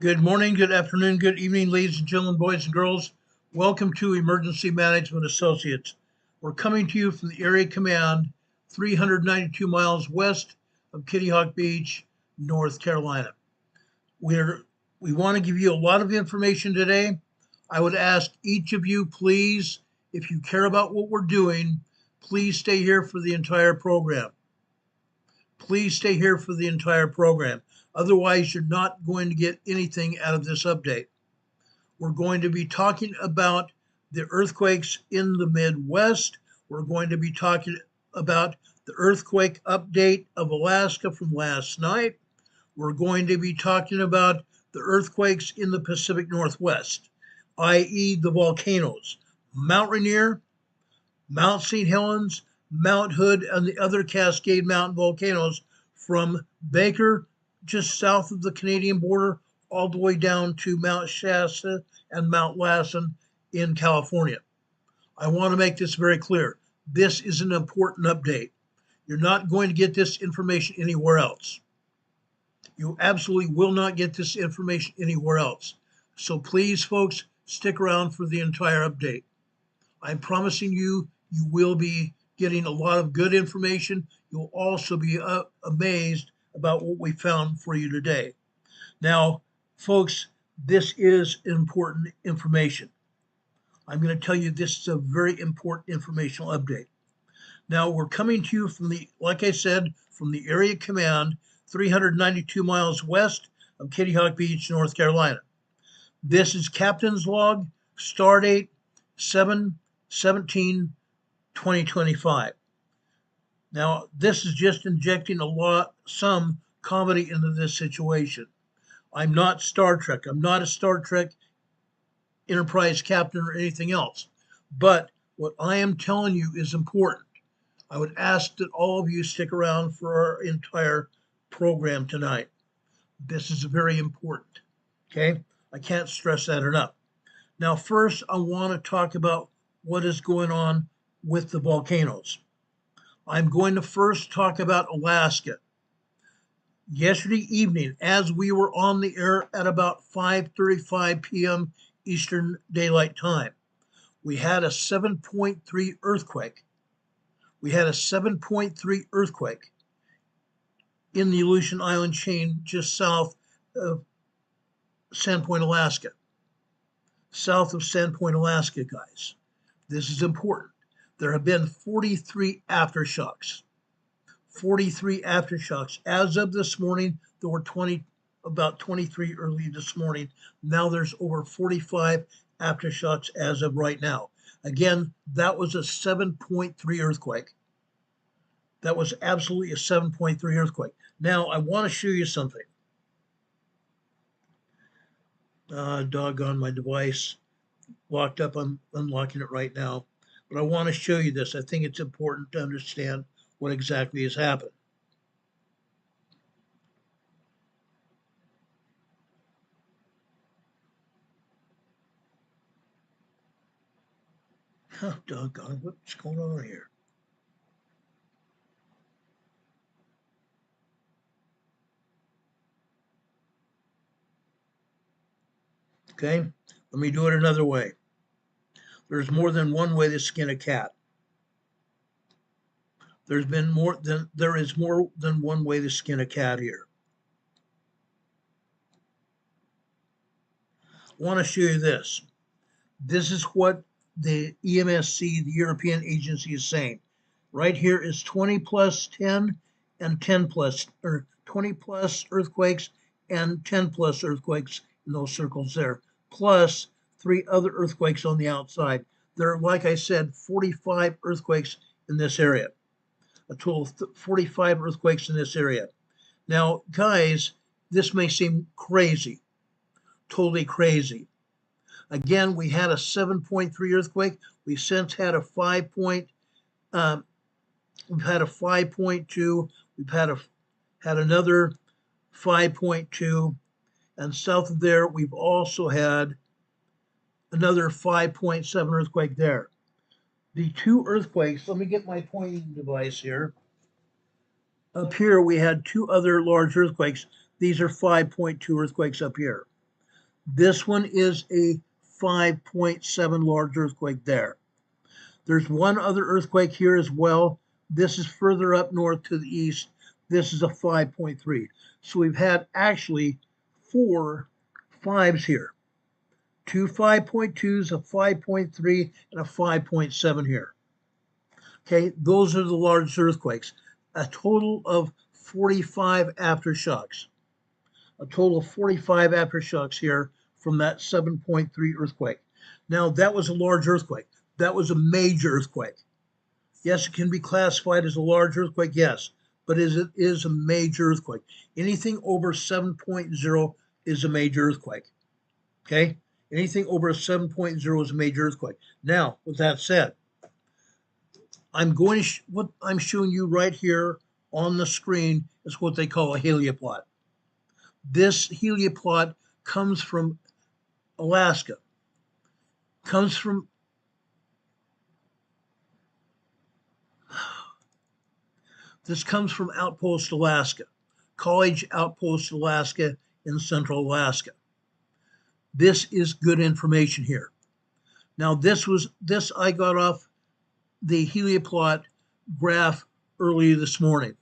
Good morning, good afternoon, good evening, ladies and gentlemen, boys and girls. Welcome to Emergency Management Associates. We're coming to you from the Area Command, 392 miles west of Kitty Hawk Beach, North Carolina. We want to give you a lot of information today. I would ask each of you, please, if you care about what we're doing, please stay here for the entire program. Please stay here for the entire program. Otherwise, you're not going to get anything out of this update. We're going to be talking about the earthquakes in the Midwest. We're going to be talking about the earthquake update of Alaska from last night. We're going to be talking about the earthquakes in the Pacific Northwest, i.e. the volcanoes, Mount Rainier, Mount St. Helens, Mount Hood, and the other Cascade Mountain volcanoes from Baker, just south of the Canadian border, all the way down to Mount Shasta and Mount Lassen in California. I want to make this very clear. This is an important update. You're not going to get this information anywhere else. You absolutely will not get this information anywhere else. So please, folks, stick around for the entire update. I'm promising you, you will be getting a lot of good information. You'll also be amazed about what we found for you today. Now, folks, this is important information. I'm going to tell you this is a very important informational update. Now, we're coming to you from like I said, from the Area Command, 392 miles west of Kitty Hawk Beach, North Carolina. This is Captain's Log, Stardate 7/17/2025. Now, this is just injecting some comedy into this situation. I'm not Star Trek. I'm not a Star Trek Enterprise captain or anything else. But what I am telling you is important. I would ask that all of you stick around for our entire program tonight. This is very important. Okay? I can't stress that enough. Now, first, I want to talk about what is going on with the volcanoes. I'm going to first talk about Alaska. Yesterday evening, as we were on the air at about 5:35 p.m. Eastern Daylight Time, we had a 7.3 earthquake. We had a 7.3 earthquake in the Aleutian Island chain just south of Sandpoint, Alaska. South of Sandpoint, Alaska, guys. This is important. There have been 43 aftershocks. 43 aftershocks. As of this morning, there were about 23 early this morning. Now there's over 45 aftershocks as of right now. Again, that was a 7.3 earthquake. That was absolutely a 7.3 earthquake. Now, I want to show you something. Doggone my device. Locked up. I'm unlocking it right now. But I want to show you this. I think it's important to understand what exactly has happened. Oh, doggone, what's going on here? Okay, let me do it another way. There's more than one way to skin a cat. There is more than one way to skin a cat here. I want to show you this. This is what the EMSC, the European agency, is saying. Right here is 20 plus 10 and 10 plus, or 20 plus earthquakes and 10 plus earthquakes in those circles there, plus 3 other earthquakes on the outside. There are, like I said, 45 earthquakes in this area. A total of 45 earthquakes in this area. Now, guys, this may seem crazy, totally crazy. Again, we had a 7.3 earthquake. We've since had a 5.2. We've had a 5.2. We've had another 5.2, and south of there, we've also had another 5.7 earthquake there. The 2 earthquakes. Let me get my pointing device here. Up here, we had 2 other large earthquakes. These are 5.2 earthquakes up here. This one is a 5.7 large earthquake there. There's one other earthquake here as well. This is further up north to the east. This is a 5.3. So we've had actually 4 5s here. 2 5.2s, a 5.3, and a 5.7 here. Okay, those are the largest earthquakes. A total of 45 aftershocks. A total of 45 aftershocks here from that 7.3 earthquake. Now, that was a large earthquake. That was a major earthquake. Yes, it can be classified as a large earthquake, yes, but it is a major earthquake. Anything over 7.0 is a major earthquake. Okay? Anything over a 7.0 is a major earthquake. Now, with that said, what I'm showing you right here on the screen is what they call a helioplot. This helioplot comes from Alaska. This comes from Outpost, Alaska, College Outpost, Alaska in central Alaska. This is good information here. Now, this I got off the helioplot graph earlier this morning.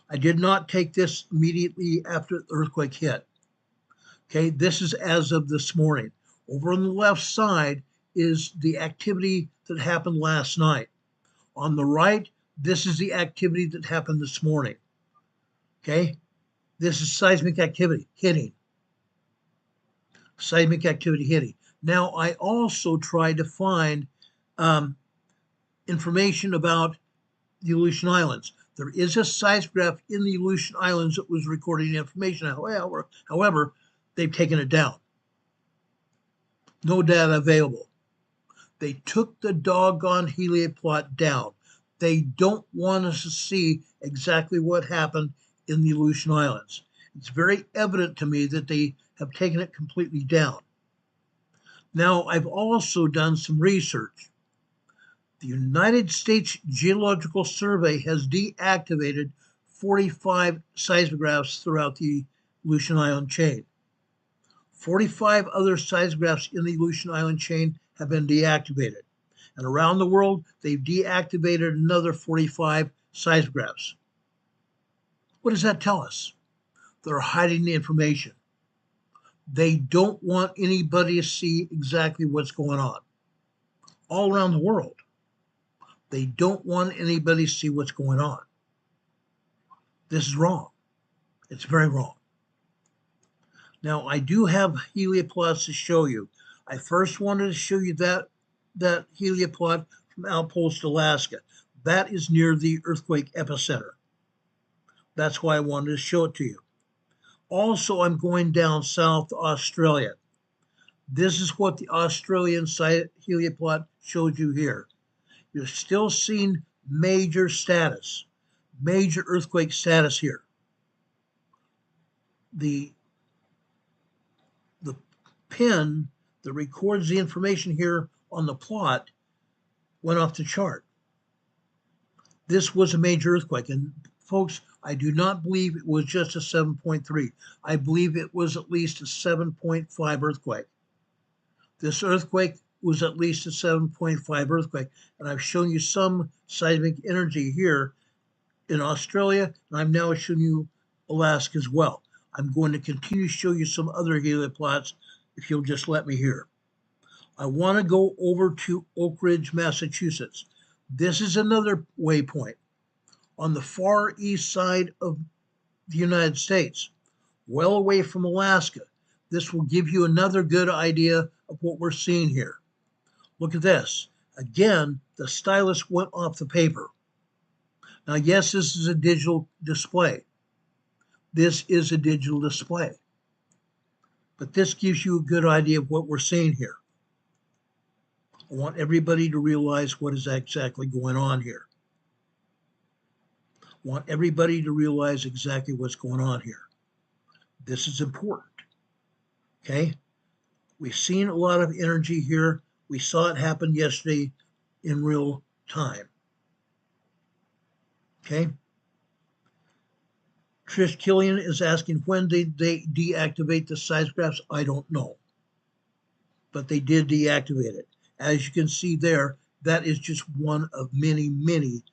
I did not take this immediately after the earthquake hit. Okay, this is as of this morning. Over on the left side is the activity that happened last night. On the right, this is the activity that happened this morning. Okay, this is seismic activity hitting. Seismic activity hitting. Now, I also tried to find information about the Aleutian Islands. There is a seismograph in the Aleutian Islands that was recording information. However, they've taken it down. No data available. They took the doggone helioplot down. They don't want us to see exactly what happened in the Aleutian Islands. It's very evident to me that they have taken it completely down. Now, I've also done some research. The United States Geological Survey has deactivated 45 seismographs throughout the Aleutian Island chain. 45 other seismographs in the Aleutian Island chain have been deactivated. And around the world, they've deactivated another 45 seismographs. What does that tell us? They're hiding the information. They don't want anybody to see exactly what's going on. All around the world, they don't want anybody to see what's going on. This is wrong. It's very wrong. Now, I do have helioplots to show you. I first wanted to show you that helioplot from Outpost, Alaska. That is near the earthquake epicenter. That's why I wanted to show it to you. Also, I'm going down south to Australia. This is what the Australian helioplot showed you here. You're still seeing major earthquake status here. The pin that records the information here on the plot went off the chart. This was a major earthquake, and folks, I do not believe it was just a 7.3. I believe it was at least a 7.5 earthquake. This earthquake was at least a 7.5 earthquake, and I've shown you some seismic energy here in Australia, and I'm now showing you Alaska as well. I'm going to continue to show you some other helioplots if you'll just let me here. I want to go over to Oak Ridge, Massachusetts. This is another waypoint on the far east side of the United States, well away from Alaska. This will give you another good idea of what we're seeing here. Look at this. Again, the stylus went off the paper. Now, yes, this is a digital display. This is a digital display. But this gives you a good idea of what we're seeing here. I want everybody to realize what is exactly going on here. I want everybody to realize exactly what's going on here. This is important. Okay? We've seen a lot of energy here. We saw it happen yesterday in real time. Okay? Trish Killian is asking, when did they deactivate the seismographs? I don't know. but they did deactivate it. As you can see there, that is just one of many, many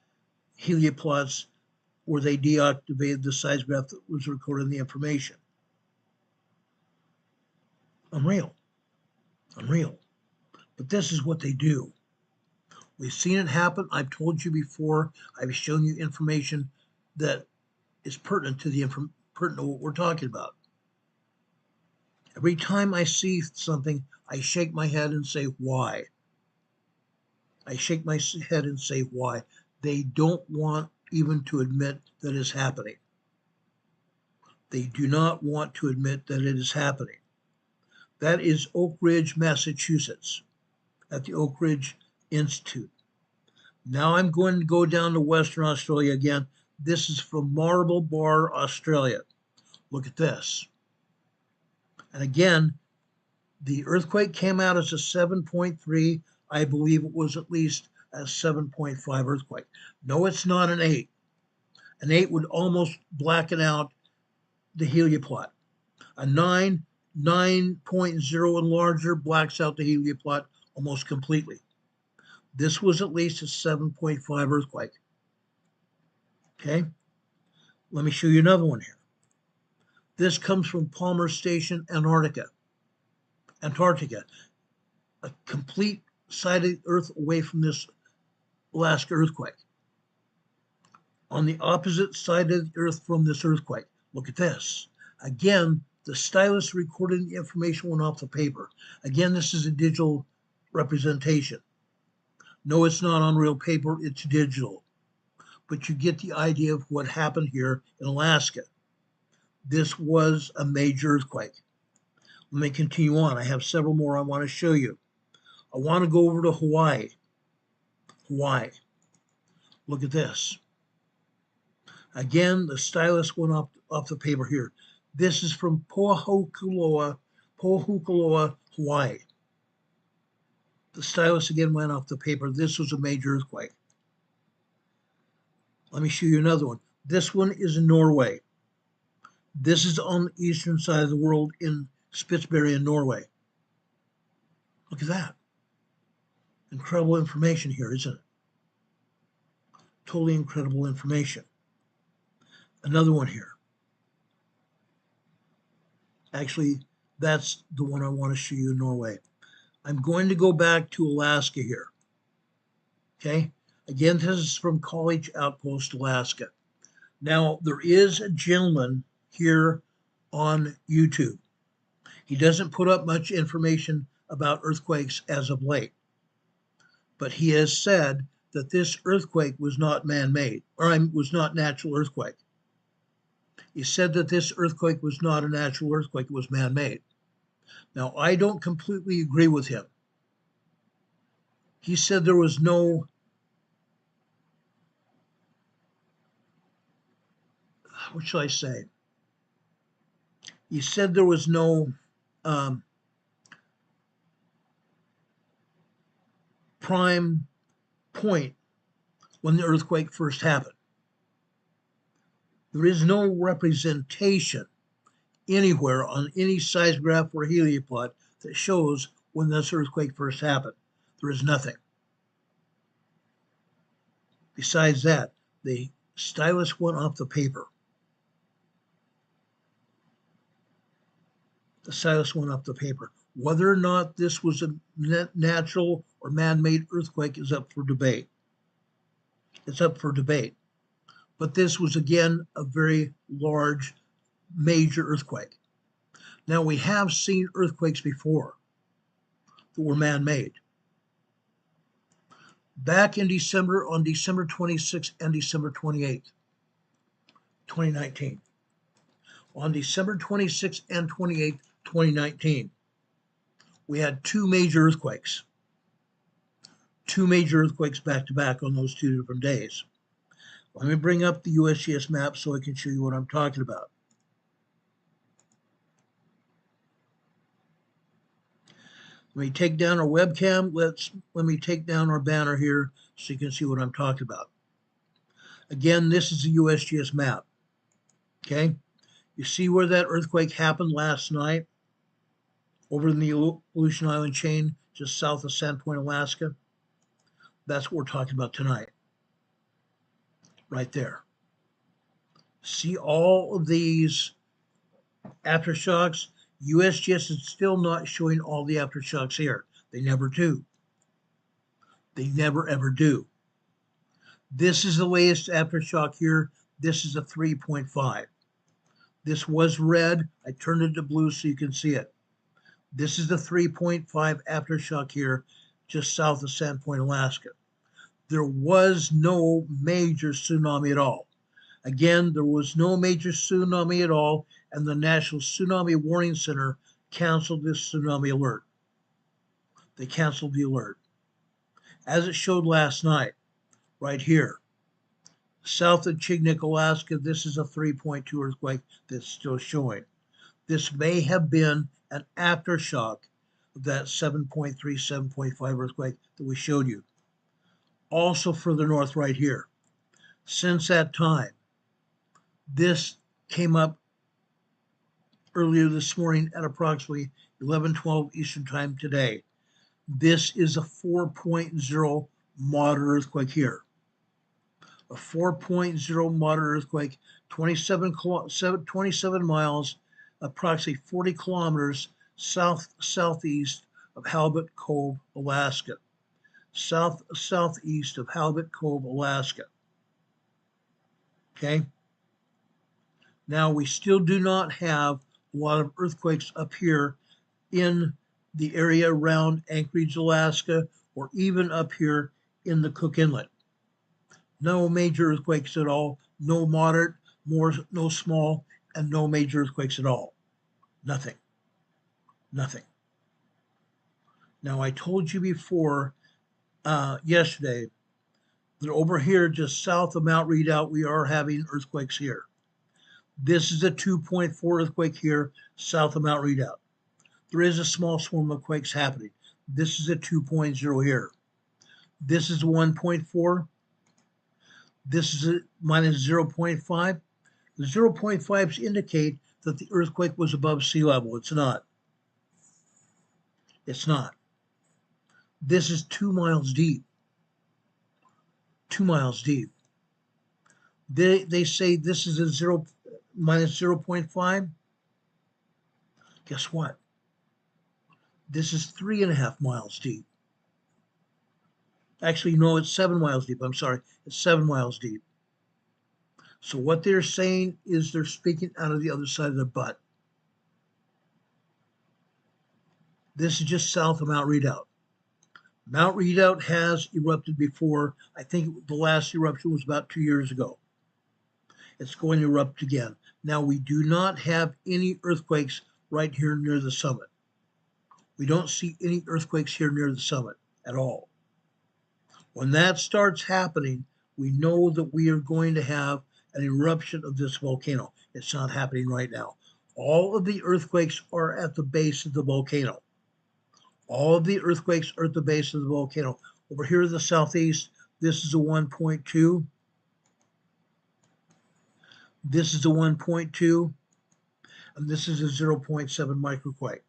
helioplots where they deactivated the seismograph that was recording the information. Unreal. Unreal. But this is what they do. We've seen it happen. I've told you before. I've shown you information that is pertinent to what we're talking about. Every time I see something, I shake my head and say, why? I shake my head and say, why? They don't want even to admit that it's happening. They do not want to admit that it is happening. That is Oak Ridge, Massachusetts, at the Oak Ridge Institute. Now I'm going to go down to Western Australia again. This is from Marble Bar, Australia. Look at this. And again, the earthquake came out as a 7.3. I believe it was at least a 7.5 earthquake. No, it's not an 8. An 8 would almost blacken out the helioplot. A 9, 9.0 and larger blacks out the helioplot almost completely. This was at least a 7.5 earthquake. Okay, let me show you another one here. This comes from Palmer Station, Antarctica. A complete side of the Earth away from this Alaska earthquake. On the opposite side of the Earth from this earthquake. Look at this. Again, the stylus recording the information went off the paper. Again, this is a digital representation. No, it's not on real paper, it's digital. But you get the idea of what happened here in Alaska. This was a major earthquake. Let me continue on. I have several more I want to show you. I want to go over to Hawaii. Hawaii. Look at this. Again, the stylus went off the paper here. This is from Pohakuloa, Hawaii. The stylus again went off the paper. This was a major earthquake. Let me show you another one. This one is in Norway. This is on the eastern side of the world in Spitsbergen, Norway. Look at that. Incredible information here, isn't it? Totally incredible information. Another one here. Actually, that's the one I want to show you in Norway. I'm going to go back to Alaska here. Okay? Again, this is from College Outpost, Alaska. Now, there is a gentleman here on YouTube. He doesn't put up much information about earthquakes as of late, but he has said that this earthquake was not man-made, or was not natural earthquake. He said that this earthquake was not a natural earthquake, it was man-made. Now, I don't completely agree with him. He said there was no what shall I say? He said there was no prime point when the earthquake first happened. There is no representation anywhere on any seismograph or helioplot that shows when this earthquake first happened. There is nothing. Besides that, the stylus went off the paper. The stylus went off the paper. Whether or not this was a natural or man-made earthquake is up for debate. It's up for debate. But this was, again, a very large, major earthquake. Now, we have seen earthquakes before that were man-made. Back in December, on December 26th and December 28th, 2019. On December 26th and 28th, 2019, we had two major earthquakes. Two major earthquakes back to back on those 2 different days. Let me bring up the USGS map so I can show you what I'm talking about. Let me take down our webcam. Let me take down our banner here so you can see what I'm talking about. Again, this is the USGS map. Okay, you see where that earthquake happened last night? over in the Aleutian Island chain, just south of Sandpoint, Alaska. That's what we're talking about tonight, right there. See all of these aftershocks? USGS is still not showing all the aftershocks here. They never do. They never ever do. This is the latest aftershock here. This is a 3.5. This was red. I turned it to blue so you can see it. This is the 3.5 aftershock here, just south of Sandpoint, Alaska. There was no major tsunami at all. Again, there was no major tsunami at all, and the National Tsunami Warning Center canceled this tsunami alert. They canceled the alert. As it showed last night, right here, south of Chignik, Alaska, this is a 3.2 earthquake that's still showing. This may have been an aftershock of that 7.3, 7.5 earthquake that we showed you. Also further north right here. Since that time, this came up earlier this morning at approximately 11:12 Eastern Time today. This is a 4.0 moderate earthquake here. A 4.0 moderate earthquake, 27 miles, approximately 40 kilometers southeast of Halibut Cove, Alaska. Southeast of Halibut Cove, Alaska. Okay. Now, we still do not have a lot of earthquakes up here in the area around Anchorage, Alaska, or even up here in the Cook Inlet. No major earthquakes at all, no moderate, no small, and no major earthquakes at all. Nothing. Nothing. Now, I told you before, yesterday, that over here, just south of Mount Redoubt, we are having earthquakes here. This is a 2.4 earthquake here, south of Mount Redoubt. There is a small swarm of quakes happening. This is a 2.0 here. This is 1.4. This is a minus 0.5. The 0.5s indicate that the earthquake was above sea level. It's not. It's not. This is 2 miles deep. 2 miles deep. They say this is a minus 0.5. Guess what? This is 3.5 miles deep. Actually, no, it's 7 miles deep. I'm sorry. It's 7 miles deep. So what they're saying is they're speaking out of the other side of their butt. This is just south of Mount Redoubt. Mount Redoubt has erupted before. I think the last eruption was about 2 years ago. It's going to erupt again. Now, we do not have any earthquakes right here near the summit. We don't see any earthquakes here near the summit at all. When that starts happening, we know that we are going to have an eruption of this volcano. It's not happening right now. All of the earthquakes are at the base of the volcano. All of the earthquakes are at the base of the volcano. Over here in the southeast, this is a 1.2. This is a 1.2. And this is a 0.7 microquake.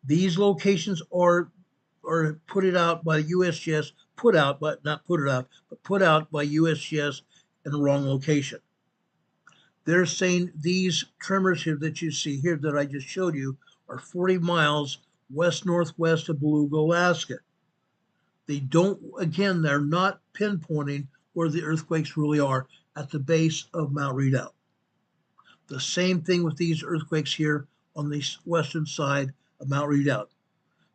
These locations are put out by USGS, put out by USGS in the wrong location. They're saying these tremors here that you see here that I just showed you are 40 miles west-northwest of Beluga, Alaska. They don't, again, they're not pinpointing where the earthquakes really are at the base of Mount Redoubt. The same thing with these earthquakes here on the western side of Mount Redoubt.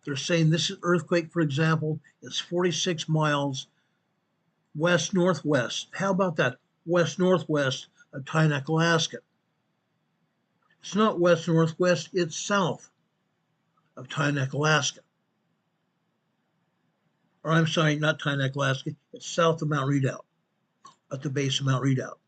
They're saying this earthquake, for example, is 46 miles west-northwest. How about that? West-northwest of Tynek, Alaska. It's not west-northwest, it's south of Tynek, Alaska. Or I'm sorry, not Tynek, Alaska. It's south of Mount Redoubt, at the base of Mount Redoubt.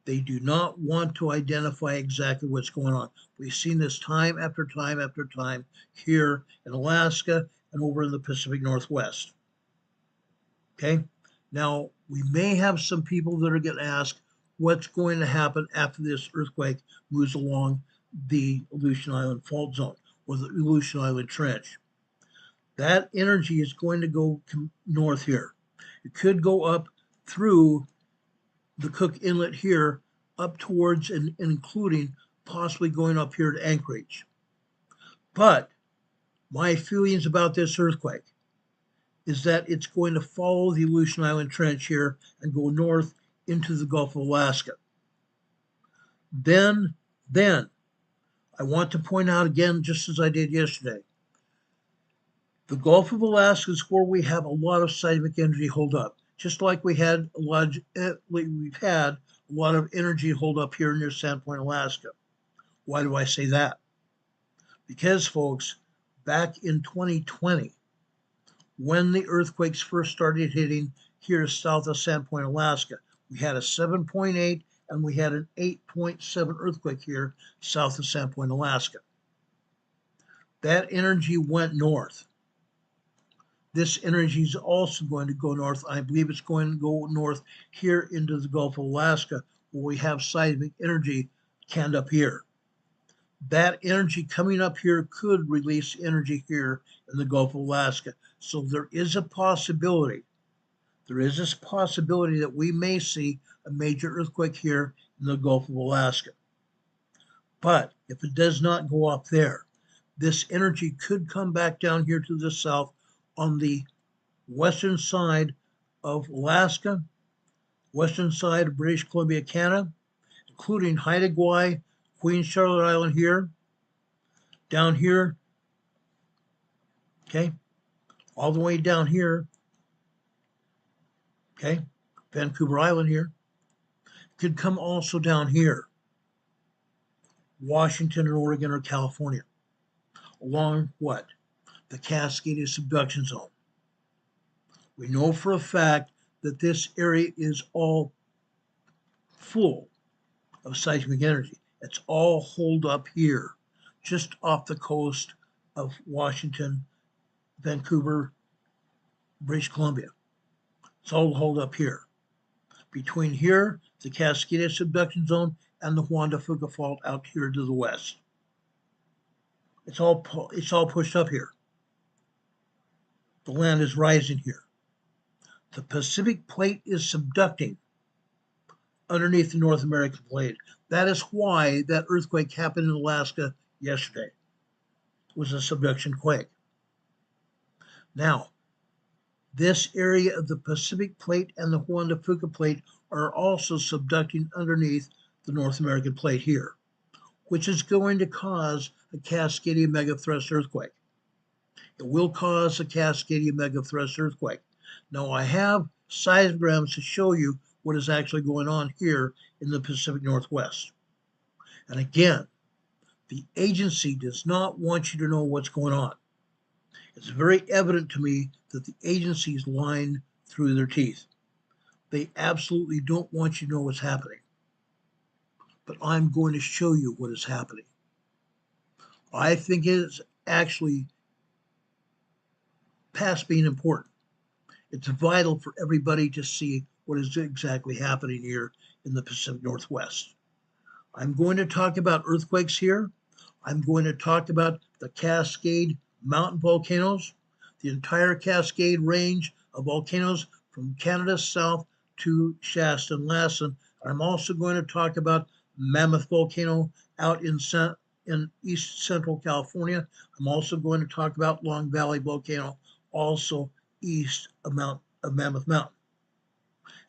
They do not want to identify exactly what's going on. We've seen this time after time after time here in Alaska and over in the Pacific Northwest. Okay? Now, we may have some people that are going to ask what's going to happen after this earthquake moves along the Aleutian Island fault zone. or the Aleutian Island Trench. That energy is going to go north here. It could go up through the Cook Inlet here, up towards and including possibly going up here to Anchorage. But my feelings about this earthquake is that it's going to follow the Aleutian Island Trench here and go north into the Gulf of Alaska. Then, I want to point out again, just as I did yesterday, the Gulf of Alaska is where we have a lot of seismic energy hold up, just like we've had a lot of energy hold up here near Sandpoint, Alaska. Why do I say that? Because, folks, back in 2020, when the earthquakes first started hitting here south of Sandpoint, Alaska, we had a 7.8 and we had an 8.7 earthquake here south of Sandpoint, Alaska. That energy went north. This energy is also going to go north. I believe it's going to go north here into the Gulf of Alaska, where we have seismic energy canned up here. That energy coming up here could release energy here in the Gulf of Alaska. So there is a possibility. There is this possibility that we may see a major earthquake here in the Gulf of Alaska. But if it does not go up there, this energy could come back down here to the south on the western side of Alaska, western side of British Columbia, Canada, including Haida Gwaii, Queen Charlotte Island here, down here, okay, all the way down here, okay, Vancouver Island here, could come also down here, Washington and Oregon or California, along what? The Cascades subduction zone. We know for a fact that this area is all full of seismic energy. It's all holed up here, just off the coast of Washington, Vancouver, British Columbia. It's all holed up here. Between here, the Cascades subduction zone, and the Juan de Fuca Fault out here to the west. It's all pushed up here. The land is rising here. The Pacific plate is subducting underneath the North American plate. That is why that earthquake happened in Alaska yesterday. It was a subduction quake. Now, this area of the Pacific plate and the Juan de Fuca plate are also subducting underneath the North American plate here, which is going to cause a Cascadia megathrust earthquake. It will cause a Cascadia megathrust earthquake. Now, I have seismograms to show you what is actually going on here in the Pacific Northwest. And again, the agency does not want you to know what's going on. It's very evident to me that the agency is lying through their teeth. They absolutely don't want you to know what's happening. But I'm going to show you what is happening. I think it is actually past being important. It's vital for everybody to see what is exactly happening here in the Pacific Northwest. I'm going to talk about earthquakes here. I'm going to talk about the Cascade mountain volcanoes, the entire Cascade range of volcanoes from Canada south to Shasta and Lassen. I'm also going to talk about Mammoth Volcano out in east central California. I'm also going to talk about Long Valley Volcano, also east of Mammoth Mountain.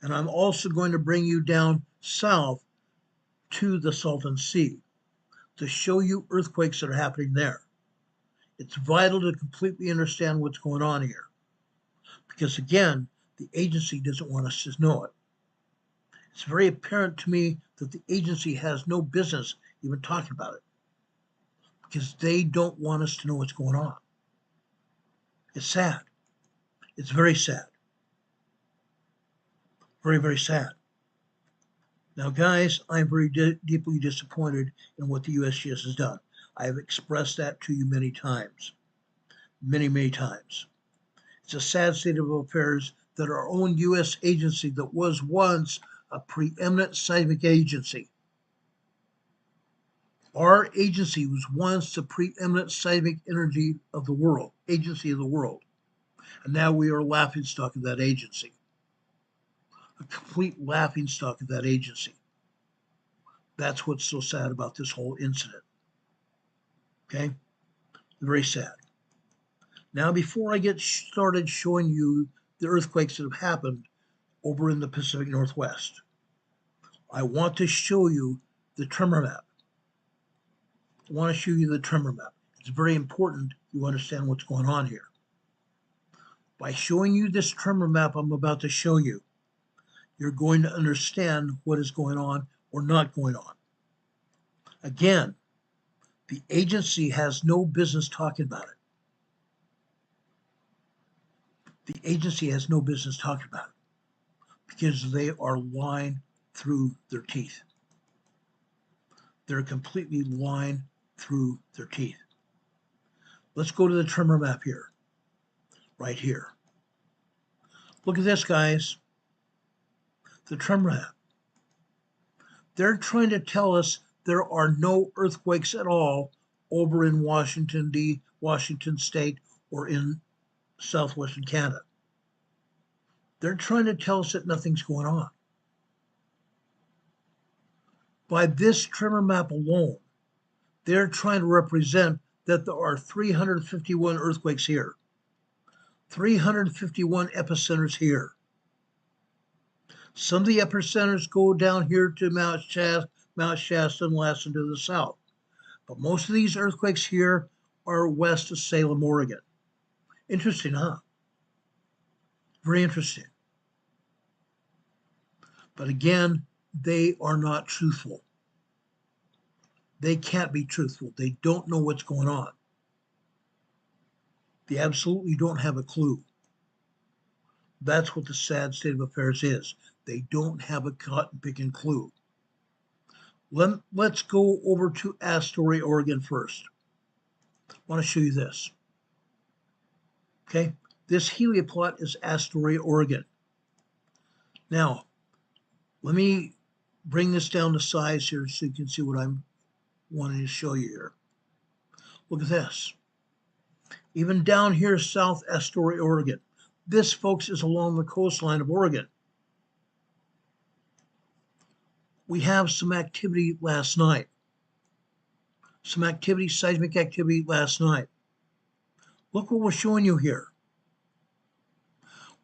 And I'm also going to bring you down south to the Salton Sea to show you earthquakes that are happening there. It's vital to completely understand what's going on here. Because again, the agency doesn't want us to know it. It's very apparent to me that the agency has no business even talking about it. Because they don't want us to know what's going on. It's sad. It's very sad. Very, very sad. Now, guys, I'm very deeply disappointed in what the USGS has done. I have expressed that to you many times. Many, many times. It's a sad state of affairs that our own U.S. agency that was once a preeminent seismic agency Our agency was once the preeminent seismic energy of the world, agency of the world. And now we are a laughingstock of that agency. A complete laughingstock of that agency. That's what's so sad about this whole incident. Okay? Very sad. Now, before I get started showing you the earthquakes that have happened over in the Pacific Northwest, I want to show you the tremor map. I want to show you the tremor map. It's very important you understand what's going on here. By showing you this tremor map I'm about to show you, you're going to understand what is going on or not going on. Again, the agency has no business talking about it. The agency has no business talking about it because they are lying through their teeth. They're completely lying through their teeth. Let's go to the tremor map here, right here. Look at this, guys. The tremor map. They're trying to tell us there are no earthquakes at all over in Washington State, or in southwestern Canada. They're trying to tell us that nothing's going on. By this tremor map alone, they're trying to represent that there are 351 earthquakes here, 351 epicenters here. Some of the epicenters go down here to Mount Shasta and Lassen to the south. But most of these earthquakes here are west of Salem, Oregon. Interesting, huh? Very interesting. But again, they are not truthful. They can't be truthful. They don't know what's going on. They absolutely don't have a clue. That's what the sad state of affairs is. They don't have a cotton-picking clue. Let's go over to Astoria, Oregon first. I want to show you this. Okay, this helioplot is Astoria, Oregon. Now, let me bring this down to size here so you can see what I'm wanting to show you here. Look at this. Even down here, South Astoria, Oregon. This, folks, is along the coastline of Oregon. We have some activity last night. Some activity, seismic activity last night. Look what we're showing you here.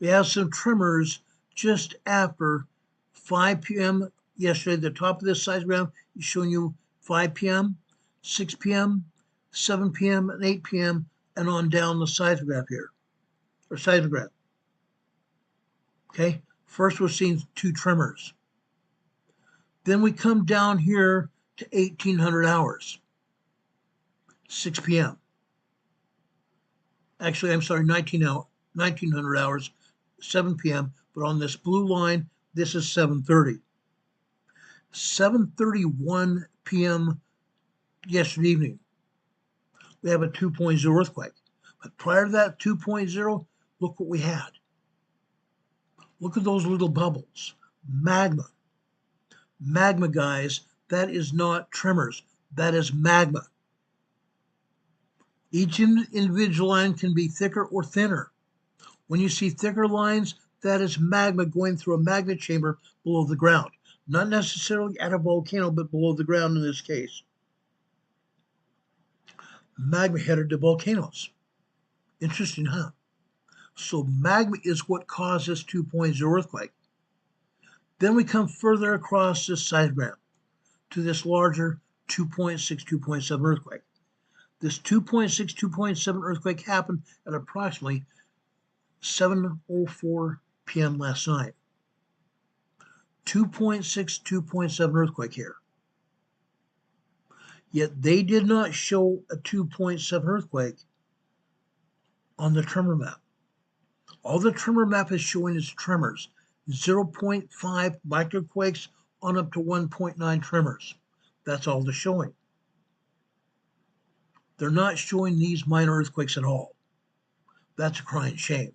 We have some tremors just after 5 p.m. yesterday. The top of this seismogram is showing you 5 p.m., 6 p.m., 7 p.m., and 8 p.m., and on down the seismograph here, or seismograph. Okay, first we're seeing 2 tremors. Then we come down here to 1800 hours, 6 p.m. Actually, I'm sorry, 1900 hours, 7 p.m. But on this blue line, this is 7:30. 7:31 p.m. yesterday evening, we have a 2.0 earthquake. But prior to that 2.0, look what we had. Look at those little bubbles. Magma. Magma, guys, that is not tremors. That is magma. Each individual line can be thicker or thinner. When you see thicker lines, that is magma going through a magma chamber below the ground. Not necessarily at a volcano, but below the ground in this case. Magma headed to volcanoes. Interesting, huh? So magma is what caused this 2.0 earthquake. Then we come further across this seismogram to this larger 2.6, 2.7 earthquake. This 2.6, 2.7 earthquake happened at approximately 7:04 p.m. last night. 2.6, 2.7 earthquake here. Yet they did not show a 2.7 earthquake on the tremor map. All the tremor map is showing is tremors, 0.5 microquakes on up to 1.9 tremors. That's all they're showing. They're not showing these minor earthquakes at all. That's a crying shame.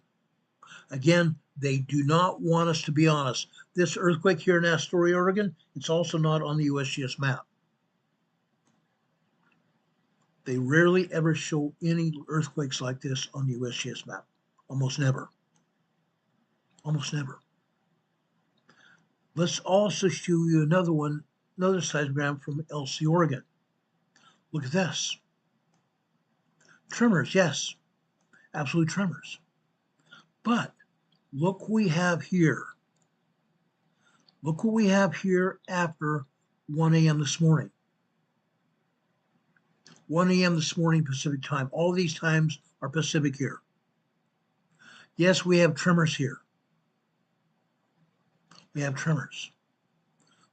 Again, they do not want us to be honest. This earthquake here in Astoria, Oregon, it's also not on the USGS map. They rarely ever show any earthquakes like this on the USGS map. Almost never. Almost never. Let's also show you another seismogram from LC, Oregon. Look at this. Tremors, yes, absolute tremors. But look what we have here. Look what we have here after 1 a.m. this morning. 1 a.m. this morning Pacific time. All these times are Pacific here. Yes, we have tremors here. We have tremors.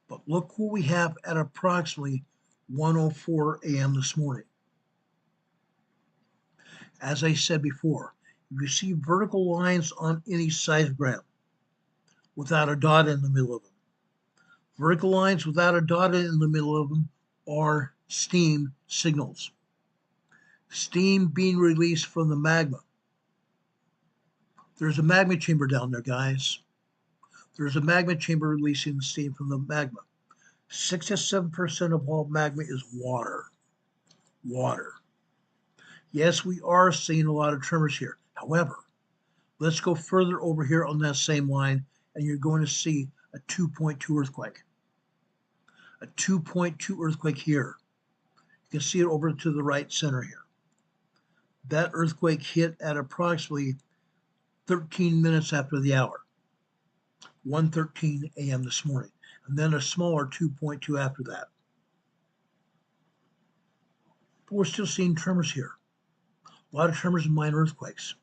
But look what we have at approximately 1:04 a.m. this morning. As I said before, if you see vertical lines on any seismogram without a dot in the middle of them, vertical lines without a dot in the middle of them are steam signals. Steam being released from the magma. There's a magma chamber down there, guys. There's a magma chamber releasing the steam from the magma. 6 to 7% of all magma is water. Water. Yes, we are seeing a lot of tremors here. However, let's go further over here on that same line, and you're going to see a 2.2 earthquake. A 2.2 earthquake here. You can see it over to the right center here. That earthquake hit at approximately 13 minutes after the hour, 1:13 a.m. this morning, and then a smaller 2.2 after that. But we're still seeing tremors here. A lot of tremors and minor earthquakes.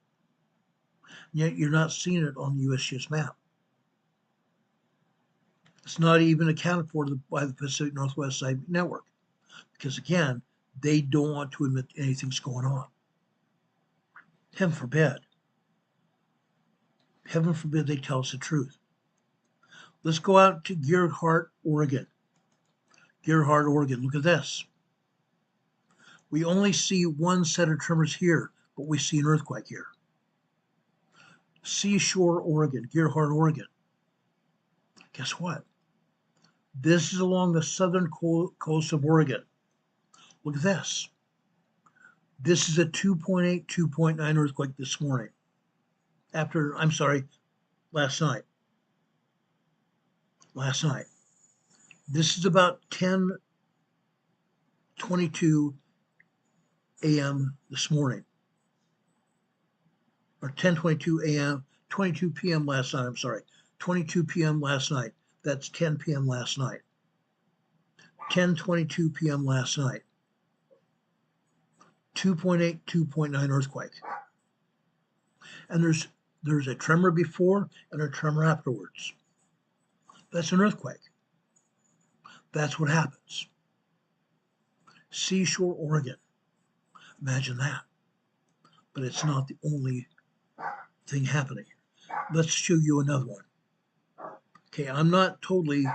And yet you're not seeing it on the USGS map. It's not even accounted for by the Pacific Northwest Seismic Network, because again, they don't want to admit anything's going on. Heaven forbid. Heaven forbid they tell us the truth. Let's go out to Gerhardt, Oregon. Gerhardt, Oregon. Look at this. We only see one set of tremors here, but we see an earthquake here. Seashore, Oregon. Gerhardt, Oregon. Guess what? This is along the southern coast of Oregon. Look at this. This is a 2.8, 2.9 earthquake this morning. Last night. Last night. This is about 10:22 a.m. this morning. Or 10:22 a.m., 22 p.m. last night, 22 p.m. last night. That's 10 p.m. last night. 10:22 p.m. last night. 2.8, 2.9 earthquake. And there's a tremor before and a tremor afterwards. That's an earthquake. That's what happens. Seashore, Oregon. Imagine that. But it's not the only thing happening. Let's show you another one. Okay, I'm not totally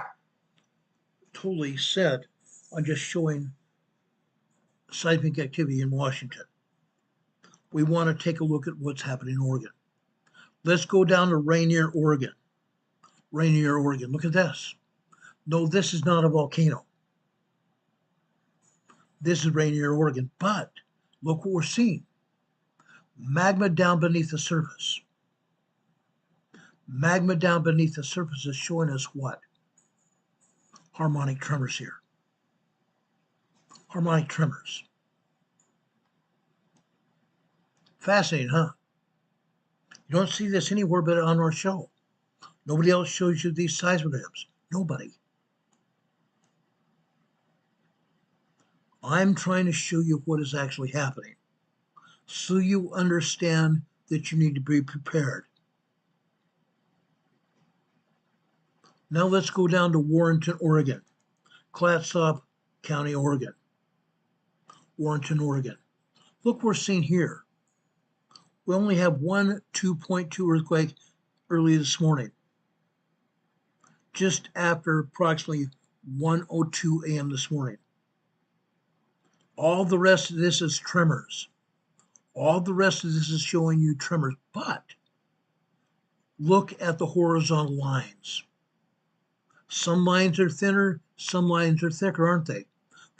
set on just showing seismic activity in Washington. We want to take a look at what's happening in Oregon. Let's go down to Rainier, Oregon. Rainier, Oregon. Look at this. No, this is not a volcano. This is Rainier, Oregon. But look what we're seeing. Magma down beneath the surface. Magma down beneath the surface is showing us what? Harmonic tremors here. Harmonic tremors. Fascinating, huh? You don't see this anywhere but on our show. Nobody else shows you these seismograms. Nobody. I'm trying to show you what is actually happening, so you understand that you need to be prepared. Now let's go down to Warrenton, Oregon. Clatsop County, Oregon. Warrenton, Oregon. Look what we're seeing here. We only have one 2.2 earthquake early this morning, just after approximately 1:02 a.m. this morning. All the rest of this is tremors. All the rest of this is showing you tremors. But look at the horizontal lines. Some lines are thinner, some lines are thicker, aren't they?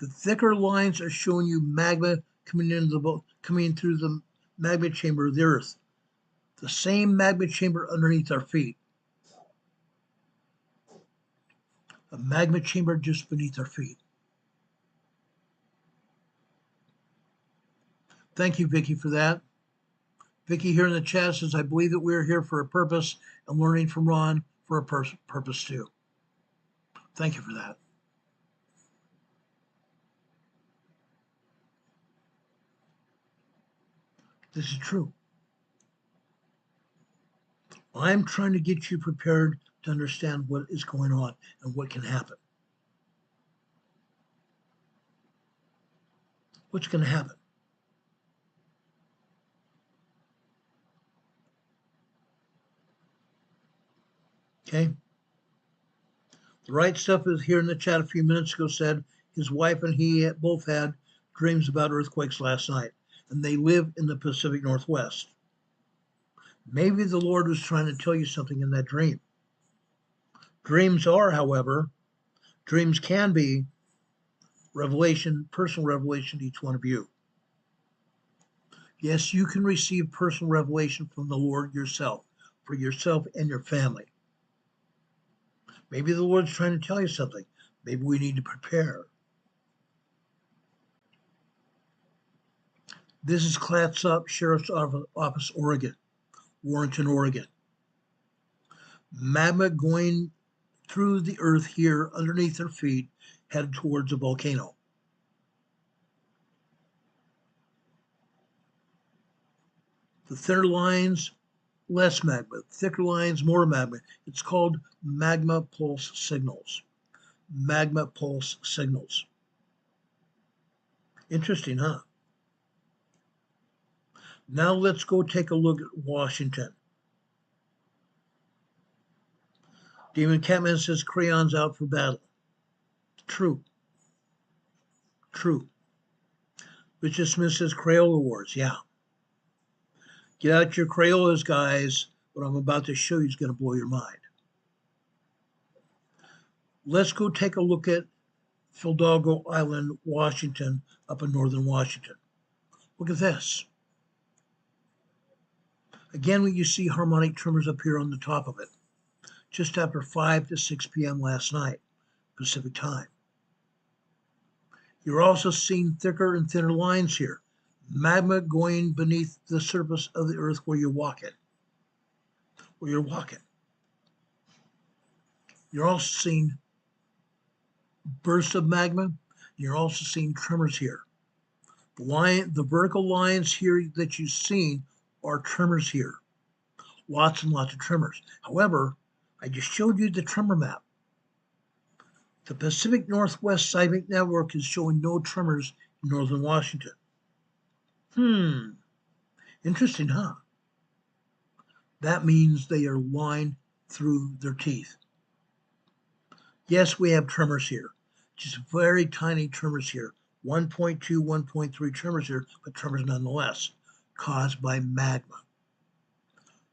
The thicker lines are showing you magma coming through the magma chamber of the Earth. The same magma chamber underneath our feet. A magma chamber just beneath our feet. Thank you, Vicki, for that. Vicki here in the chat says, I believe that we're here for a purpose and learning from Ron for a purpose too. Thank you for that. This is true. I'm trying to get you prepared to understand what is going on and what can happen. What's going to happen? Okay. The right stuff is here in the chat a few minutes ago said his wife and he both had dreams about earthquakes last night, and they live in the Pacific Northwest. Maybe the Lord was trying to tell you something in that dream. Dreams are, however, dreams can be revelation, personal revelation to each one of you. Yes, you can receive personal revelation from the Lord yourself, for yourself and your family. Maybe the Lord's trying to tell you something. Maybe we need to prepare. This is Clatsop Sheriff's Office, Oregon, Warrenton, Oregon. Magma going through the earth here underneath their feet, headed towards a volcano. The thinner lines, less magma. Thicker lines, more magma. It's called magma pulse signals. Magma pulse signals. Interesting, huh? Now let's go take a look at Washington. Damon Catman says crayons out for battle. True. True. Richard Smith says Crayola Wars. Yeah. Get out your Crayolas, guys. What I'm about to show you is going to blow your mind. Let's go take a look at Fidalgo Island, Washington, up in northern Washington. Look at this. Again, you see harmonic tremors up here on the top of it, just after 5 to 6 p.m. last night, Pacific time. You're also seeing thicker and thinner lines here. Magma going beneath the surface of the earth where you're walking. Where you're walking. You're also seeing bursts of magma. You're also seeing tremors here. The vertical lines here that you've seen are tremors here. Lots and lots of tremors. However, I just showed you the tremor map. The Pacific Northwest Seismic Network is showing no tremors in northern Washington. Interesting, huh? That means they are lined through their teeth. Yes, we have tremors here. Just very tiny tremors here. 1.2, 1.3 tremors here, but tremors nonetheless, caused by magma.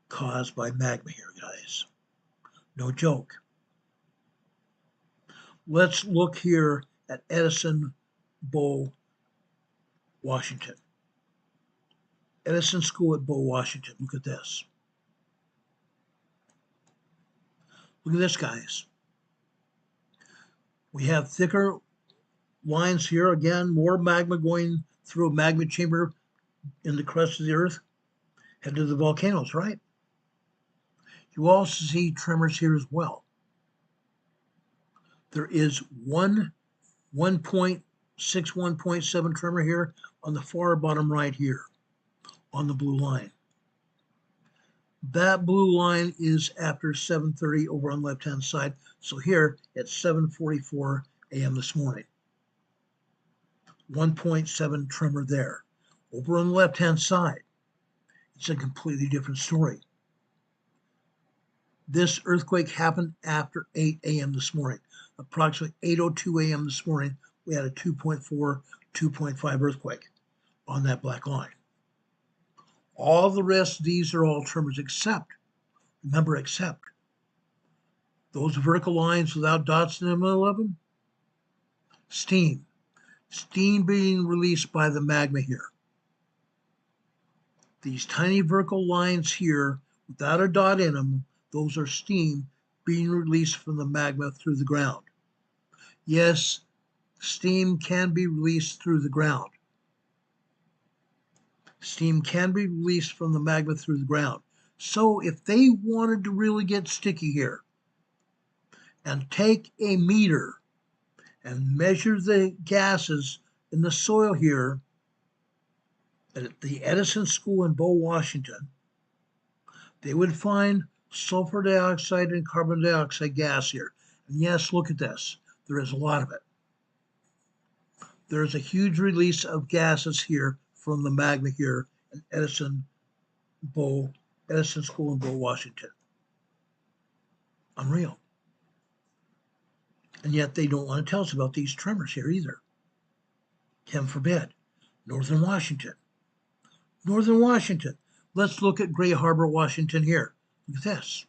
Caused by magma here, guys. No joke. Let's look here at Edison Bow, Washington. Edison School at Bow, Washington. Look at this. Look at this, guys. We have thicker lines here. Again, more magma going through a magma chamber in the crust of the earth. Head to the volcanoes, right? You also see tremors here as well. There is 1.6, 1.7 tremor here on the far bottom right here on the blue line. That blue line is after 7:30 over on the left-hand side. So here at 7:44 a.m. this morning. 1.7 tremor there. Over on the left-hand side, it's a completely different story. This earthquake happened after 8 a.m. this morning. Approximately 8:02 a.m. this morning, we had a 2.4, 2.5 earthquake on that black line. All the rest, these are all tremors except, remember, except those vertical lines without dots in the middle of them. Steam. Steam being released by the magma here. These tiny vertical lines here, without a dot in them, those are steam being released from the magma through the ground. Yes, steam can be released through the ground. Steam can be released from the magma through the ground. So if they wanted to really get sticky here and take a meter and measure the gases in the soil here at the Edison School in Bow, Washington, they would find sulfur dioxide and carbon dioxide gas here. And yes, look at this. There is a lot of it. There's a huge release of gases here from the magma here in Edison School in Bow, Washington. Unreal. And yet they don't want to tell us about these tremors here either. Heaven forbid. Northern Washington. Northern Washington. Let's look at Gray Harbor, Washington here. Look at this.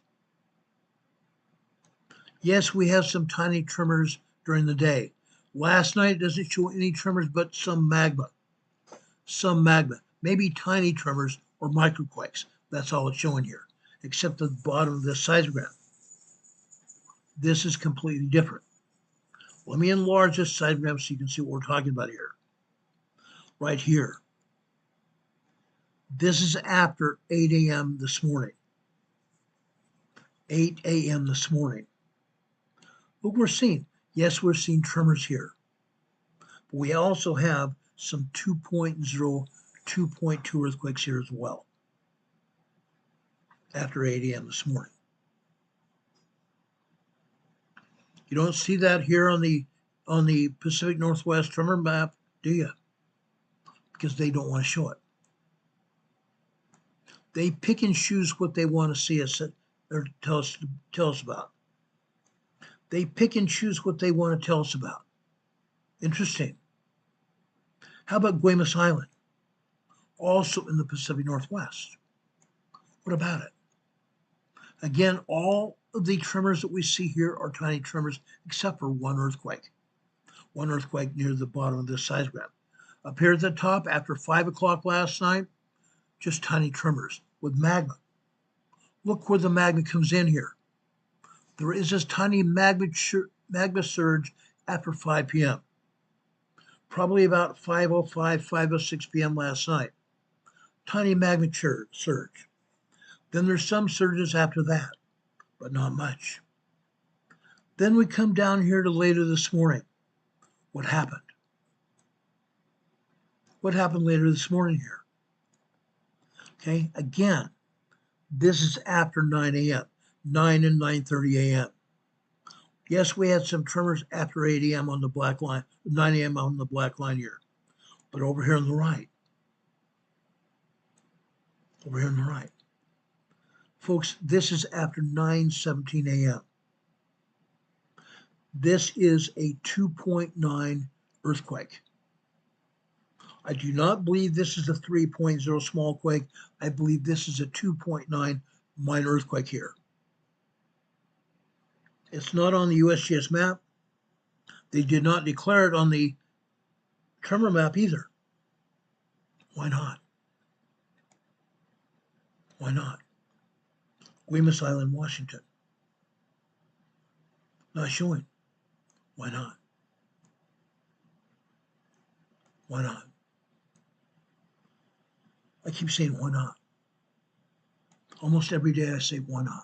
Yes, we have some tiny tremors during the day. Last night it doesn't show any tremors, but some magma. Some magma. Maybe tiny tremors or microquakes. That's all it's showing here, except at the bottom of this seismogram. This is completely different. Let me enlarge this seismogram so you can see what we're talking about here. Right here. This is after 8 a.m. this morning. 8 a.m. this morning. Look what we're seeing. Yes, we're seeing tremors here. But we also have some 2.0, 2.2 earthquakes here as well. After 8 a.m. this morning. You don't see that here on the Pacific Northwest tremor map, do you? Because they don't want to show it. They pick and choose what they want to see us or tell us about. They pick and choose what they want to tell us about. Interesting. How about Guaymas Island? Also in the Pacific Northwest. What about it? Again, all of the tremors that we see here are tiny tremors, except for one earthquake. One earthquake near the bottom of this seismogram. Up here at the top, after 5 o'clock last night, just tiny tremors with magma. Look where the magma comes in here. There is this tiny magma surge after 5 p.m. Probably about 5:05, 5:06 p.m. last night. Tiny magma surge. Then there's some surges after that, but not much. Then we come down here to later this morning. What happened? What happened later this morning here? Okay, again, this is after 9 a.m., 9 and 9:30 a.m. Yes, we had some tremors after 8 a.m. on the black line, 9 a.m. on the black line here. But over here on the right, folks, this is after 9:17 a.m. This is a 2.9 earthquake. I do not believe this is a 3.0 small quake. I believe this is a 2.9 minor earthquake here. It's not on the USGS map. They did not declare it on the tremor map either. Why not? Why not? Guaymas Island, Washington. Not showing. Why not? Why not? I keep saying, why not? Almost every day I say, why not?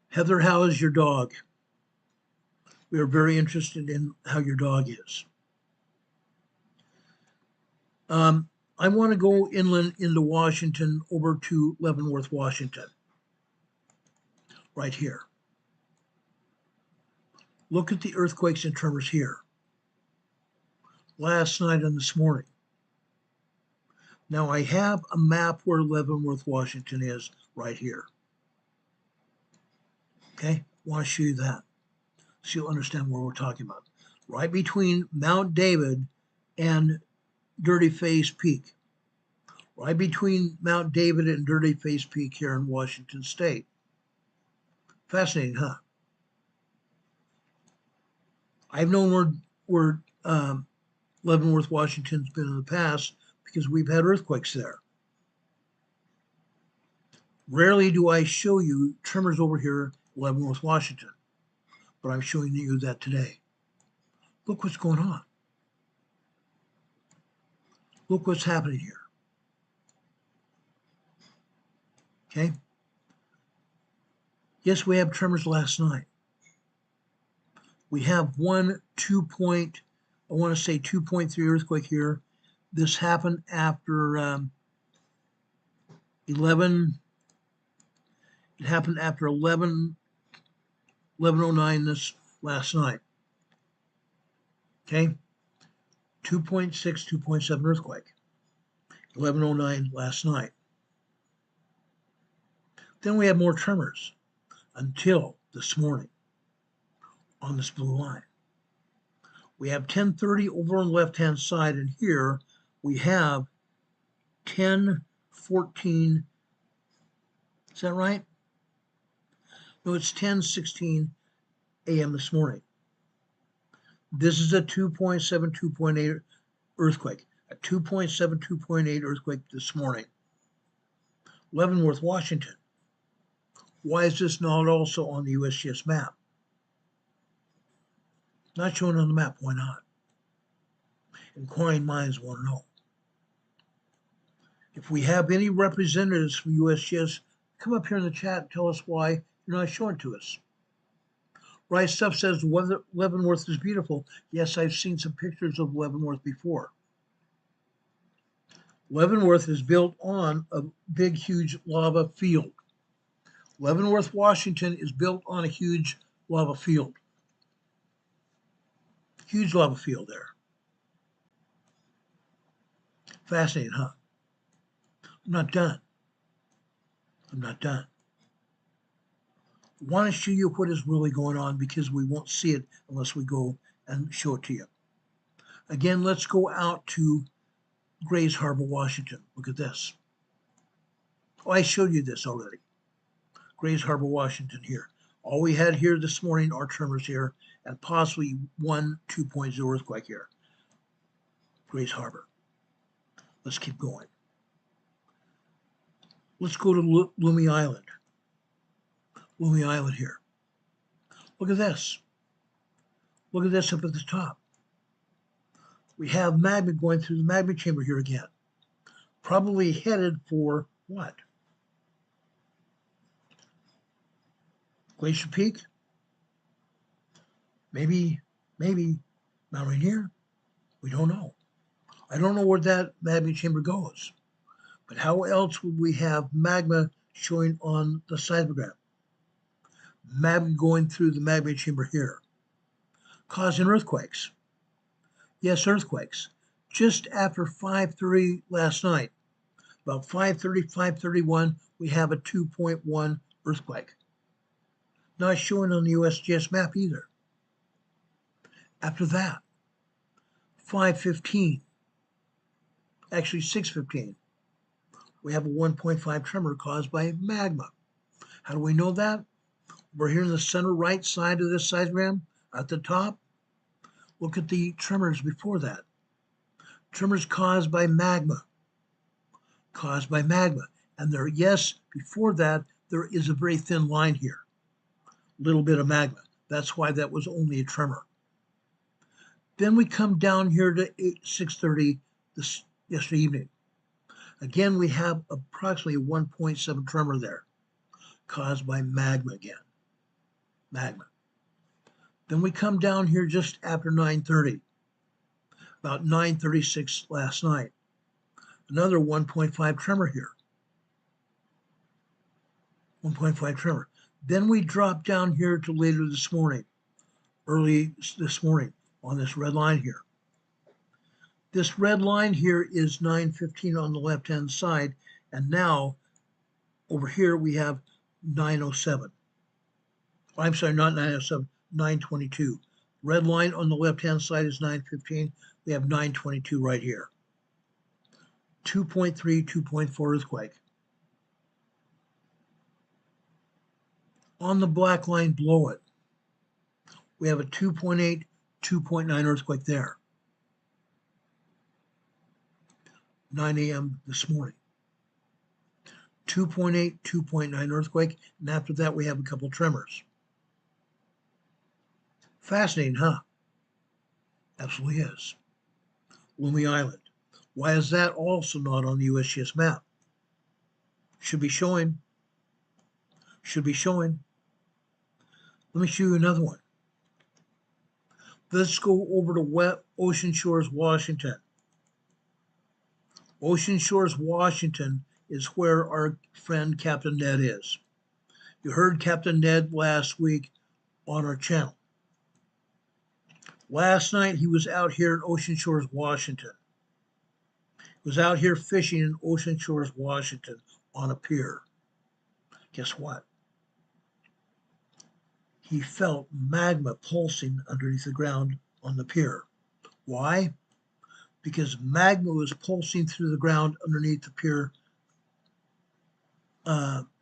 Heather, how is your dog? We are very interested in how your dog is. I want to go inland into Washington over to Leavenworth, Washington. Right here. Look at the earthquakes and tremors here. Last night and this morning. Now I have a map where Leavenworth, Washington is right here. Okay, I want to show you that so you'll understand what we're talking about. Right between Mount David and Dirty Face Peak. Right between Mount David and Dirty Face Peak here in Washington State. Fascinating, huh? I've known where Leavenworth, Washington's been in the past because we've had earthquakes there. Rarely do I show you tremors over here in Leavenworth, Washington, but I'm showing you that today. Look what's going on. Look what's happening here. Okay? Yes, we have tremors last night. We have one 2.3 earthquake here. This happened after 11. It happened after 11:09 this last night. Okay? 2.6, 2.7 earthquake. 11:09 last night. Then we had more tremors until this morning on this blue line. We have 10:30 over on the left-hand side, and here we have 10:14. Is that right? No, it's 10:16 a.m. this morning. This is a 2.7, 2.8 earthquake. A 2.7, 2.8 earthquake this morning. Leavenworth, Washington. Why is this not also on the USGS map? Not shown on the map. Why not? Inquiring minds want to know. If we have any representatives from USGS, come up here in the chat and tell us why you're not showing it to us. Right Stuff says Leavenworth is beautiful. Yes, I've seen some pictures of Leavenworth before. Leavenworth is built on a big, huge lava field. Leavenworth, Washington is built on a huge lava field. Huge lava field there. Fascinating, huh? I'm not done. I'm not done. I want to show you what is really going on because we won't see it unless we go and show it to you. Again, let's go out to Grays Harbor, Washington. Look at this. Oh, I showed you this already. Grays Harbor, Washington here. All we had here this morning are tremors here and possibly one 2.0 earthquake here. Grays Harbor. Let's keep going. Let's go to Loomy Island. Loomy Island here. Look at this. Look at this up at the top. We have magma going through the magma chamber here again. Probably headed for what? Glacier Peak? Maybe Mount Rainier? We don't know. I don't know where that magma chamber goes. But how else would we have magma showing on the seismograph? Magma going through the magma chamber here, causing earthquakes. Yes, earthquakes. Just after 5:30 last night, about 5:30, 5:31, we have a 2.1 earthquake. Not showing on the USGS map either. After that, 5:15, actually 6:15, we have a 1.5 tremor caused by magma. How do we know that? We're here in the center right side of this seismogram at the top. Look at the tremors before that. Tremors caused by magma. Caused by magma. And there, yes, before that, there is a very thin line here. Little bit of magma. That's why that was only a tremor. Then we come down here to 6:30 yesterday evening. Again, we have approximately a 1.7 tremor there, caused by magma again. Magma. Then we come down here just after 9:30, about 9:36 last night. Another 1.5 tremor here. 1.5 tremor. Then we drop down here to later this morning, early this morning on this red line here. This red line here is 9:15 on the left-hand side, and now over here we have 9:07. I'm sorry, not 9:07, 9:22. Red line on the left-hand side is 9:15. We have 9:22 right here. 2.3, 2.4 earthquake. On the black line below it, we have a 2.8, 2.9 earthquake there. 9 a.m. this morning. 2.8, 2.9 earthquake, and after that we have a couple tremors. Fascinating, huh? Absolutely is. Loomy Island. Why is that also not on the USGS map? Should be showing. Should be showing. Let me show you another one. Let's go over to Ocean Shores, Washington. Ocean Shores, Washington is where our friend Captain Ned is. You heard Captain Ned last week on our channel. Last night he was out here in Ocean Shores, Washington. He was out here fishing in Ocean Shores, Washington on a pier. Guess what? He felt magma pulsing underneath the ground on the pier. Why? Because magma was pulsing through the ground underneath the pier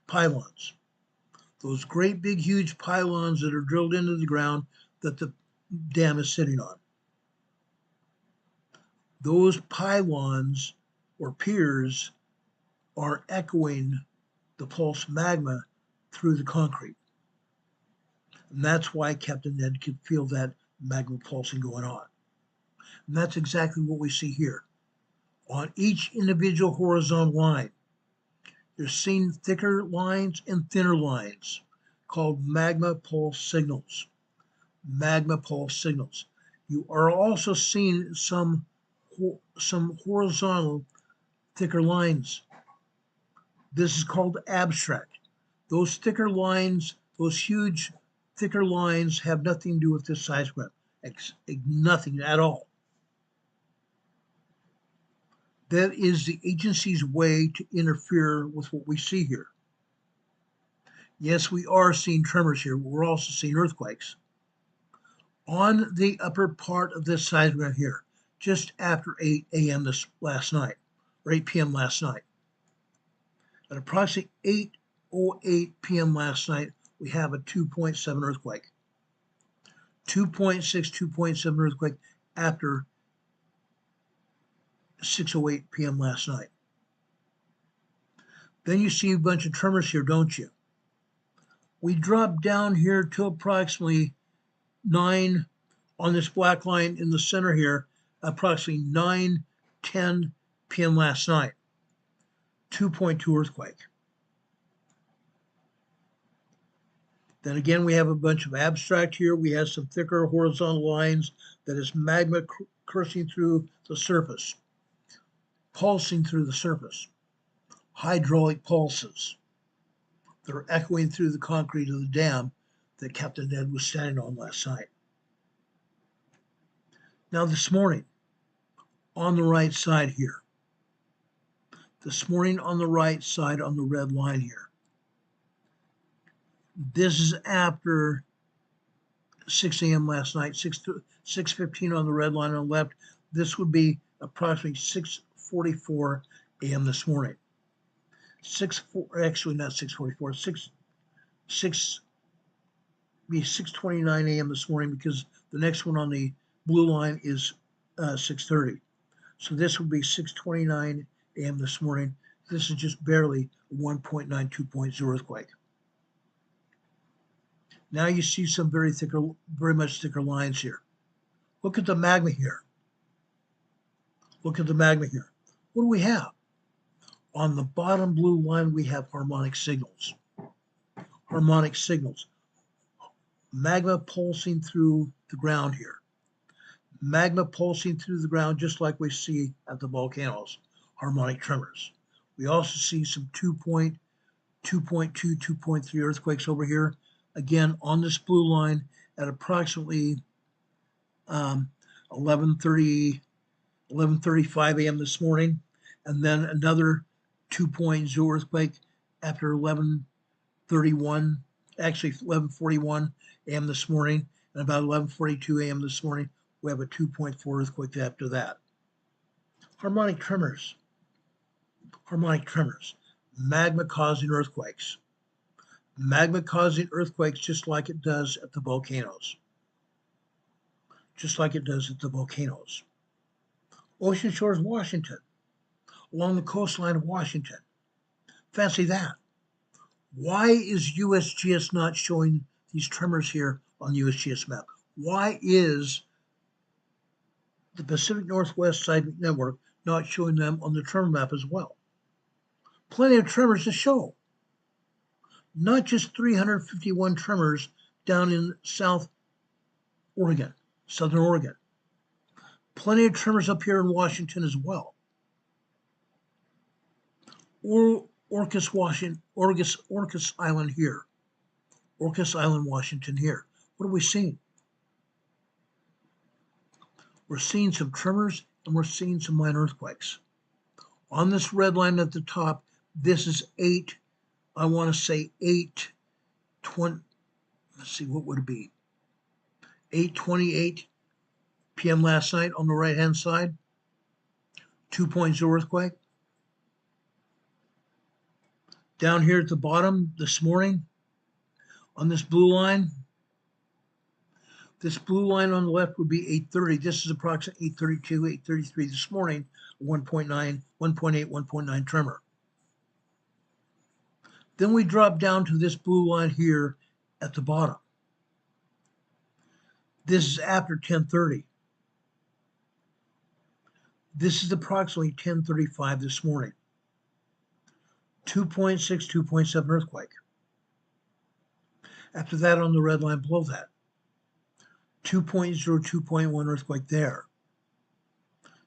pylons. Those great big huge pylons that are drilled into the ground that the dam is sitting on. Those pylons or piers are echoing the pulse magma through the concrete. And that's why Captain Ned could feel that magma pulsing going on. And that's exactly what we see here. On each individual horizontal line, you're seeing thicker lines and thinner lines called magma pulse signals. Magma pulse signals. You are also seeing some horizontal thicker lines. This is called abstract. Those thicker lines, those huge thicker lines have nothing to do with this seismograph. Nothing at all. That is the agency's way to interfere with what we see here. Yes, we are seeing tremors here, but we're also seeing earthquakes. On the upper part of this seismograph here, just after 8 a.m. this last night, or 8 p.m. last night, at approximately 8:08 p.m. last night, we have a 2.7 earthquake. 2.6, 2.7 earthquake after 6:08 p.m. last night. Then you see a bunch of tremors here, don't you? We drop down here to approximately 9 on this black line in the center here, approximately 9:10 p.m. last night. 2.2 earthquake. Then again, we have a bunch of abstract here. We have some thicker horizontal lines that is magma coursing through the surface, pulsing through the surface. Hydraulic pulses that are echoing through the concrete of the dam that Captain Ned was standing on last night. Now this morning, on the right side here, this morning on the right side on the red line here, this is after 6 a.m. last night, 6:15 on the red line on the left. This would be approximately 6:44 a.m. this morning. Actually not 6:44, 6:29 a.m. this morning, because the next one on the blue line is 6:30. So this would be 6:29 a.m. this morning. This is just barely a 1.92 point earthquake. Now you see some very much thicker lines here. Look at the magma here. Look at the magma here. What do we have? On the bottom blue line, we have harmonic signals. Harmonic signals. Magma pulsing through the ground here. Magma pulsing through the ground just like we see at the volcanoes. Harmonic tremors. We also see some 2.2, 2.3 earthquakes over here. Again, on this blue line at approximately 11:35 a.m. this morning, and then another 2.0 earthquake after 11:31, actually 11:41 a.m. this morning, and about 11:42 a.m. this morning, we have a 2.4 earthquake after that. Harmonic tremors. Harmonic tremors. Magma causing earthquakes. Magma causing earthquakes just like it does at the volcanoes. just like it does at the volcanoes. Ocean shores, Washington, along the coastline of Washington. Fancy that. Why is USGS not showing these tremors here on the USGS map? Why is the Pacific Northwest Seismic Network not showing them on the tremor map as well? Plenty of tremors to show. Not just 351 tremors down in Southern Oregon. Plenty of tremors up here in Washington as well. Orcas Island here. Orcas Island, Washington here. What are we seeing? We're seeing some tremors and we're seeing some minor earthquakes. On this red line at the top, this is 8:20. Let's see, what would it be? 8:28 p.m. last night on the right-hand side. 2.0 earthquake. Down here at the bottom this morning, on this blue line on the left would be 8:30. This is approximately 8:32, 8:33 this morning, 1.9, 1.8, 1.9 tremor. Then we drop down to this blue line here at the bottom. This is after 10:30. This is approximately 10:35 this morning. 2.6, 2.7 earthquake. After that, on the red line below that, 2.0, 2.1 earthquake there.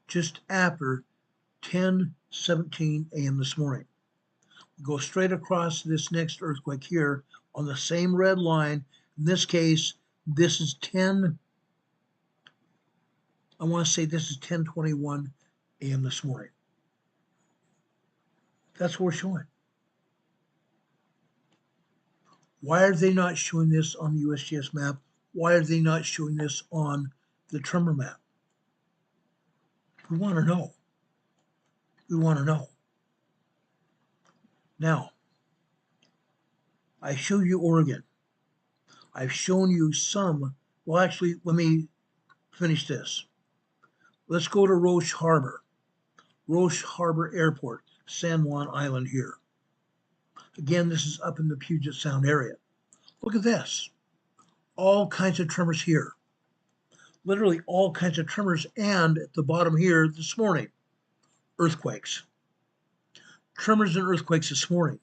Just after 10:17 a.m. this morning. We go straight across this next earthquake here on the same red line. In this case, this is 10:21 a.m. this morning. That's what we're showing. Why are they not showing this on the USGS map? Why are they not showing this on the tremor map? We want to know. We want to know. Now, I showed you Oregon. I've shown you some. Well, actually, let me finish this. Let's go to Roche Harbor Airport, San Juan Island here. Again, this is up in the Puget Sound area. Look at this. All kinds of tremors here. Literally all kinds of tremors. And at the bottom here this morning, earthquakes. Tremors and earthquakes this morning.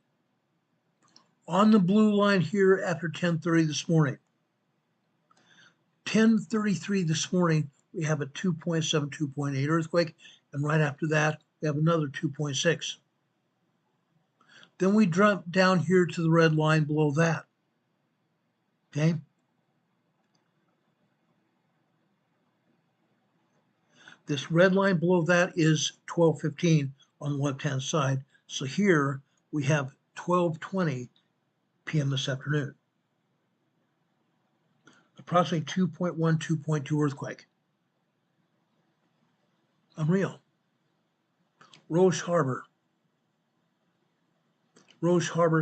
On the blue line here after 10:30 this morning. 10:33 this morning, we have a 2.7, 2.8 earthquake. And right after that, we have another 2.6. Then we drop down here to the red line below that. Okay? This red line below that is 12:15 on the left-hand side. So here we have 12:20 p.m. this afternoon. Approximately 2.1, 2.2 earthquake. Unreal. Roche Harbor,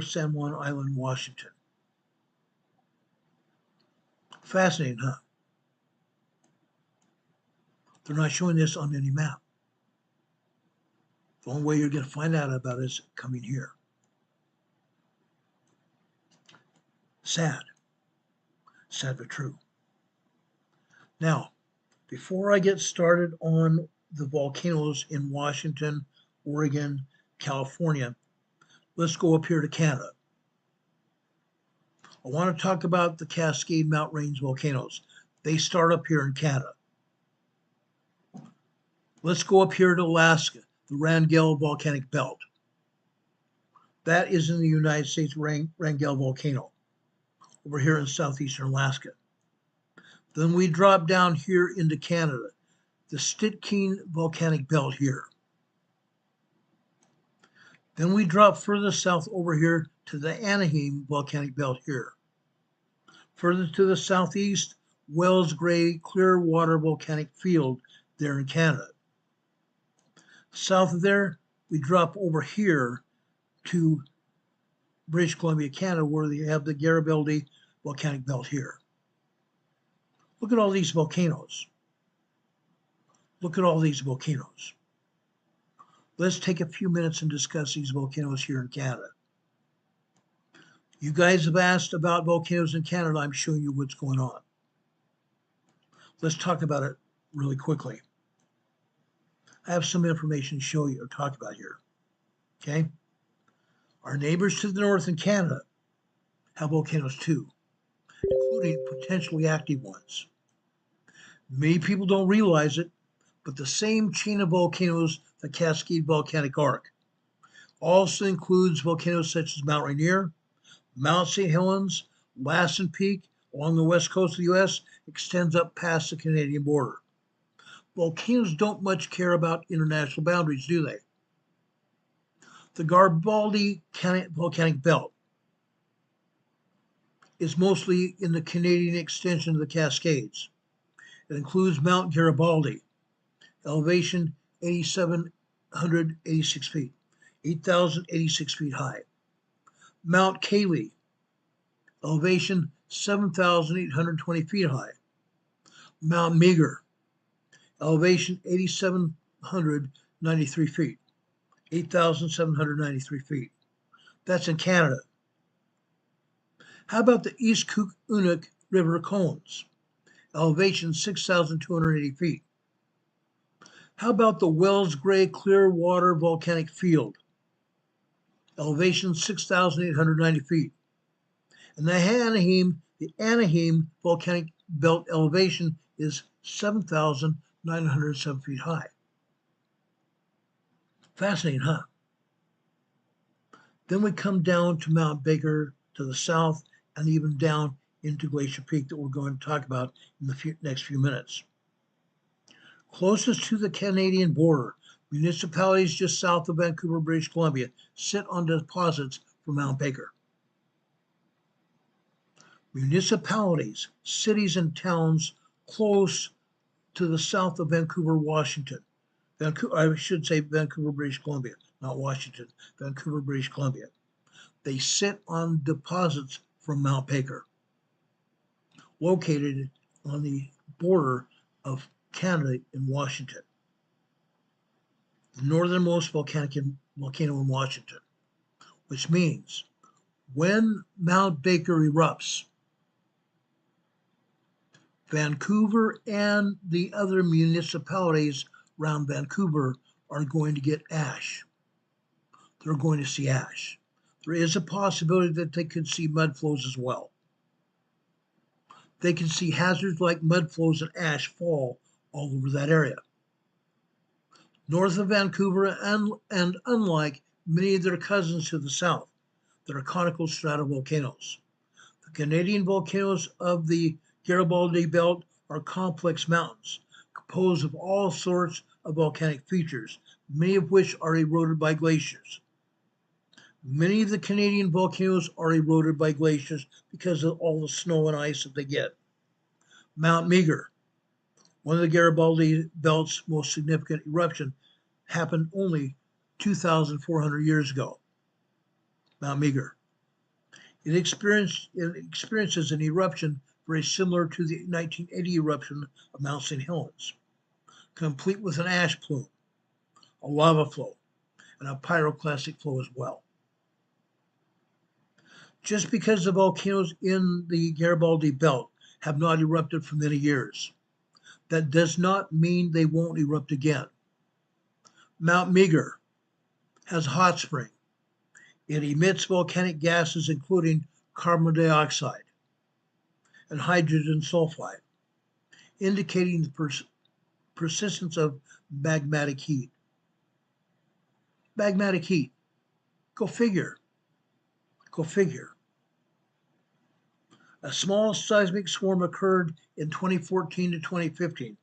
San Juan Island, Washington. Fascinating, huh? They're not showing this on any map. The only way you're going to find out about it is coming here. Sad. Sad but true. Now, before I get started on the volcanoes in Washington, Oregon, California, let's go up here to Canada. I want to talk about the Cascade Mountain Range volcanoes. They start up here in Canada. Let's go up here to Alaska, the Wrangell Volcanic Belt. That is in the United States, Wrangell Volcano, over here in southeastern Alaska. Then we drop down here into Canada, the Stickeen Volcanic Belt here. Then we drop further south over here to the Anaheim Volcanic Belt here. Further to the southeast, Wells Gray Clearwater Volcanic Field there in Canada. South of there, we drop over here to British Columbia, Canada, where they have the Garibaldi Volcanic Belt here. Look at all these volcanoes. Look at all these volcanoes. Let's take a few minutes and discuss these volcanoes here in Canada. You guys have asked about volcanoes in Canada. I'm showing you what's going on. Let's talk about it really quickly. I have some information to show you or talk about here. Okay? Our neighbors to the north in Canada have volcanoes too, including potentially active ones. Many people don't realize it, but the same chain of volcanoes, the Cascade Volcanic Arc, also includes volcanoes such as Mount Rainier, Mount St. Helens, Lassen Peak along the west coast of the U.S. extends up past the Canadian border. Volcanoes don't much care about international boundaries, do they? The Garibaldi Volcanic Belt is mostly in the Canadian extension of the Cascades. It includes Mount Garibaldi, elevation 8,786 feet, 8,086 feet high. Mount Cayley, elevation 7,820 feet high. Mount Meager, elevation 8,793 feet, 8,793 feet. That's in Canada. How about the East Kootenai River cones? Elevation 6,280 feet. How about the Wells Gray Clearwater Volcanic Field? Elevation 6,890 feet. And the Anaheim Volcanic Belt elevation is 7,907 feet high. Fascinating, huh? Then we come down to Mount Baker to the south and even down into Glacier Peak that we're going to talk about in the next few minutes. Closest to the Canadian border, municipalities just south of Vancouver, British Columbia, sit on deposits from Mount Baker. Municipalities, cities, and towns close to the south of Vancouver, Washington. I should say Vancouver, British Columbia, not Washington, Vancouver, British Columbia. They sit on deposits from Mount Baker, located on the border of Canada and Washington, the northernmost volcano in Washington, which means when Mount Baker erupts, Vancouver and the other municipalities around Vancouver are going to get ash. They're going to see ash. There is a possibility that they could see mud flows as well. They can see hazards like mud flows and ash fall all over that area. North of Vancouver, and unlike many of their cousins to the south, that are conical stratovolcanoes. The Canadian volcanoes of the Garibaldi Belt are complex mountains, composed of all sorts of volcanic features, many of which are eroded by glaciers. Many of the Canadian volcanoes are eroded by glaciers because of all the snow and ice that they get. Mount Meager, one of the Garibaldi Belt's most significant eruptions, happened only 2,400 years ago. Mount Meager. It experiences an eruption very similar to the 1980 eruption of Mount St. Helens, complete with an ash plume, a lava flow, and a pyroclastic flow as well. Just because the volcanoes in the Garibaldi Belt have not erupted for many years, that does not mean they won't erupt again. Mount Meager has a hot spring. It emits volcanic gases including carbon dioxide and hydrogen sulfide, indicating the persistence of magmatic heat. Magmatic heat. Go figure. Go figure. A small seismic swarm occurred in 2014 to 2015,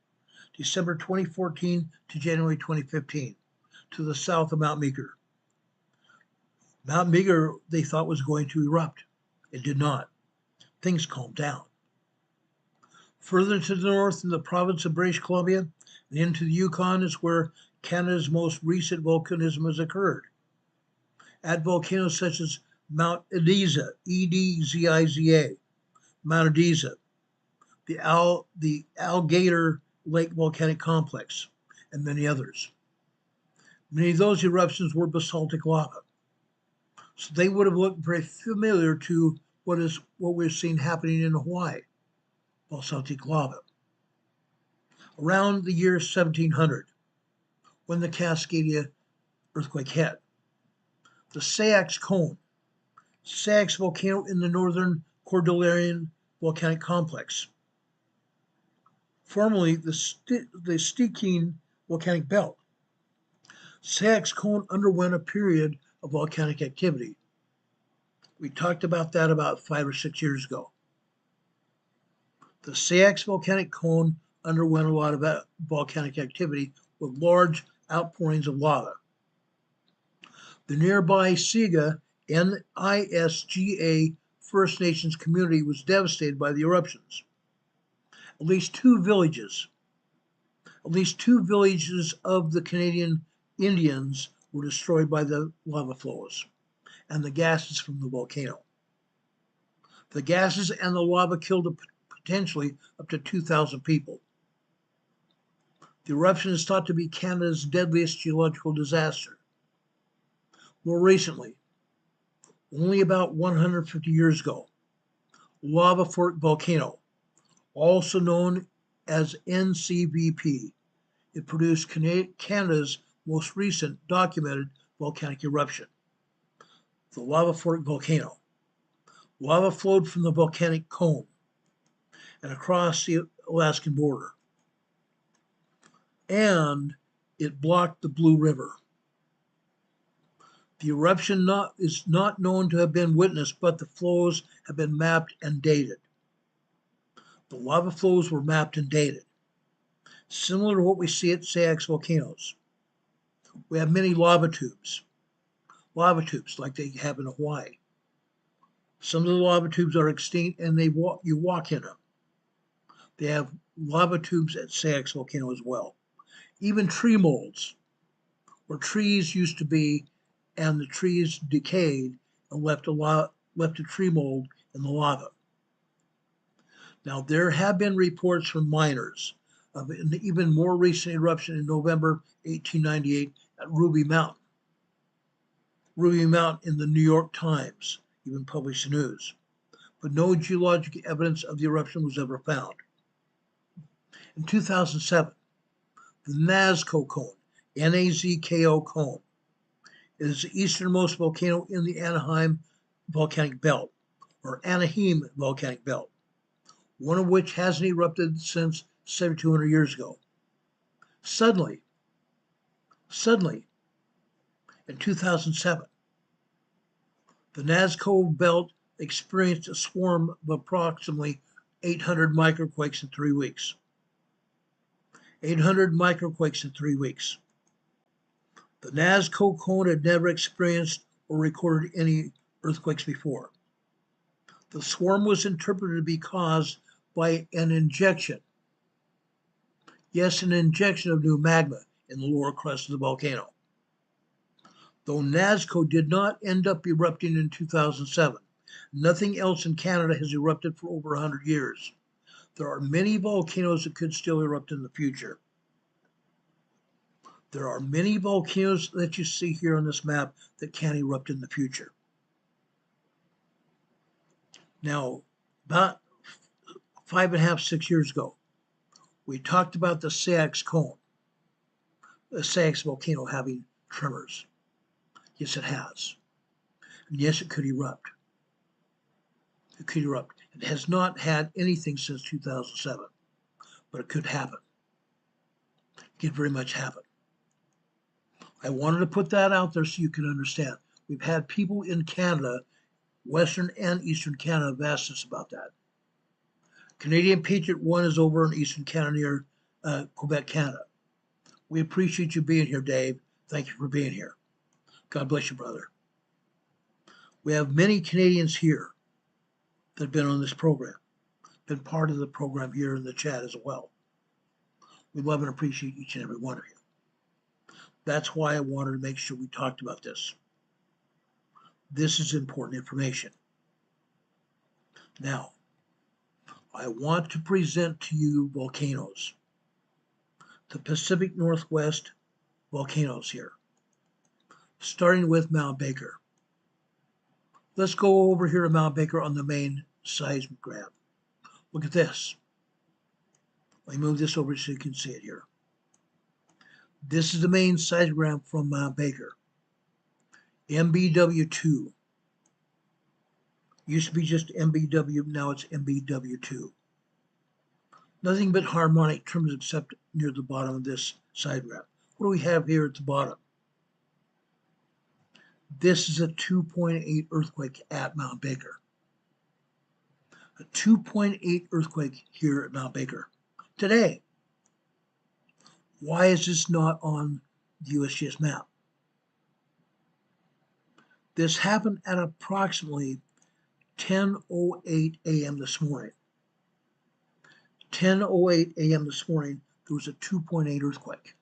December 2014 to January 2015, to the south of Mount Meager. Mount Meager, they thought, was going to erupt. It did not. Things calmed down. Further to the north in the province of British Columbia and into the Yukon is where Canada's most recent volcanism has occurred. At volcanoes such as Mount Ediza, Ediza, Mount Ediza, the Alligator Lake Volcanic Complex, and many others. Many of those eruptions were basaltic lava, so they would have looked very familiar to what we're seeing happening in Hawaii, basaltic lava. Around the year 1700, when the Cascadia earthquake hit, the Sayax volcano in the northern Cordilleran volcanic complex, formerly the Stikine volcanic belt. Sayax cone underwent a period of volcanic activity. We talked about that about 5 or 6 years ago. The Sayax volcanic cone underwent a lot of volcanic activity with large outpourings of lava. The nearby Siga NISGA First Nations community was devastated by the eruptions. At least two villages of the Canadian Indians were destroyed by the lava flows and the gases from the volcano. The gases and the lava killed potentially up to 2,000 people. The eruption is thought to be Canada's deadliest geological disaster. More recently, only about 150 years ago, Lava Fork Volcano, also known as NCVP, it produced Canada's most recent documented volcanic eruption, the Lava Fork Volcano. Lava flowed from the volcanic cone and across the Alaskan border, and it blocked the Blue River. The eruption is not known to have been witnessed, but the flows have been mapped and dated. The lava flows were mapped and dated, similar to what we see at Sayax volcanoes. We have many lava tubes like they have in Hawaii. Some of the lava tubes are extinct, and you walk in them. They have lava tubes at Sayax volcano as well. Even tree molds, where trees used to be, and the trees decayed and left a tree mold in the lava. Now, there have been reports from miners of an even more recent eruption in November 1898 at Ruby Mountain. Ruby Mountain in the New York Times even published the news, but no geologic evidence of the eruption was ever found. In 2007, the Nazco cone, Nazko cone, is the easternmost volcano in the Anaheim volcanic belt, or Anaheim volcanic belt, one of which hasn't erupted since 7,200 years ago. Suddenly, in 2007, the Nazco belt experienced a swarm of approximately 800 microquakes in 3 weeks. 800 microquakes in 3 weeks. The Nazco cone had never experienced or recorded any earthquakes before. The swarm was interpreted to be caused by an injection. Yes, an injection of new magma in the lower crust of the volcano. Though Nazco did not end up erupting in 2007, nothing else in Canada has erupted for over 100 years. There are many volcanoes that could still erupt in the future. There are many volcanoes that you see here on this map that can erupt in the future. Now, about 5.5, 6 years ago, we talked about the Sayax cone, the Sayax volcano having tremors. Yes, it has. And yes, it could erupt. It could erupt. It has not had anything since 2007, but it could happen. It could very much happen. I wanted to put that out there so you can understand. We've had people in Canada, Western and Eastern Canada, have asked us about that. Canadian Patriot 1 is over in Eastern Canada near Quebec, Canada. We appreciate you being here, Dave. Thank you for being here. God bless you, brother. We have many Canadians here that have been on this program, been part of the program here in the chat as well. We love and appreciate each and every one of you. That's why I wanted to make sure we talked about this. This is important information. Now, I want to present to you volcanoes. the Pacific Northwest volcanoes here, starting with Mount Baker. Let's go over here to Mount Baker on the main seismograph. Look at this. Let me move this over so you can see it here. This is the main seismograph from Mount Baker. MBW2. Used to be just MBW, now it's MBW2. Nothing but harmonic tremors except near the bottom of this seismograph. What do we have here at the bottom? This is a 2.8 earthquake at Mount Baker. A 2.8 earthquake here at Mount Baker today. Why is this not on the USGS map? This happened at approximately 10:08 a.m. this morning. 10:08 a.m. this morning, there was a 2.8 earthquake.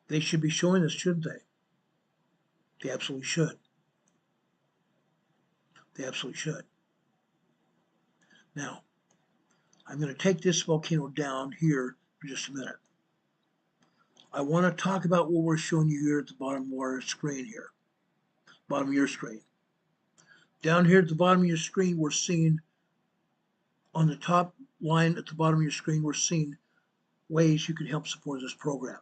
They should be showing us, shouldn't they? They absolutely should. They absolutely should. Now, I'm going to take this volcano down here for just a minute. I want to talk about what we're showing you here at the bottom of our screen here. Bottom of your screen. Down here at the bottom of your screen, we're seeing on the top line at the bottom of your screen, we're seeing ways you can help support this program.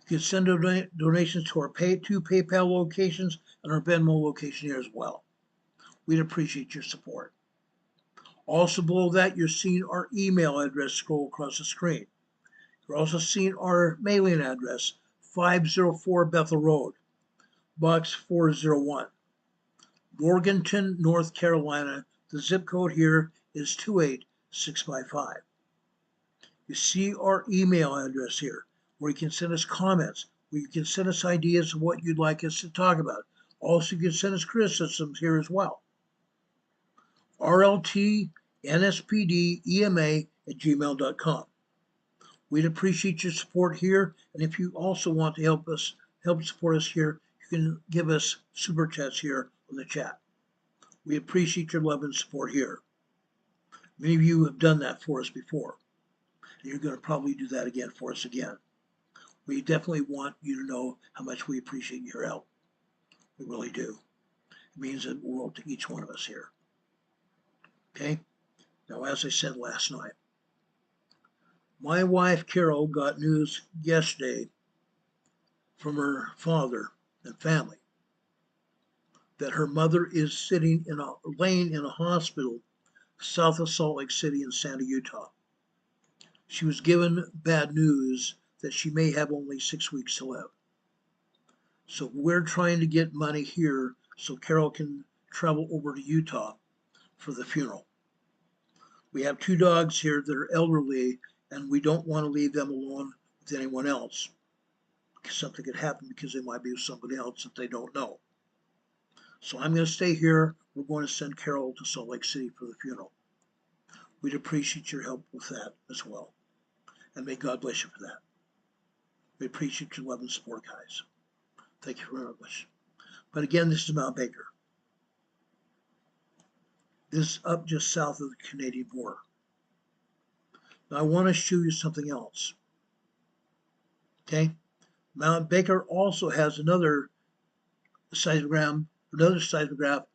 You can send donations to our PayPal locations and our Venmo location here as well. We'd appreciate your support. Also below that, you're seeing our email address scroll across the screen. You're also seeing our mailing address, 504 Bethel Road, Box 401, Morganton, North Carolina. The zip code here is 28655. You see our email address here, where you can send us comments, where you can send us ideas of what you'd like us to talk about. Also, you can send us criticisms here as well. rltnspdema@gmail.com. We'd appreciate your support here, and if you also want to help support us here, you can give us super chats here on the chat. We appreciate your love and support here. Many of you have done that for us before, and you're going to probably do that again for us again. We definitely want you to know how much we appreciate your help. We really do. It means the world to each one of us here. Okay? Now, as I said last night, my wife, Carol, got news yesterday from her father and family that her mother is laying in a hospital south of Salt Lake City in Santa, Utah. She was given bad news that she may have only 6 weeks to live. So we're trying to get money here so Carol can travel over to Utah for the funeral. We have 2 dogs here that are elderly, and we don't want to leave them alone with anyone else. Something could happen because they might be with somebody else that they don't know. So I'm going to stay here. We're going to send Carol to Salt Lake City for the funeral. We'd appreciate your help with that as well. And may God bless you for that. We appreciate your love and support, guys. Thank you very much. But again, this is Mount Baker. This is up just south of the Canadian border. Now I want to show you something else. Okay? Mount Baker also has another seismograph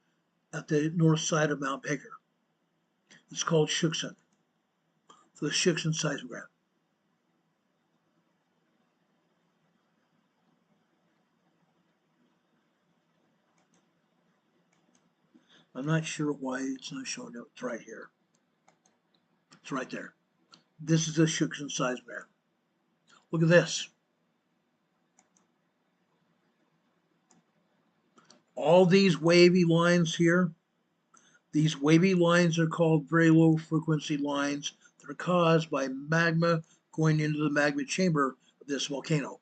at the north side of Mount Baker. It's called Schuchsen, the Schuchsen seismograph. I'm not sure why it's not showing up. It's right here. It's right there. This is the Schuchsen seismograph. Look at this. All these wavy lines here, these wavy lines are called very low frequency lines that are caused by magma going into the magma chamber of this volcano.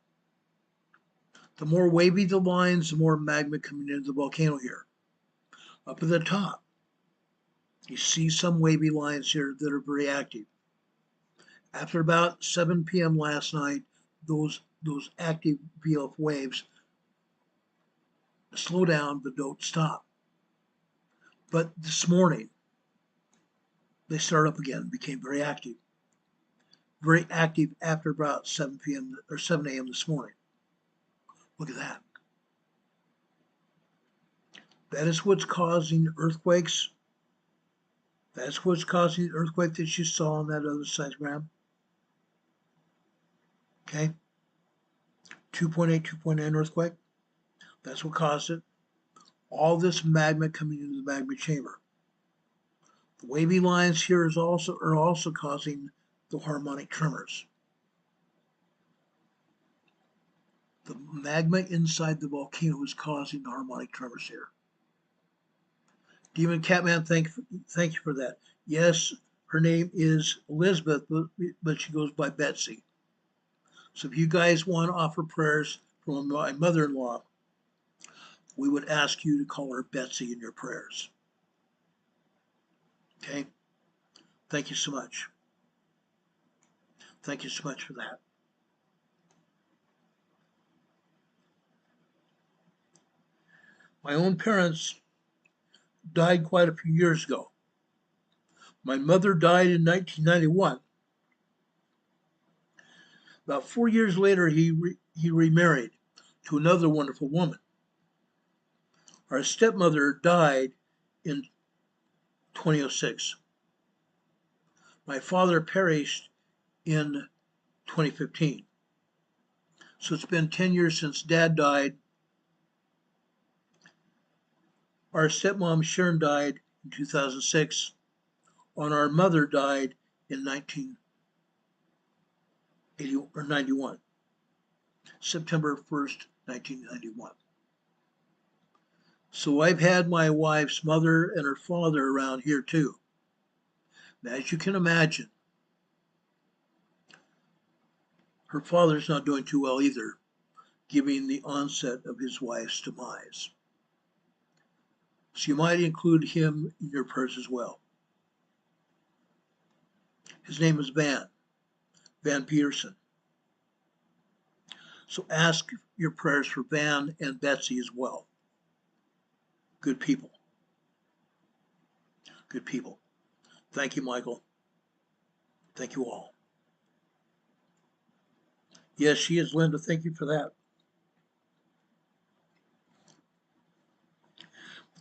The more wavy the lines, the more magma coming into the volcano here. Up at the top, you see some wavy lines here that are very active. After about 7 p.m. last night, those active VLF waves slow down but don't stop. But this morning, they started up again, became very active. very active after about 7 p.m. or 7 a.m. this morning. Look at that. That is what's causing earthquakes. That's what's causing the earthquake that you saw on that other seismogram. Okay. 2.8, 2.9 earthquake. That's what caused it. All this magma coming into the magma chamber. The wavy lines here are also causing the harmonic tremors. The magma inside the volcano is causing the harmonic tremors here. Demon Catman, thank you for that. Yes, her name is Elizabeth, but she goes by Betsy. So if you guys want to offer prayers from my mother-in-law, we would ask you to call her Betsy in your prayers. Okay? Thank you so much. Thank you so much for that. My own parents died quite a few years ago. My mother died in 1991. About 4 years later, he remarried to another wonderful woman. Our stepmother died in 2006. My father perished in 2015. So it's been 10 years since Dad died. Our stepmom Sharon died in 2006. And our mother died in 1991. September 1st, 1991. So I've had my wife's mother and her father around here too. Now, as you can imagine, her father's not doing too well either, given the onset of his wife's demise. So you might include him in your prayers as well. His name is Van Peterson. So ask your prayers for Van and Betsy as well. Good people. Good people. Thank you, Michael. Thank you all. Yes, she is, Linda. Thank you for that.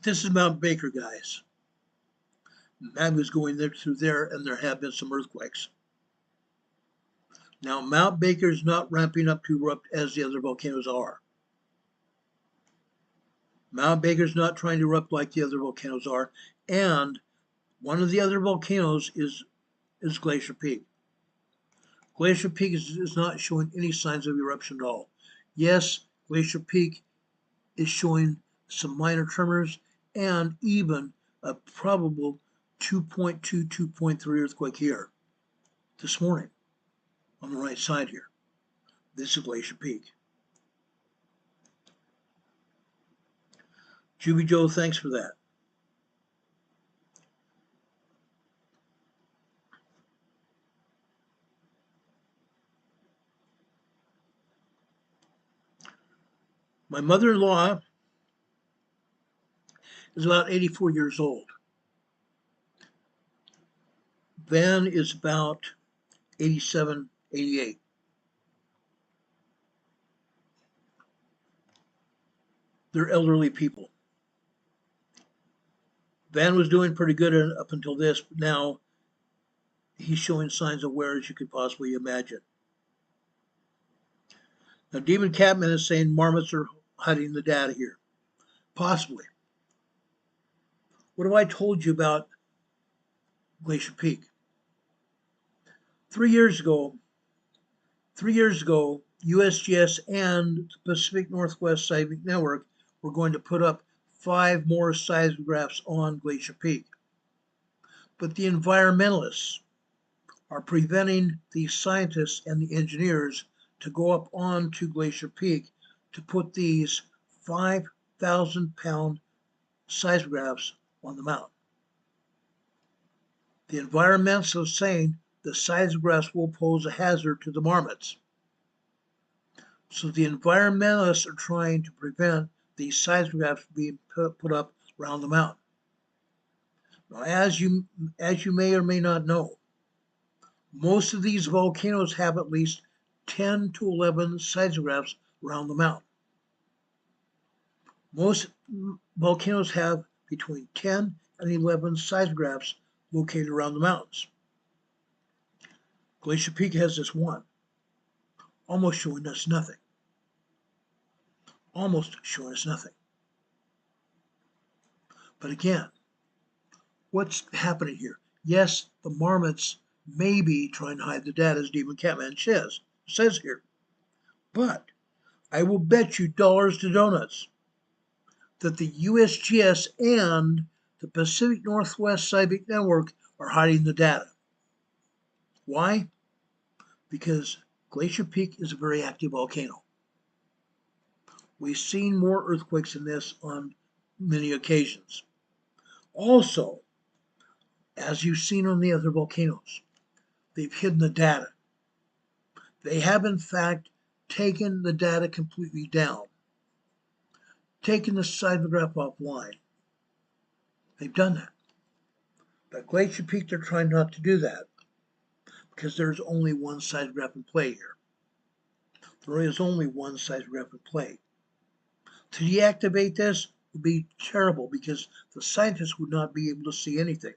This is Mount Baker, guys. Magma's going there through there, and there have been some earthquakes. Now, Mount Baker is not ramping up to erupt as the other volcanoes are. Mount Baker's not trying to erupt like the other volcanoes are, and one of the other volcanoes is Glacier Peak. Glacier Peak is not showing any signs of eruption at all. Yes, Glacier Peak is showing some minor tremors and even a probable 2.2, 2.3 earthquake here this morning on the right side here. This is Glacier Peak. Juby Joe, thanks for that. My mother-in-law is about 84 years old. Van is about 87, 88. They're elderly people. Van was doing pretty good up until this, but now he's showing signs of wear as you could possibly imagine. Now, Demon Catman is saying marmots are hiding the data here. Possibly. What have I told you about Glacier Peak? 3 years ago, USGS and the Pacific Northwest Seismic Network were going to put up 5 more seismographs on Glacier Peak. But the environmentalists are preventing the scientists and the engineers to go up onto Glacier Peak to put these 5,000-pound seismographs on the mountain. The environmentalists are saying the seismographs will pose a hazard to the marmots. So the environmentalists are trying to prevent these seismographs being put up around the mountain. Now, as you may or may not know, Most of these volcanoes have at least 10 to 11 seismographs around the mountain. Most volcanoes have between 10 and 11 seismographs located around the mountains. Glacier Peak has just one, almost showing us nothing. Almost showing us nothing. But again, what's happening here? Yes, the marmots may be trying to hide the data, as Demon Catman says here. But I will bet you dollars to donuts that the USGS and the Pacific Northwest Seismic Network are hiding the data. Why? Because Glacier Peak is a very active volcano. We've seen more earthquakes than this on many occasions. Also, as you've seen on the other volcanoes, they've hidden the data. They have, in fact, taken the data completely down, taken the seismograph offline. They've done that. But Glacier Peak, they're trying not to do that because there's only one seismograph in play here. There is only one seismograph in play. To deactivate this would be terrible because the scientists would not be able to see anything.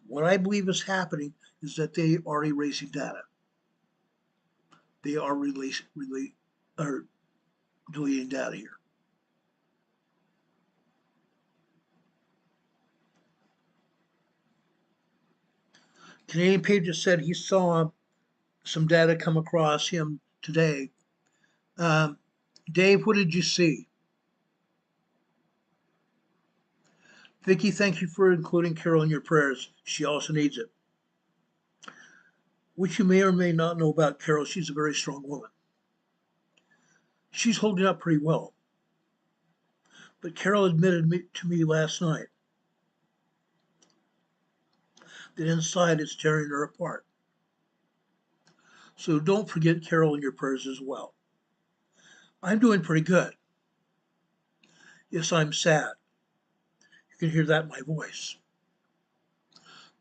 What I believe is happening is that they are erasing data. They are deleting data here. Canadian Patriot said he saw some data come across him today. Dave, what did you see? Vicki, thank you for including Carol in your prayers. She also needs it. What you may or may not know about Carol, she's a very strong woman. She's holding up pretty well. But Carol admitted to me last night that inside it's tearing her apart. So don't forget Carol in your prayers as well. I'm doing pretty good. Yes, I'm sad. You can hear that in my voice.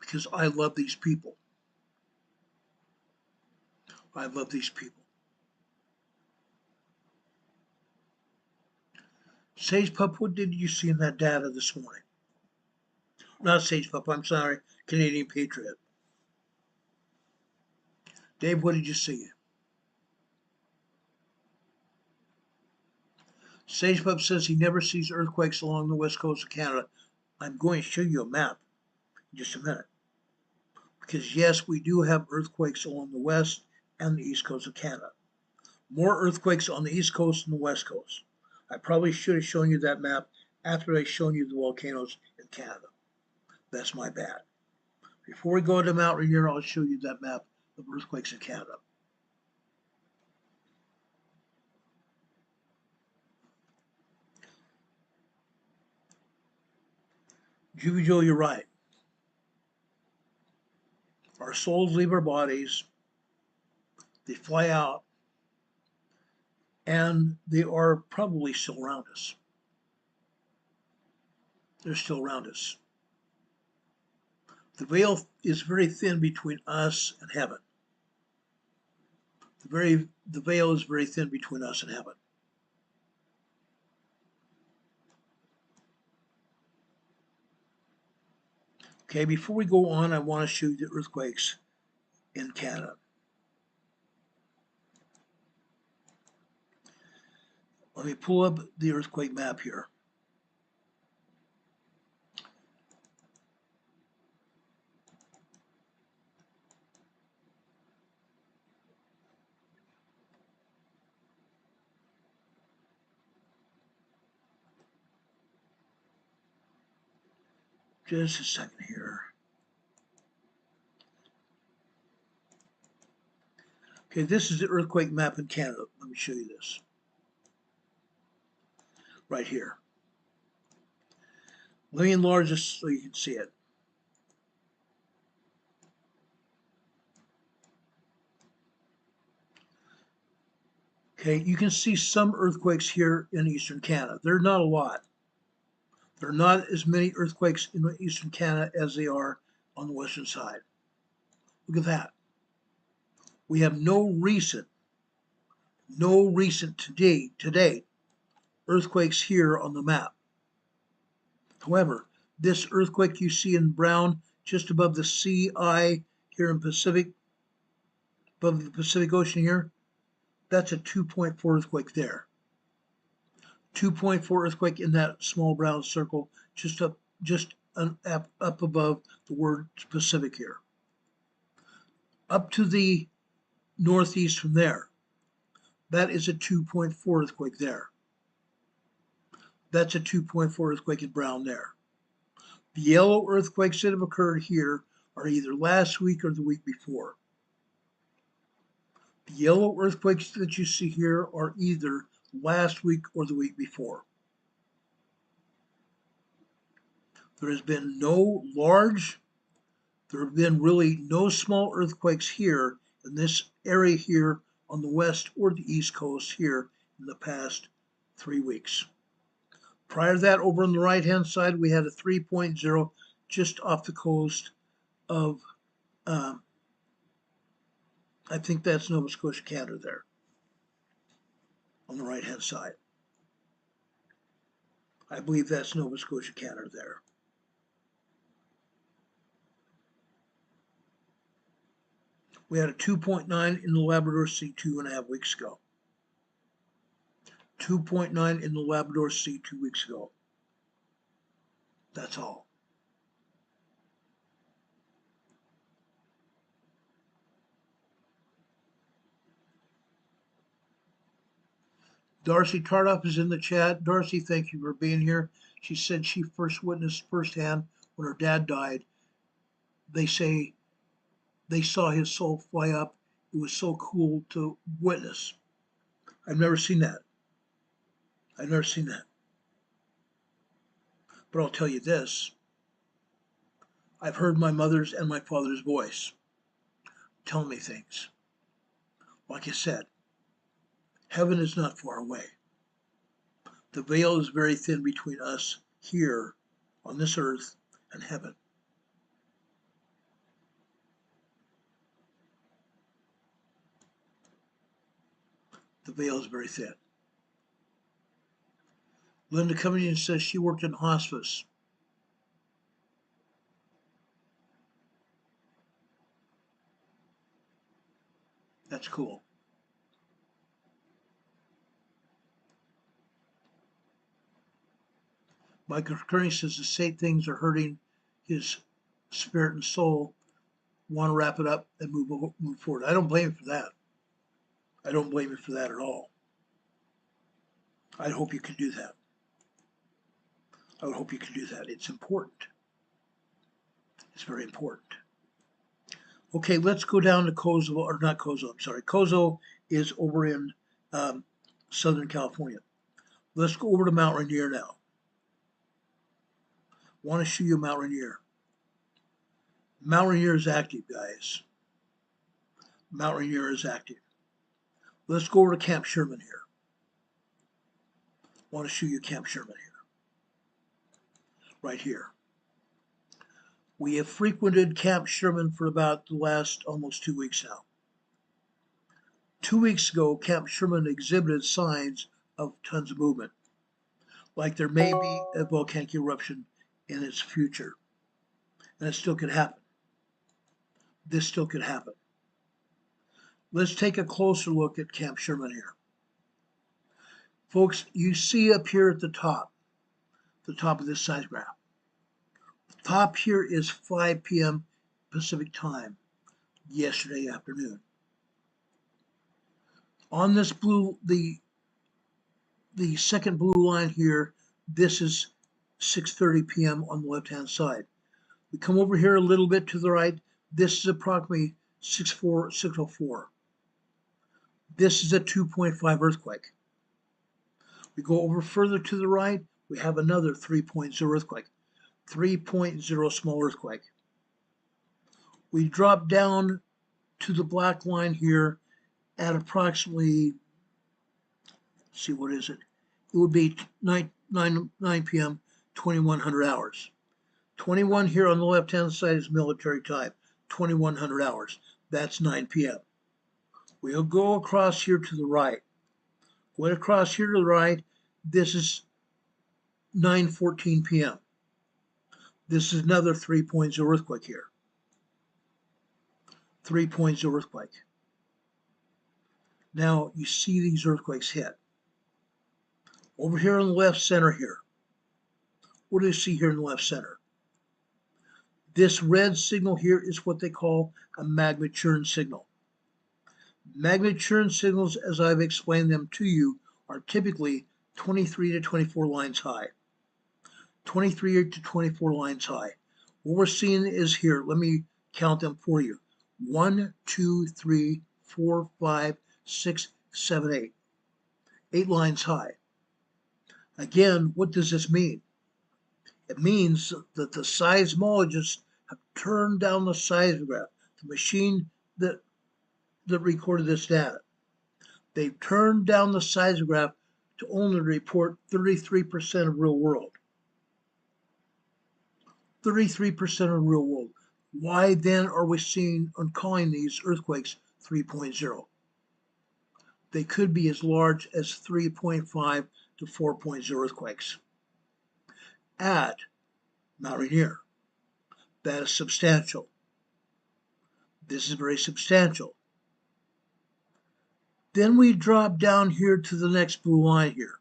Because I love these people. I love these people. Sage Pup, what did you see in that data this morning? Not Sage Pup, I'm sorry, Canadian Patriot. Dave, what did you see? Sage Pup says he never sees earthquakes along the west coast of Canada. I'm going to show you a map in just a minute. Because yes, we do have earthquakes along the west and the east coast of Canada. More earthquakes on the east coast than the west coast. I probably should have shown you that map after I shown you the volcanoes in Canada. That's my bad. Before we go to Mount Rainier, I'll show you that map of earthquakes in Canada. Juvie Joe, you're right. Our souls leave our bodies, they fly out, and they are probably still around us. They're still around us. The veil is very thin between us and heaven. The veil is very thin between us and heaven. Okay, before we go on, I want to show you the earthquakes in Canada. Let me pull up the earthquake map here. Just a second here. Okay, this is the earthquake map in Canada. Let me show you this. Right here. Let me enlarge this so you can see it. Okay, you can see some earthquakes here in eastern Canada. They're not a lot. There are not as many earthquakes in eastern Canada as they are on the western side. Look at that. We have no recent to date earthquakes here on the map. However, this earthquake you see in brown just above the CI here in Pacific, above the Pacific Ocean here, that's a 2.4 earthquake there. 2.4 earthquake in that small brown circle just up above the word Pacific here. Up to the northeast from there, that is a 2.4 earthquake there. That's a 2.4 earthquake in brown there. The yellow earthquakes that have occurred here are either last week or the week before. The yellow earthquakes that you see here are either last week or the week before. There has been no large, there have been really no small earthquakes here in this area here on the west or the east coast here in the past 3 weeks. Prior to that, over on the right-hand side, we had a 3.0 just off the coast of, I think that's Nova Scotia, Canada there, on the right-hand side. I believe that's Nova Scotia, Canada there. We had a 2.9 in the Labrador Sea 2.5 weeks ago. 2.9 in the Labrador Sea 2 weeks ago. That's all. Darcy Tardoff is in the chat. Darcy, thank you for being here. She said she first witnessed firsthand when her dad died. They say they saw his soul fly up. It was so cool to witness. I've never seen that. I've never seen that. But I'll tell you this. I've heard my mother's and my father's voice telling me things. Like I said, heaven is not far away. The veil is very thin between us here on this earth and heaven. The veil is very thin. Linda coming in says she worked in hospice. That's cool. Michael Kearney says the same things are hurting his spirit and soul. Want to wrap it up and move forward. I don't blame him for that. I don't blame him for that at all. I hope you can do that. I would hope you can do that. It's important. It's very important. Okay, let's go down to Kozo, or not Kozo, I'm sorry. Kozo is over in Southern California. Let's go over to Mount Rainier now. I want to show you Mount Rainier. Mount Rainier is active, guys. Mount Rainier is active. Let's go over to Camp Sherman here. I want to show you Camp Sherman here. Right here. We have frequented Camp Sherman for about the last almost 2 weeks now. 2 weeks ago, Camp Sherman exhibited signs of tons of movement, like there may be a volcanic eruption in its future. And it still could happen. This still could happen. Let's take a closer look at Camp Sherman here. Folks, you see up here at the top of this seismograph. The top here is 5 p.m. Pacific time yesterday afternoon. On this blue, the second blue line here, this is 6:30 p.m. on the left-hand side. We come over here a little bit to the right. This is approximately 6:04. This is a 2.5 earthquake. We go over further to the right, we have another 3.0 earthquake. 3.0 small earthquake. We drop down to the black line here at approximately, let's see, what is it? It would be 9 p.m., 2100 hours. 21 here on the left-hand side is military time. 2100 hours. That's 9 p.m. We'll go across here to the right. Going across here to the right, this is 9:14 p.m. This is another 3.0 earthquake here. 3.0 earthquake. Now you see these earthquakes hit. Over here in the left center here. What do you see here in the left center? This red signal here is what they call a magma churn signal. Magma churn signals, as I've explained them to you, are typically 23 to 24 lines high. 23 to 24 lines high. What we're seeing is here, let me count them for you. 1, 2, 3, 4, 5, 6, 7, 8. 8 lines high. Again, what does this mean? It means that the seismologists have turned down the seismograph, the machine that recorded this data. They've turned down the seismograph to only report 33% of real world. 33% of real world. Why then are we seeing and calling these earthquakes 3.0? They could be as large as 3.5 to 4.0 earthquakes at Mount Rainier. That is substantial. This is very substantial. Then we drop down here to the next blue line here.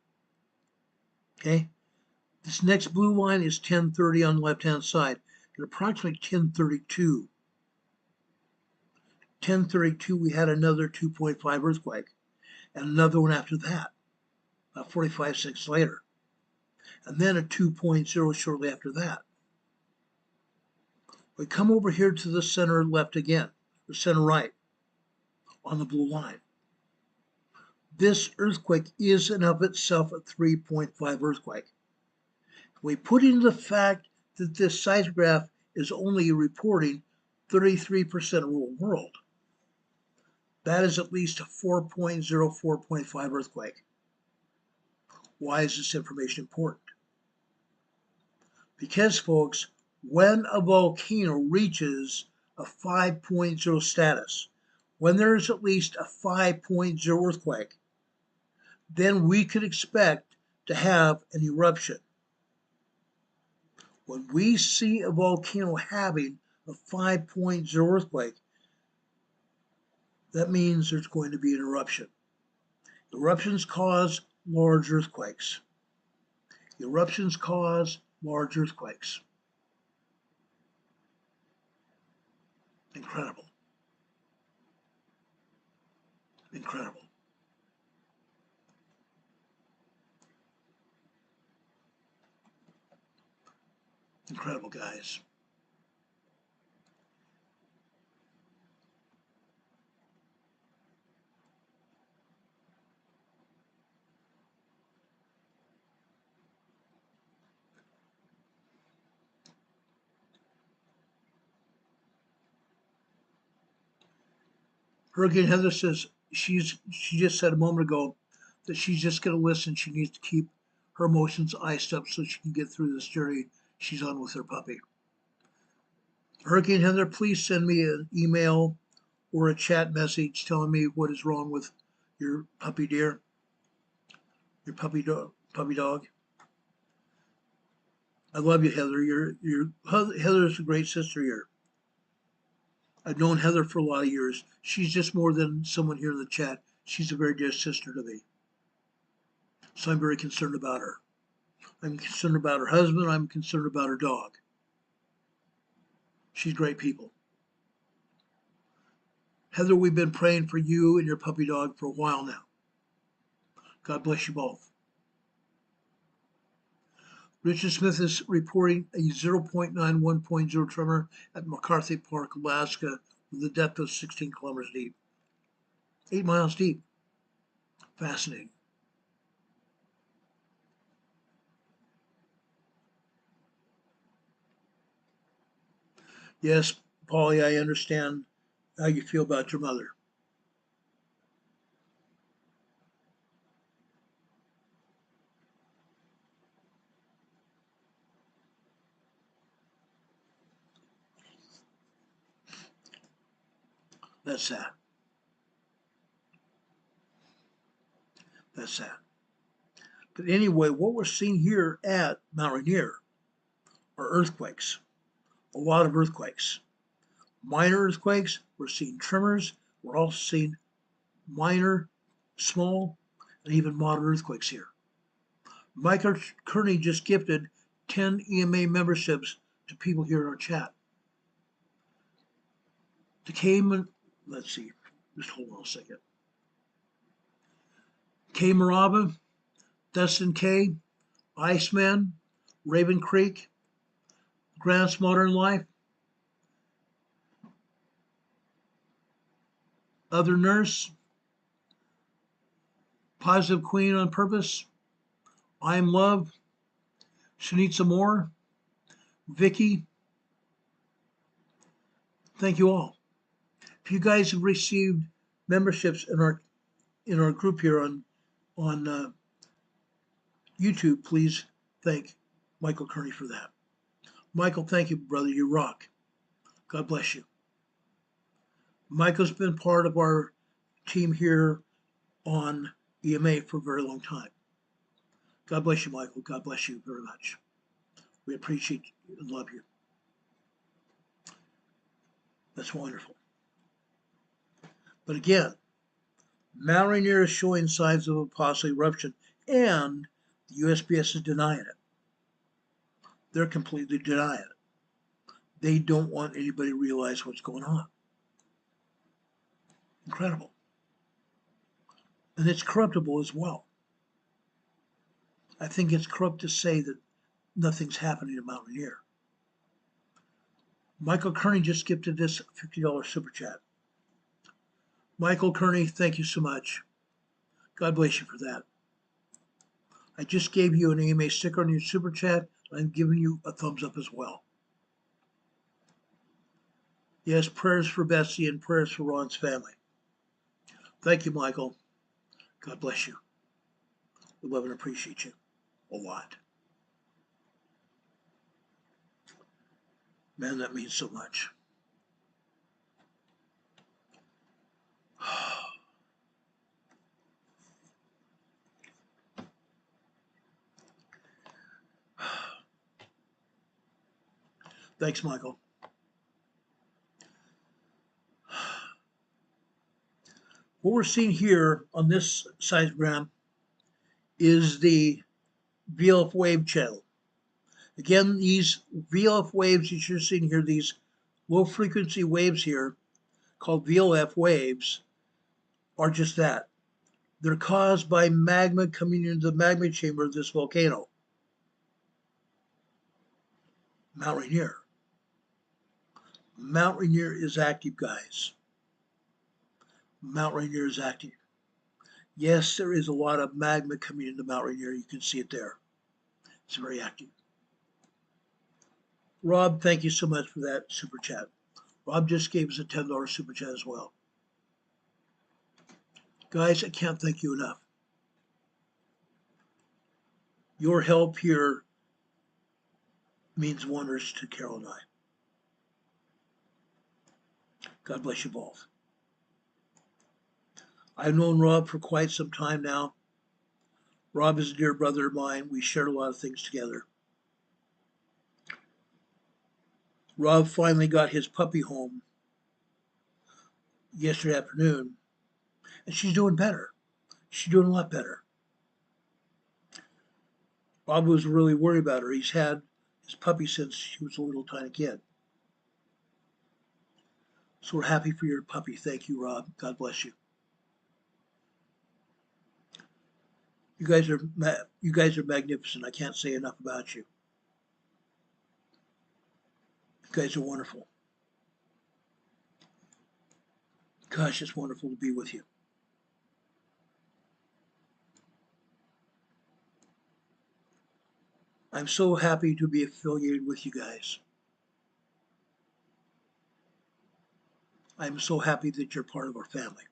Okay? This next blue line is 1030 on the left-hand side. At approximately 1032. 1032, we had another 2.5 earthquake. And another one after that, about 45 seconds later. And then a 2.0 shortly after that. We come over here to the center left again, or center right, on the blue line. This earthquake is in of itself a 3.5 earthquake. We put in the fact that this seismograph is only reporting 33% of real world. That is at least a 4.0, 4.5 earthquake. Why is this information important? Because, folks, when a volcano reaches a 5.0 status, when there is at least a 5.0 earthquake, then we could expect to have an eruption. When we see a volcano having a 5.0 earthquake, that means there's going to be an eruption. Eruptions cause large earthquakes. Eruptions cause large earthquakes. Incredible. Incredible. Incredible, guys. Hurricane Heather says she just said a moment ago that she's just going to listen. She needs to keep her emotions iced up so she can get through this journey she's on with her puppy. Hurricane Heather, please send me an email or a chat message telling me what is wrong with your puppy dear, your puppy dog. I love you, Heather. Heather's a great sister here. I've known Heather for a lot of years. She's just more than someone here in the chat. She's a very dear sister to me. So I'm very concerned about her. I'm concerned about her husband. I'm concerned about her dog. She's great people. Heather, we've been praying for you and your puppy dog for a while now. God bless you both. Richard Smith is reporting a 0.91.0 tremor at McCarthy Park, Alaska, with a depth of 16 kilometers deep. 8 miles deep. Fascinating. Yes, Paulie, I understand how you feel about your mother. That's sad. That's sad. But anyway, what we're seeing here at Mount Rainier are earthquakes. A lot of earthquakes. Minor earthquakes, we're seeing tremors, we're also seeing minor, small, and even moderate earthquakes here. Michael Kearney just gifted 10 EMA memberships to people here in our chat. The Cayman, let's see, just hold on a second. K Maraba, Dustin K, Iceman, Raven Creek, Grant's Modern Life, Other Nurse, Positive Queen on Purpose, I'm Love, Shanitza Moore, Vicky. Thank you all. If you guys have received memberships in our group here on YouTube, please thank Michael Kearney for that. Michael, thank you, brother. You rock. God bless you. Michael's been part of our team here on EMA for a very long time. God bless you, Michael. God bless you very much. We appreciate you and love you. That's wonderful. But again, Mount Rainier is showing signs of a possible eruption, and the USPS is denying it. They're completely denying it. They don't want anybody to realize what's going on. Incredible. And it's corruptible as well. I think it's corrupt to say that nothing's happening in Mount Rainier. Michael Kearney just gifted this $50 super chat. Michael Kearney, thank you so much. God bless you for that. I just gave you an EMA sticker on your super chat. I'm giving you a thumbs up as well. Yes, prayers for Betsy and prayers for Ron's family. Thank you, Michael. God bless you. We love and appreciate you a lot. Man, that means so much. Thanks, Michael. What we're seeing here on this seismogram is the VLF wave channel. Again, these VLF waves that you're seeing here, these low frequency waves here, called VLF waves, are just that. They're caused by magma coming into the magma chamber of this volcano, Mount Rainier. Mount Rainier is active, guys. Mount Rainier is active. Yes, there is a lot of magma coming into Mount Rainier. You can see it there. It's very active. Rob, thank you so much for that super chat. Rob just gave us a $10 super chat as well. Guys, I can't thank you enough. Your help here means wonders to Carol and I. God bless you both. I've known Rob for quite some time now. Rob is a dear brother of mine. We shared a lot of things together. Rob finally got his puppy home yesterday afternoon, and she's doing better. She's doing a lot better. Rob was really worried about her. He's had his puppy since she was a little tiny kid. So we're happy for your puppy. Thank you, Rob. God bless you. You guys are magnificent. I can't say enough about you. You guys are wonderful. Gosh, it's wonderful to be with you. I'm so happy to be affiliated with you guys. I'm so happy that you're part of our family.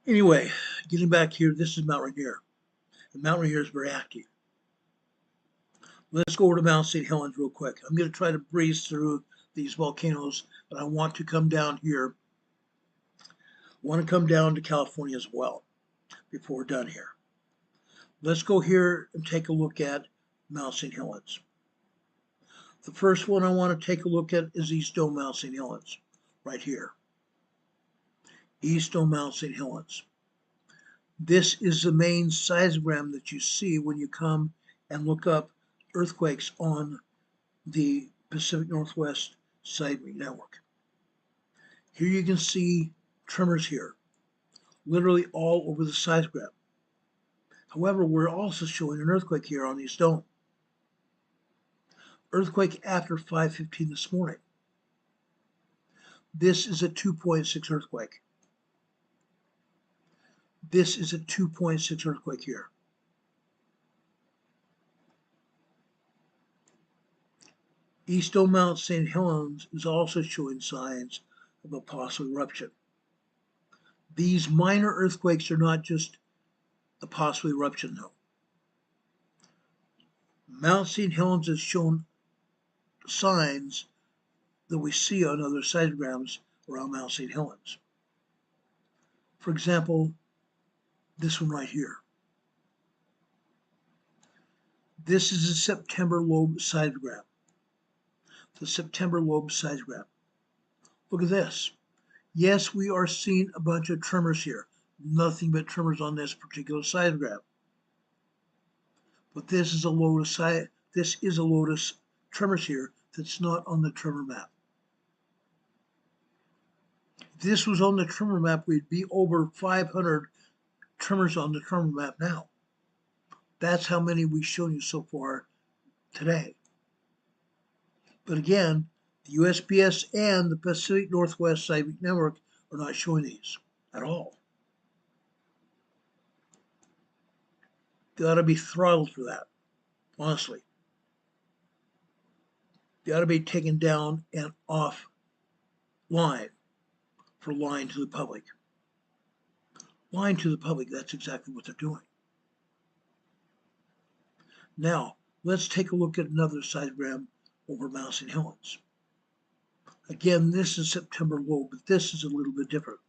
Anyway, getting back here, this is Mount Rainier. And Mount Rainier is very active. Let's go over to Mount St. Helens real quick. I'm going to try to breeze through these volcanoes, and I want to come down here. I want to come down to California as well before we're done here. Let's go here and take a look at Mount St. Helens. The first one I want to take a look at is East Dome Mount St. Helens, right here. East Dome Mount St. Helens. This is the main seismogram that you see when you come and look up earthquakes on the Pacific Northwest Seismic Network. Here you can see tremors here, literally all over the seismogram. However, we're also showing an earthquake here on East Dome. Earthquake after 5:15 this morning. This is a 2.6 earthquake. This is a 2.6 earthquake here. East Dome Mount St. Helens is also showing signs of a possible eruption. These minor earthquakes are not just a possible eruption, though. Mount St. Helens has shown signs that we see on other seismograms around Mount St. Helens. For example, this one right here. This is a September lobe seismogram. The September lobe seismogram. Look at this. Yes, we are seeing a bunch of tremors here. Nothing but tremors on this particular seismogram. But this is a lotus tremors here that's not on the tremor map. If this was on the tremor map, we'd be over 500 tremors on the tremor map now. That's how many we've shown you so far today. But again, the USPS and the Pacific Northwest Seismic Network are not showing these at all. They ought to be throttled for that, honestly. They ought to be taken down and off line for lying to the public. Lying to the public, that's exactly what they're doing. Now, let's take a look at another seismogram over Mount St. Helens. Again, this is September lobe, but this is a little bit different.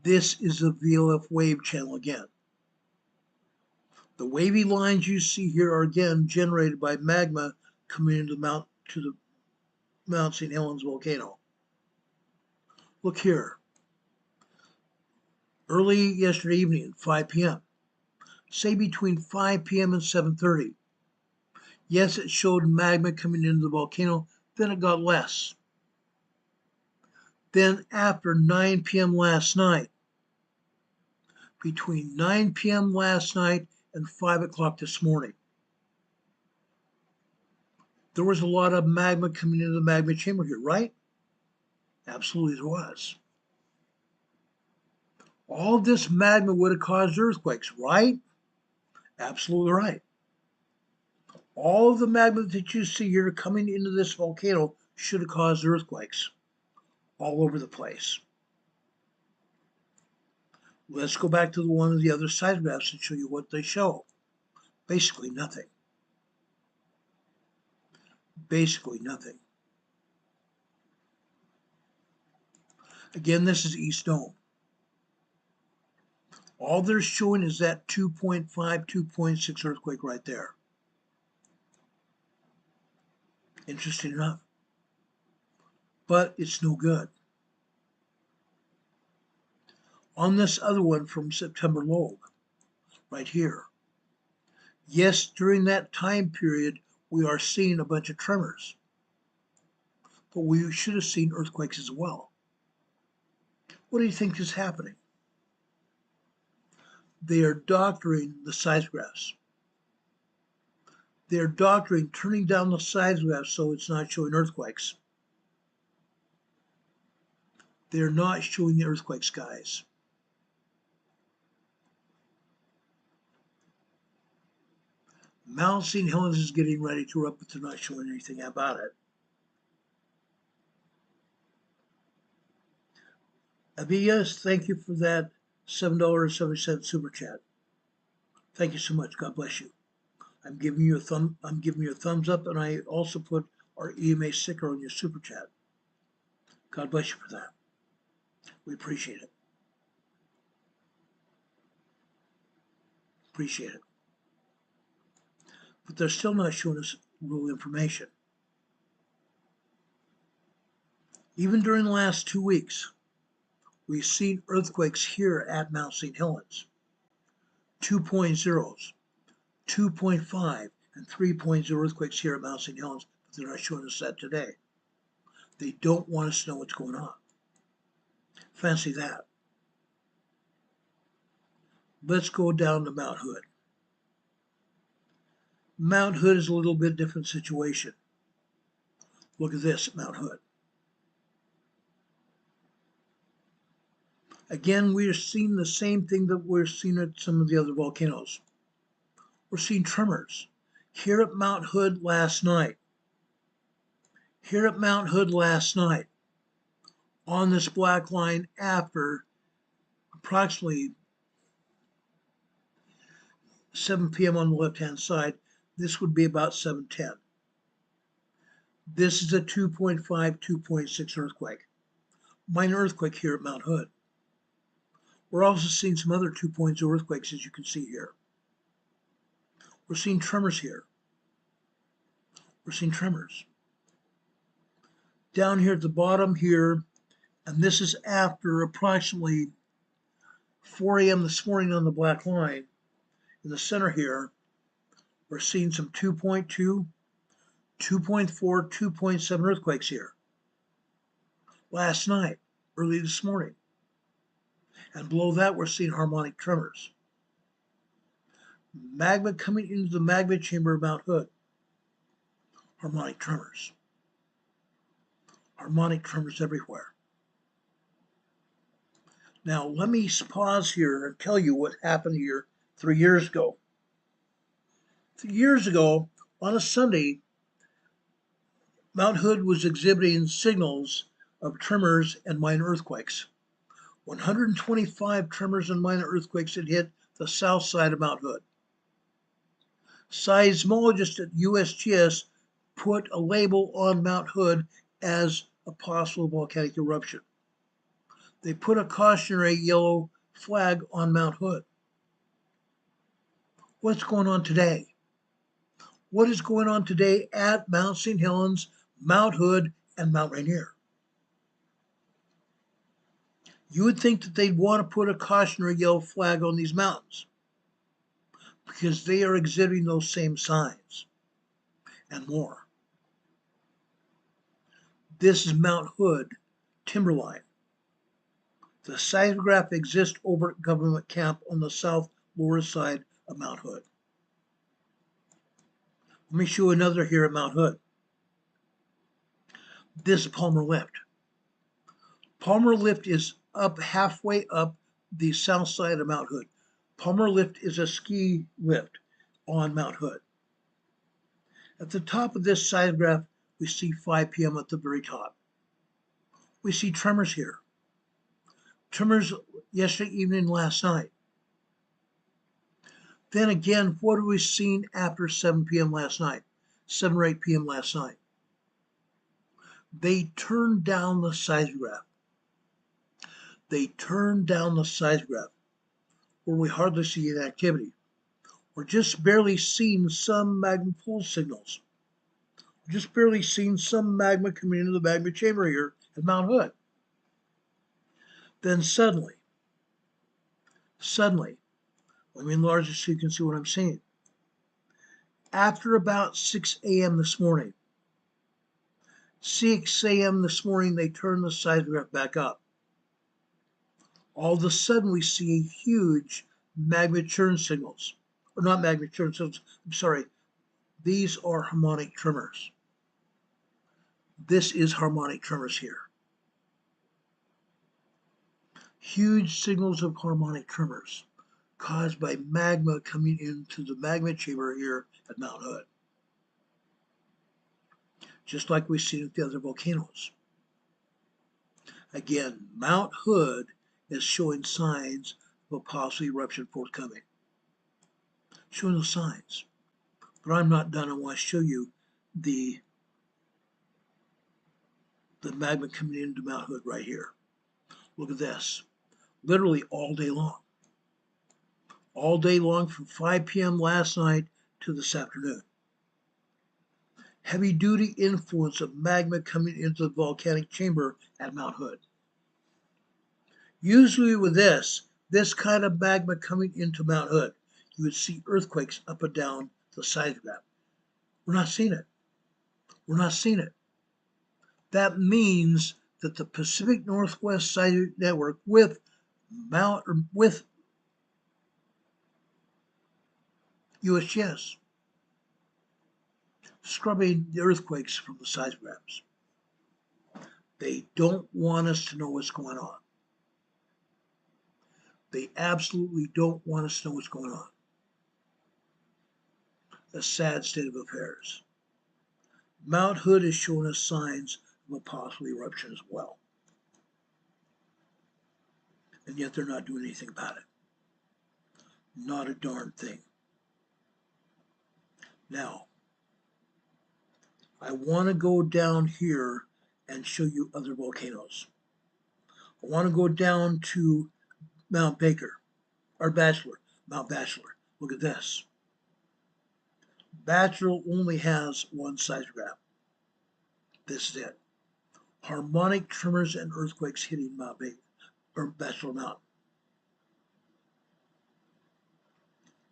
This is a VLF wave channel again. The wavy lines you see here are again generated by magma coming into the Mount St. Helens volcano. Look here. Early yesterday evening, 5 p.m. Say between 5 p.m. and 7:30. Yes, it showed magma coming into the volcano, then it got less. Then after 9 p.m. last night, between 9 p.m. last night and 5 o'clock this morning, there was a lot of magma coming into the magma chamber here, right? Absolutely there was. All this magma would have caused earthquakes, right? Absolutely right. All of the magma that you see here coming into this volcano should have caused earthquakes all over the place. Let's go back to one of the other seismographs and show you what they show. Basically nothing. Basically nothing. Again, this is East Dome. All they're showing is that 2.5, 2.6 earthquake right there. Interesting enough. But it's no good. On this other one from September lobe, right here. Yes, during that time period, we are seeing a bunch of tremors. But we should have seen earthquakes as well. What do you think is happening? They are doctoring the seismographs. They are doctoring, turning down the seismographs so it's not showing earthquakes. They're not showing the earthquakes, guys. Mount St. Helens is getting ready to erupt, but they're not showing anything about it. Aveyah, thank you for that $7.70 super chat. Thank you so much. God bless you. I'm giving you a thumbs up, and I also put our EMA sticker on your super chat. God bless you for that. We appreciate it. Appreciate it. But they're still not showing us real information. Even during the last 2 weeks, we've seen earthquakes here at Mount St. Helens. 2.0s, 2.5, and 3.0 earthquakes here at Mount St. Helens, but they're not showing us that today. They don't want us to know what's going on. Fancy that. Let's go down to Mount Hood. Mount Hood is a little bit different situation. Look at this at Mount Hood. Again, we are seeing the same thing that we're seeing at some of the other volcanoes. We're seeing tremors. Here at Mount Hood last night. Here at Mount Hood last night. On this black line after approximately 7 p.m. on the left-hand side, this would be about 7:10. This is a 2.5, 2.6 earthquake. Minor earthquake here at Mount Hood. We're also seeing some other 2.0 earthquakes, as you can see here. We're seeing tremors here. We're seeing tremors. Down here at the bottom here, and this is after approximately 4 a.m. this morning on the black line. In the center here, we're seeing some 2.2, 2.4, 2.7 earthquakes here. Last night, early this morning. And below that, we're seeing harmonic tremors. Magma coming into the magma chamber of Mount Hood. Harmonic tremors. Harmonic tremors everywhere. Now, let me pause here and tell you what happened here 3 years ago. 3 years ago, on a Sunday, Mount Hood was exhibiting signals of tremors and minor earthquakes. 125 tremors and minor earthquakes had hit the south side of Mount Hood. Seismologists at USGS put a label on Mount Hood as a possible volcanic eruption. They put a cautionary yellow flag on Mount Hood. What's going on today? What is going on today at Mount St. Helens, Mount Hood, and Mount Rainier? You would think that they'd want to put a cautionary yellow flag on these mountains because they are exhibiting those same signs and more. This is Mount Hood timberline. The seismograph exists over at Government Camp on the south lower side of Mount Hood. Let me show another here at Mount Hood. This is Palmer Lift. Palmer Lift is up halfway up the south side of Mount Hood. Palmer Lift is a ski lift on Mount Hood. At the top of this seismograph, we see 5 p.m. at the very top. We see tremors here. Tremors yesterday evening, last night. Then again, what have we seen after 7 p.m. last night? 7 or 8 p.m. last night. They turned down the seismograph. They turned down the seismograph where we hardly see any activity. We're just barely seeing some magma pulse signals. We're just barely seeing some magma coming into the magma chamber here at Mount Hood. Then suddenly, let me enlarge it so you can see what I'm saying. After about 6 a.m. this morning, 6 a.m. this morning, they turned the seismograph back up. All of a sudden, we see huge magma churn signals. Or not magma churn signals, I'm sorry. These are harmonic tremors. This is harmonic tremors here. Huge signals of harmonic tremors caused by magma coming into the magma chamber here at Mount Hood. Just like we've seen at the other volcanoes. Again, Mount Hood is showing signs of a possible eruption forthcoming. Showing those signs. But I'm not done. I want to show you the the magma coming into Mount Hood right here. Look at this. Literally all day long. All day long from 5 p.m. last night to this afternoon. Heavy duty influence of magma coming into the volcanic chamber at Mount Hood. Usually with this kind of magma coming into Mount Hood, you would see earthquakes up and down the seismograph. We're not seeing it. We're not seeing it. That means that the Pacific Northwest Seismic Network with USGS scrubbing the earthquakes from the seismographs. They don't want us to know what's going on. They absolutely don't want us to know what's going on. A sad state of affairs. Mount Hood is showing us signs of a possible eruption as well. And yet they're not doing anything about it. Not a darn thing. Now, I want to go down here and show you other volcanoes. I want to go down to Mount Baker, or Mount Bachelor. Look at this. Bachelor only has one seismograph. This is it. Harmonic tremors and earthquakes hitting Mount Baker, or Bachelor Mountain.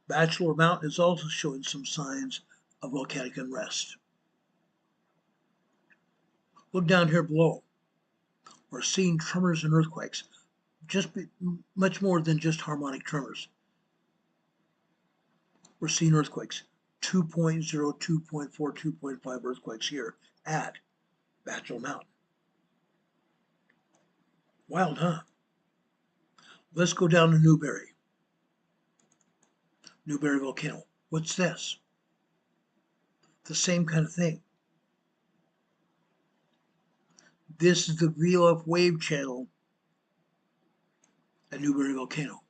Bachelor Mountain is also showing some signs of volcanic unrest. Look down here below. We're seeing tremors and earthquakes. Much more than just harmonic tremors. We're seeing earthquakes. 2.0, 2.4, 2.5 earthquakes here at Bachelor Mountain. Wild, huh? Let's go down to Newberry. Newberry Volcano. What's this? The same kind of thing. This is the VLF wave channel at Newberry Volcano.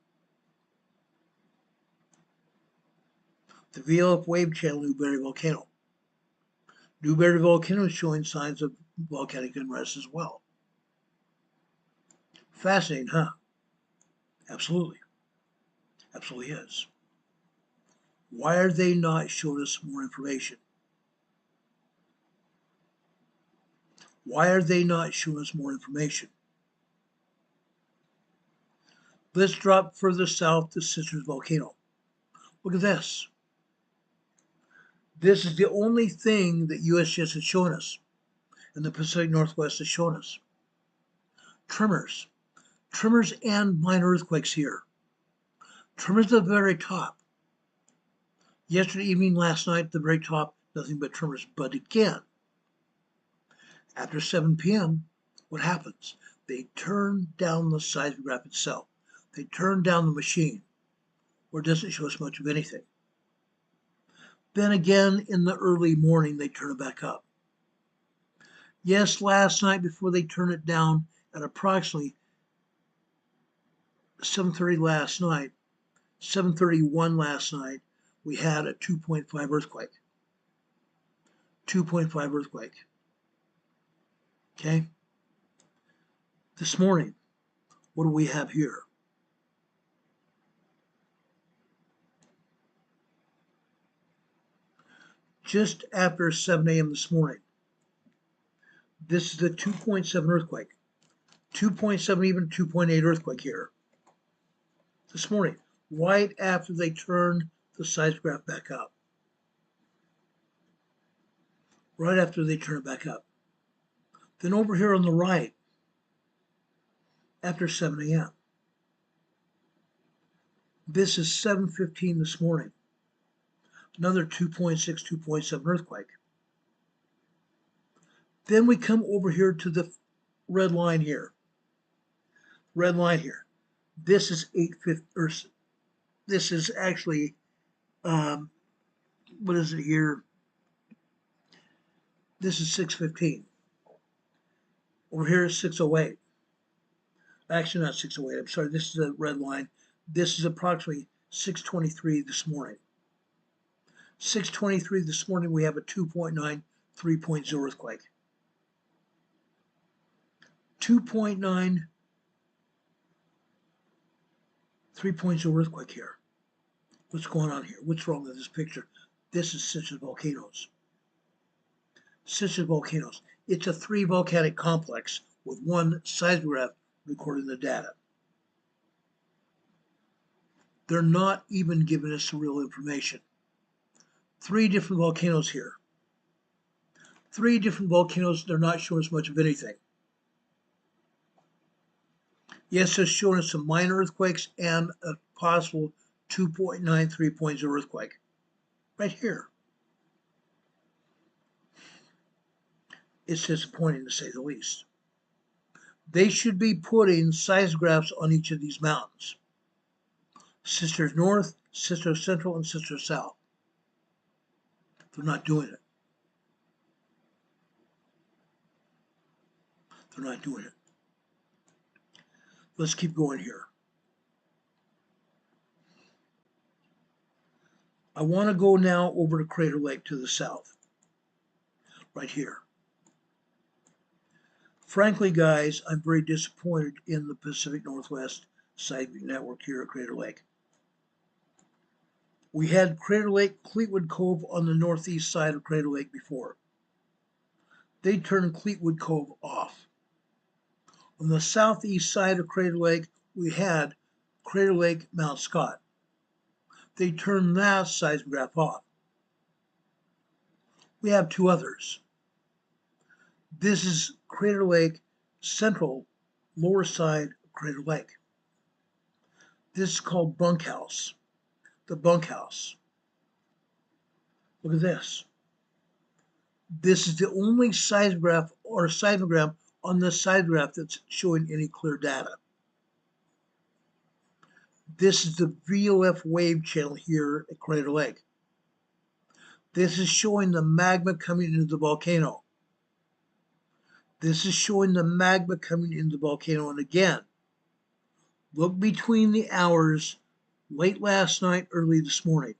The VLF wave channel, Newberry Volcano. Newberry Volcano is showing signs of volcanic unrest as well. Fascinating, huh? Absolutely. Absolutely is. Why are they not showing us more information? Why are they not showing us more information? Let's drop further south to Sisters Volcano. Look at this. This is the only thing that USGS has shown us, and the Pacific Northwest has shown us. Tremors. Tremors and minor earthquakes here. Tremors at the very top. Yesterday evening, last night, at the very top, nothing but tremors. But again, after 7 p.m., what happens? They turn down the seismograph itself. They turn down the machine, where it doesn't show us much of anything. Then again, in the early morning, they turn it back up. Yes, last night, before they turn it down at approximately 7:30 last night, 7:31 last night, we had a 2.5 earthquake. 2.5 earthquake. Okay? This morning, what do we have here? Just after 7 a.m. this morning, this is the 2.7 earthquake. 2.7, even 2.8 earthquake here. This morning, right after they turned the seismograph back up. Right after they turn it back up. Then over here on the right, after 7 a.m. This is 7:15 this morning. Another 2.6, 2.7 earthquake. Then we come over here to the red line here. Red line here. This is 8:50. This is actually, what is it here? This is 6:15. Over here is 6:08. Actually, not 6:08. I'm sorry. This is a red line. This is approximately 6:23 this morning. 6:23 this morning, we have a 2.9, 3.0 earthquake. 2.9, 3.0 earthquake here. What's going on here? What's wrong with this picture? This is Citrus volcanoes. Citrus volcanoes. It's a 3 volcanic complex with 1 seismograph recording the data. They're not even giving us the real information. 3 different volcanoes here. 3 different volcanoes, they're not showing us much of anything. Yes, they're showing us some minor earthquakes and a possible 2.9, 3.0 earthquake. Right here. It's disappointing to say the least. They should be putting seismographs on each of these mountains. Sisters North, Sisters Central, and Sisters South. They're not doing it. They're not doing it. Let's keep going here. I want to go now over to Crater Lake to the south. Right here. Frankly, guys, I'm very disappointed in the Pacific Northwest Seismic Network here at Crater Lake. We had Crater Lake, Cleetwood Cove on the northeast side of Crater Lake before. They turned Cleetwood Cove off. On the southeast side of Crater Lake, we had Crater Lake, Mount Scott. They turned that seismograph off. We have 2 others. This is Crater Lake Central, lower side of Crater Lake. This is called Bunkhouse. The bunkhouse. Look at this. This is the only seismograph or seismogram on this seismograph that's showing any clear data. This is the VOF wave channel here at Crater Lake. This is showing the magma coming into the volcano. This is showing the magma coming into the volcano. And again, look between the hours late last night, early this morning.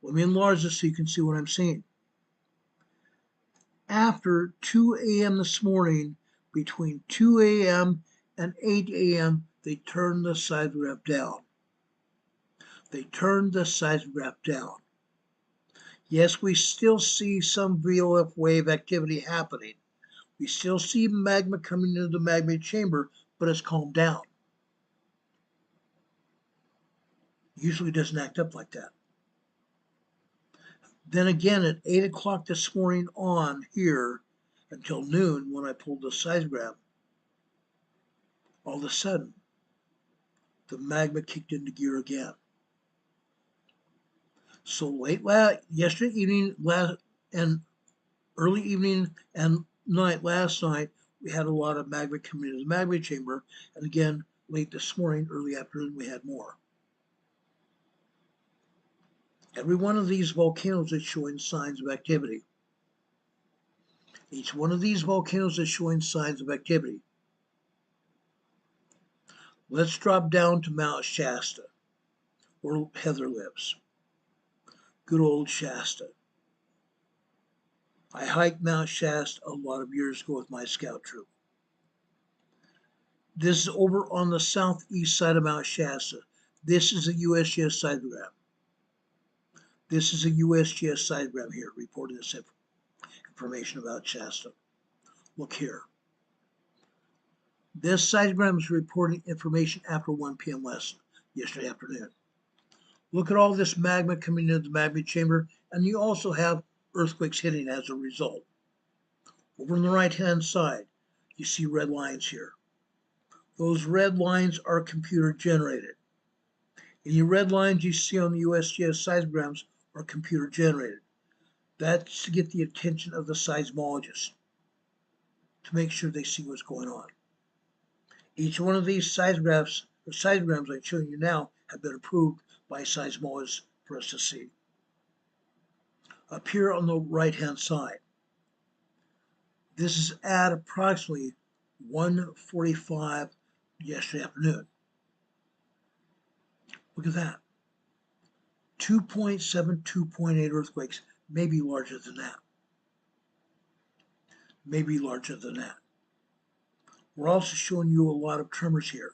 Let me enlarge this so you can see what I'm seeing. After 2 a.m. this morning, between 2 a.m. and 8 a.m., they turned the seismograph down. They turned the seismograph down. Yes, we still see some VOF wave activity happening. We still see magma coming into the magma chamber, but it's calmed down. Usually doesn't act up like that. Then again, at 8 o'clock this morning on here until noon, when I pulled the seismograph, all of a sudden, the magma kicked into gear again. So yesterday evening and early evening and last night, we had a lot of magma coming into the magma chamber. And again, late this morning, early afternoon, we had more. Every one of these volcanoes is showing signs of activity. Each one of these volcanoes is showing signs of activity. Let's drop down to Mount Shasta, where Heather lives. Good old Shasta. I hiked Mount Shasta a lot of years ago with my scout troop. This is over on the southeast side of Mount Shasta. This is a USGS seismogram. This is a USGS seismogram here, reporting this information about Shasta. Look here. This seismogram is reporting information after 1 p.m. yesterday afternoon. Look at all this magma coming into the magma chamber, and you also have earthquakes hitting as a result. Over on the right-hand side, you see red lines here. Those red lines are computer generated. Any red lines you see on the USGS seismograms are computer generated. That's to get the attention of the seismologists, to make sure they see what's going on. Each one of these seismograms I'm showing you now have been approved by seismologists for us to see. Up here on the right-hand side, this is at approximately 1:45 yesterday afternoon. Look at that. 2.7, 2.8 earthquakes, maybe larger than that. Maybe larger than that. We're also showing you a lot of tremors here.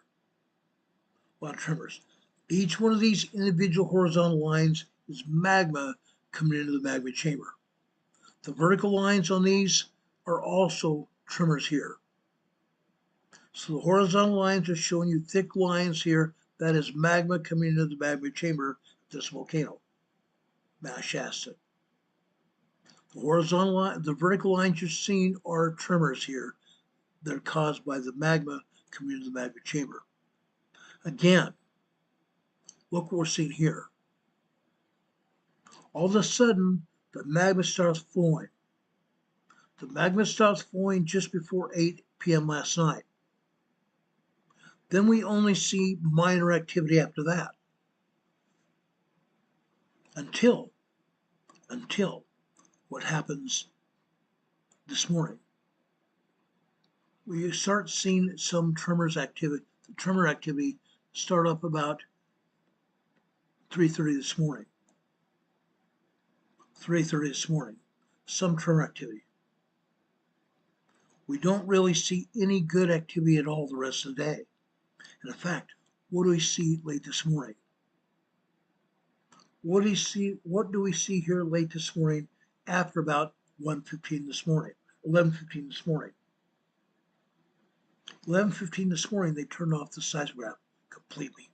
A lot of tremors. Each one of these individual horizontal lines is magma coming into the magma chamber. The vertical lines on these are also tremors here. So the horizontal lines are showing you thick lines here. That is magma coming into the magma chamber of this volcano, Mount Shasta. The horizontal line, the vertical lines you're seeing are tremors here. They're caused by the magma coming into the magma chamber. Again, look what we're seeing here. All of a sudden, the magma starts flowing. The magma starts flowing just before 8 p.m. last night. Then we only see minor activity after that. Until what happens this morning. We start seeing some tremors activity. The tremor activity start up about 3:30 this morning. 3:30 this morning. Some tremor activity. We don't really see any good activity at all the rest of the day. And in fact, what do we see late this morning? What do we see here late this morning after about 1:15 this morning, 11:15 this morning? 11:15 this morning, they turned off the seismograph completely.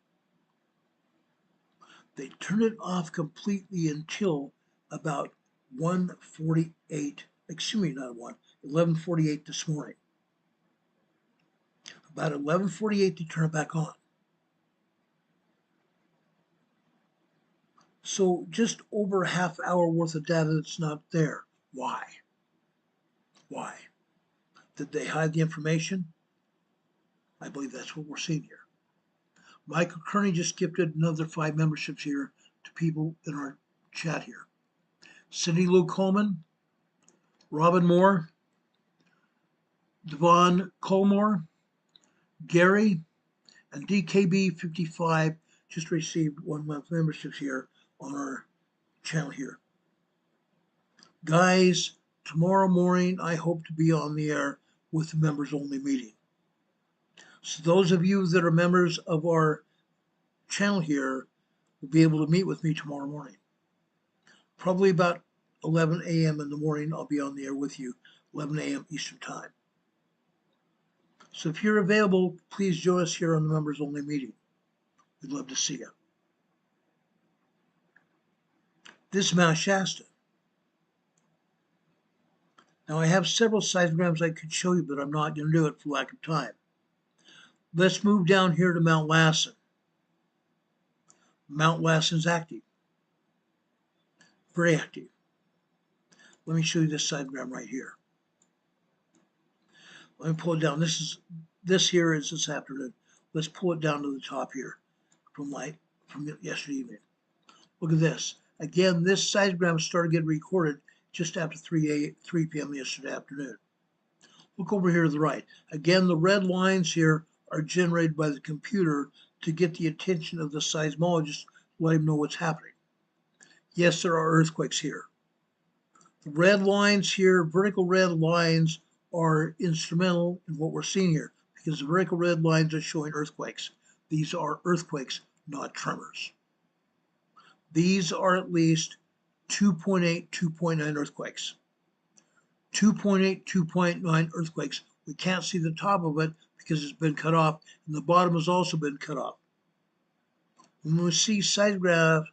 They turned it off completely until about 1:48, excuse me, not 11:48 this morning. About 11:48, they turn it back on. So just over a half hour worth of data that's not there. Why? Why? Did they hide the information? I believe that's what we're seeing here. Michael Kearney just gifted another 5 memberships here to people in our chat here. Cindy Lou Coleman, Robin Moore, Devon Colmore, Gary, and DKB55 just received 1 month memberships here on our channel here. Guys, tomorrow morning I hope to be on the air with the members only meeting. So those of you that are members of our channel here will be able to meet with me tomorrow morning. Probably about 11 a.m. in the morning, I'll be on the air with you, 11 a.m. Eastern Time. So if you're available, please join us here on the members only meeting. We'd love to see you. This is Mount Shasta. Now I have several seismograms I could show you, but I'm not going to do it for lack of time. Let's move down here to Mount Lassen. Mount Lassen's active. Very active. Let me show you this seismogram right here. Let me pull it down. This here is this afternoon. Let's pull it down to the top here from yesterday evening. Look at this. Again, this seismogram started getting recorded just after 3 p.m. yesterday afternoon. Look over here to the right. Again, the red lines here are generated by the computer to get the attention of the seismologist, let him know what's happening. Yes, there are earthquakes here. The red lines here, vertical red lines, are instrumental in what we're seeing here because the vertical red lines are showing earthquakes. These are earthquakes, not tremors. These are at least 2.8, 2.9 earthquakes. 2.8, 2.9 earthquakes. We can't see the top of it because it's been cut off, and the bottom has also been cut off. When we see seismograph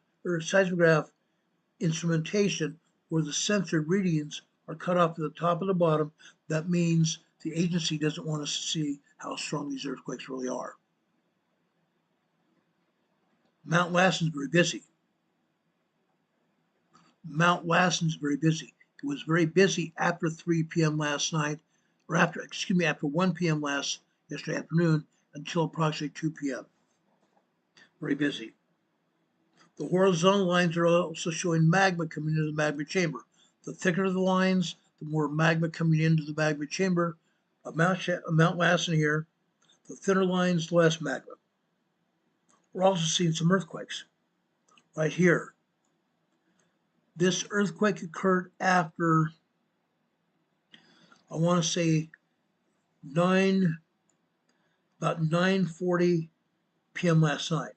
instrumentation where the censored readings are cut off at the top and the bottom, that means the agency doesn't want us to see how strong these earthquakes really are. Mount Lassen's very busy. Mount Lassen's very busy. It was very busy after 3 p.m. last night, or after 1 p.m. yesterday afternoon until approximately 2 p.m. Very busy. The horizontal lines are also showing magma coming into the magma chamber. The thicker the lines, the more magma coming into the magma chamber of Mount Lassen here. The thinner lines, the less magma. We're also seeing some earthquakes right here. This earthquake occurred after, I want to say 9 about 9:40 p.m. last night.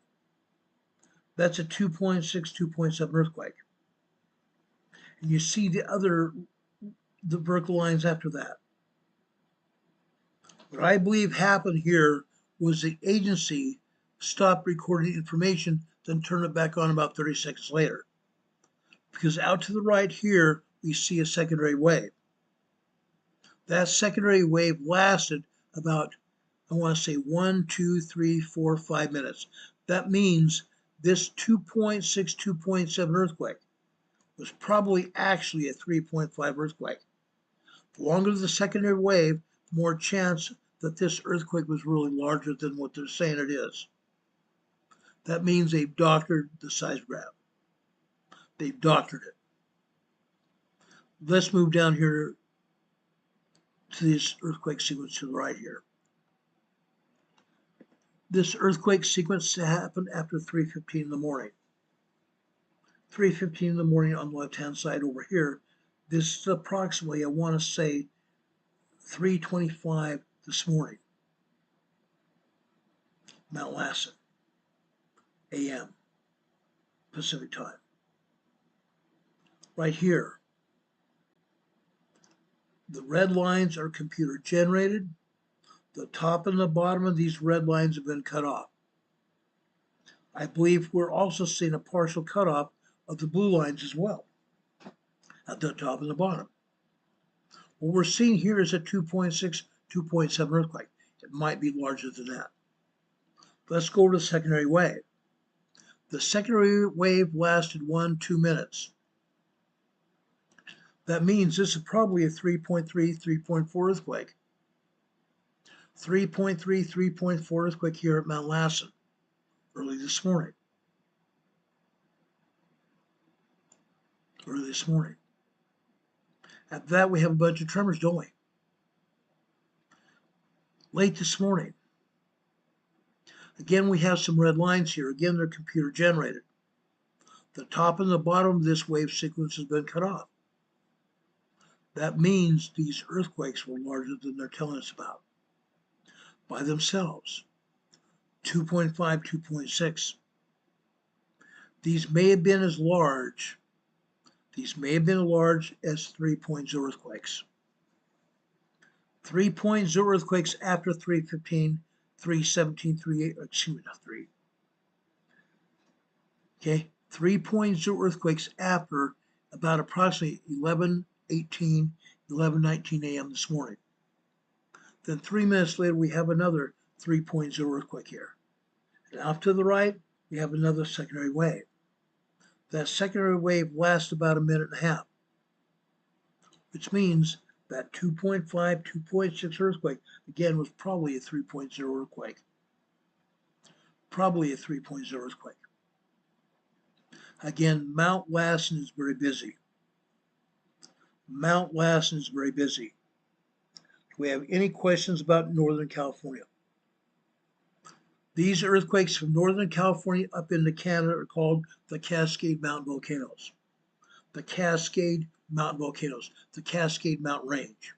That's a 2.6, 2.7 earthquake. And you see the vertical lines after that. What I believe happened here was the agency stopped recording information, then turned it back on about 30 seconds later. Because out to the right here, we see a secondary wave. That secondary wave lasted about, I want to say 1, 2, 3, 4, 5 minutes. That means this 2.6, 2.7 earthquake was probably actually a 3.5 earthquake. The longer the secondary wave, the more chance that this earthquake was really larger than what they're saying it is. That means they've doctored the seismograph. They've doctored it. Let's move down here to this earthquake sequence to the right here. This earthquake sequence happened after 3:15 in the morning. 3:15 in the morning on the left-hand side over here. This is approximately, I want to say, 3:25 this morning. Mount Lassen, a.m. Pacific time. Right here, the red lines are computer generated. The top and the bottom of these red lines have been cut off. I believe we're also seeing a partial cutoff of the blue lines as well, at the top and the bottom. What we're seeing here is a 2.6, 2.7 earthquake. It might be larger than that. Let's go to the secondary wave. The secondary wave lasted 1, 2 minutes. That means this is probably a 3.3, 3.4 earthquake. 3.3, 3.4 earthquake here at Mount Lassen early this morning. After that, we have a bunch of tremors, don't we? Late this morning. Again, we have some red lines here. Again, they're computer generated. The top and the bottom of this wave sequence has been cut off. That means these earthquakes were larger than they're telling us about by themselves. 2.5, 2.6. These may have been as large. These may have been as large as 3.0 earthquakes. 3.0 earthquakes after 3:15, 3:17, 3:8, excuse me, not 3. Okay, 3.0 earthquakes after about approximately 11:18, 11:19 a.m. this morning. Then 3 minutes later, we have another 3.0 earthquake here. And off to the right, we have another secondary wave. That secondary wave lasts about 1.5 minutes, which means that 2.5, 2.6 earthquake, again, was probably a 3.0 earthquake. Probably a 3.0 earthquake. Again, Mount Lassen is very busy. Mount Lassen is very busy. Do we have any questions about Northern California? These earthquakes from Northern California up into Canada are called the Cascade Mountain volcanoes. The Cascade Mountain volcanoes, the Cascade Mountain Range.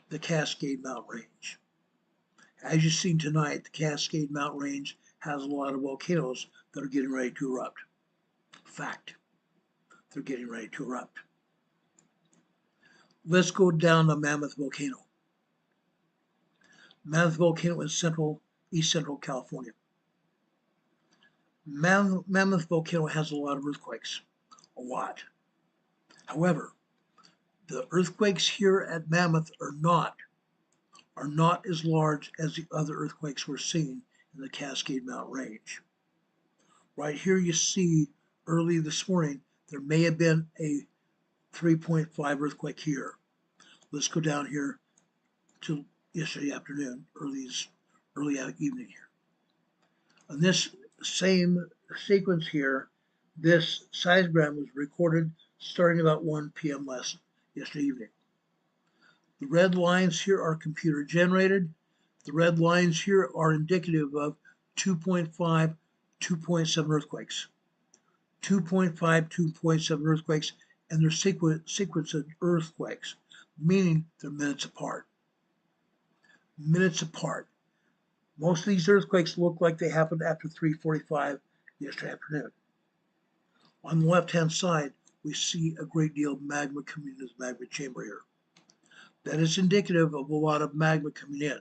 The Cascade Mountain Range. As you've seen tonight, the Cascade Mountain Range has a lot of volcanoes that are getting ready to erupt. Fact, they're getting ready to erupt. Let's go down to Mammoth Volcano. Mammoth Volcano in East Central California. Mammoth Volcano has a lot of earthquakes, a lot. However, the earthquakes here at Mammoth are not as large as the other earthquakes we're seeing in the Cascade Mountain Range. Right here you see early this morning, there may have been a 3.5 earthquake here. Let's go down here to yesterday afternoon, early evening here. On this same sequence here, this seismogram was recorded starting about 1 p.m. yesterday evening. The red lines here are computer generated. The red lines here are indicative of 2.5, 2.7 earthquakes. 2.5, 2.7 earthquakes, and their sequence of earthquakes, meaning they're minutes apart. minutes apart. Most of these earthquakes look like they happened after 3:45 yesterday afternoon. On the left-hand side, we see a great deal of magma coming into the magma chamber here. That is indicative of a lot of magma coming in.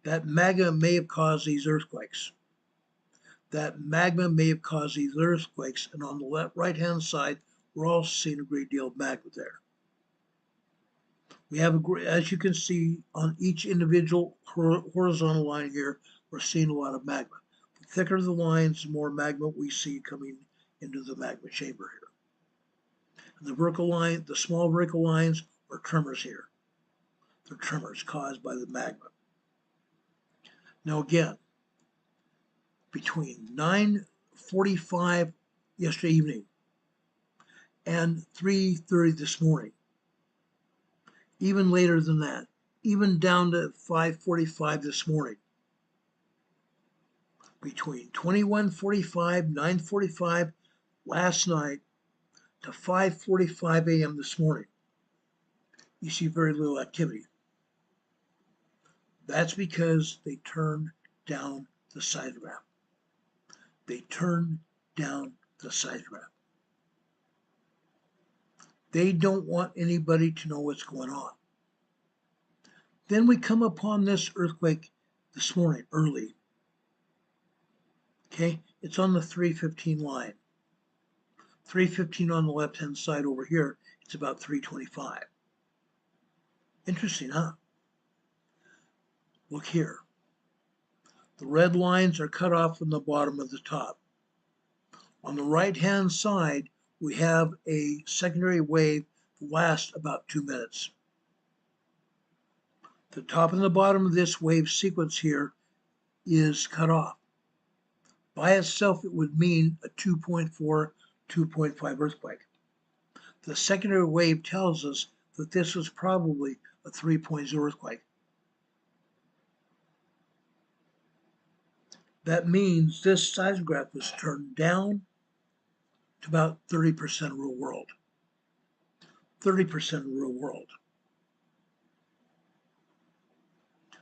That magma may have caused these earthquakes. That magma may have caused these earthquakes, and on the right-hand side, we're also seeing a great deal of magma there. We have, as you can see, on each individual horizontal line here, we're seeing a lot of magma. The thicker the lines, the more magma we see coming into the magma chamber here. And the vertical line, the small vertical lines are tremors here. They're tremors caused by the magma. Now again, between 9:45 yesterday evening and 3:30 this morning, even later than that, even down to 5:45 this morning, between 21:45, 9:45 last night to 5:45 a.m. this morning, you see very little activity. That's because they turned down the seismograph. They turned down the seismograph. They don't want anybody to know what's going on. Then we come upon this earthquake this morning, early. Okay, it's on the 315 line. 315 on the left-hand side over here, it's about 325. Interesting, huh? Look here. The red lines are cut off from the bottom of the top. On the right-hand side, we have a secondary wave that lasts about 2 minutes. The top and the bottom of this wave sequence here is cut off. By itself, it would mean a 2.4, 2.5 earthquake. The secondary wave tells us that this was probably a 3.0 earthquake. That means this seismograph was turned down to about 30% of real world. 30% of real world.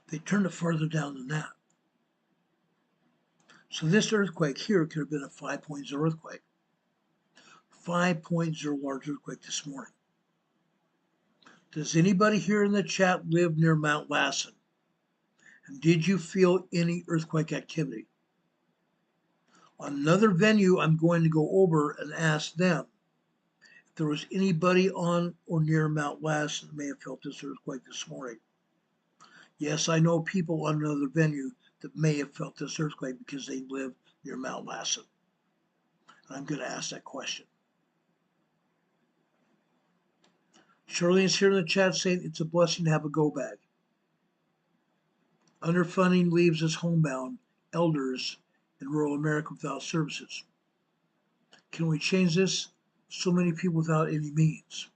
They turned it farther down than that. So this earthquake here could have been a 5.0 earthquake. 5.0 large earthquake this morning. Does anybody here in the chat live near Mount Lassen? And did you feel any earthquake activity? On another venue, I'm going to go over and ask them if there was anybody on or near Mount Lassen that may have felt this earthquake this morning. Yes, I know people on another venue that may have felt this earthquake because they live near Mount Lassen. And I'm going to ask that question. Charlene's here in the chat saying it's a blessing to have a go bag. Underfunding leaves us homebound, elders in rural America without services. Can we change this? So many people without any means.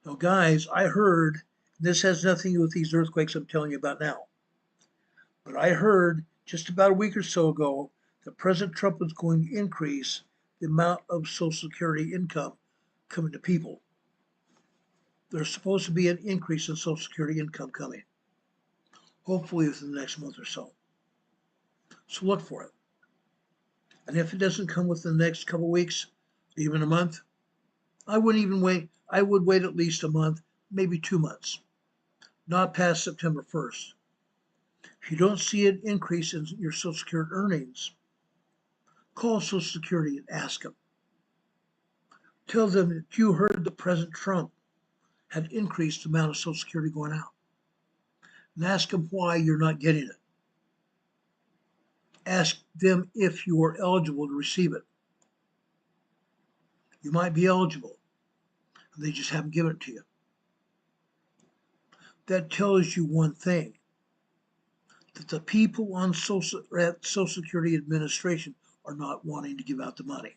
Now, guys, I heard, this has nothing to do with these earthquakes I'm telling you about now, but I heard just about a week or so ago that President Trump was going to increase the amount of Social Security income coming to people. There's supposed to be an increase in Social Security income coming, hopefully within the next month or so. So look for it. And if it doesn't come within the next couple of weeks, even a month, I wouldn't even wait. I would wait at least a month, maybe 2 months, not past September 1st. If you don't see an increase in your Social Security earnings, call Social Security and ask them. Tell them that you heard that President Trump had increased the amount of Social Security going out. And ask them why you're not getting it. Ask them if you are eligible to receive it. You might be eligible, and they just haven't given it to you. That tells you one thing, that the people on Social Security Administration are not wanting to give out the money.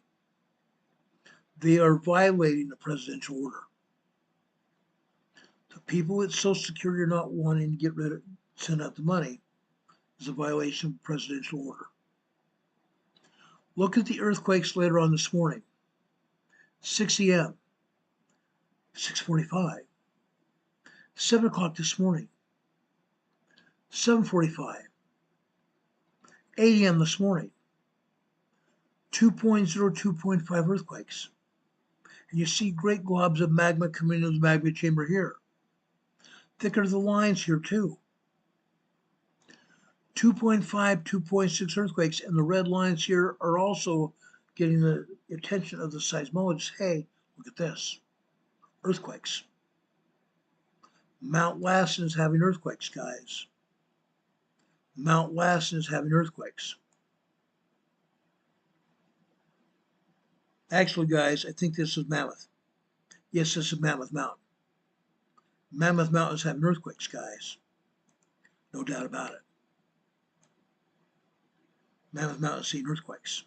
They are violating the presidential order. The people at Social Security are not wanting to send out the money is a violation of presidential order. Look at the earthquakes later on this morning. 6 a.m., 6:45, 7 o'clock this morning. 7:45, 8 a.m. this morning, 2.0, 2.5 earthquakes. And you see great globs of magma coming into the magma chamber here. Thicker the lines here too. 2.5, 2.6 earthquakes, and the red lines here are also getting the attention of the seismologists. Hey, look at this. Earthquakes. Mount Lassen is having earthquakes, guys. Mount Lassen is having earthquakes. Actually, guys, I think this is Mammoth. Yes, this is Mammoth Mountain. Mammoth Mountain is having earthquakes, guys. No doubt about it. Mammoth Mountain is seeing earthquakes.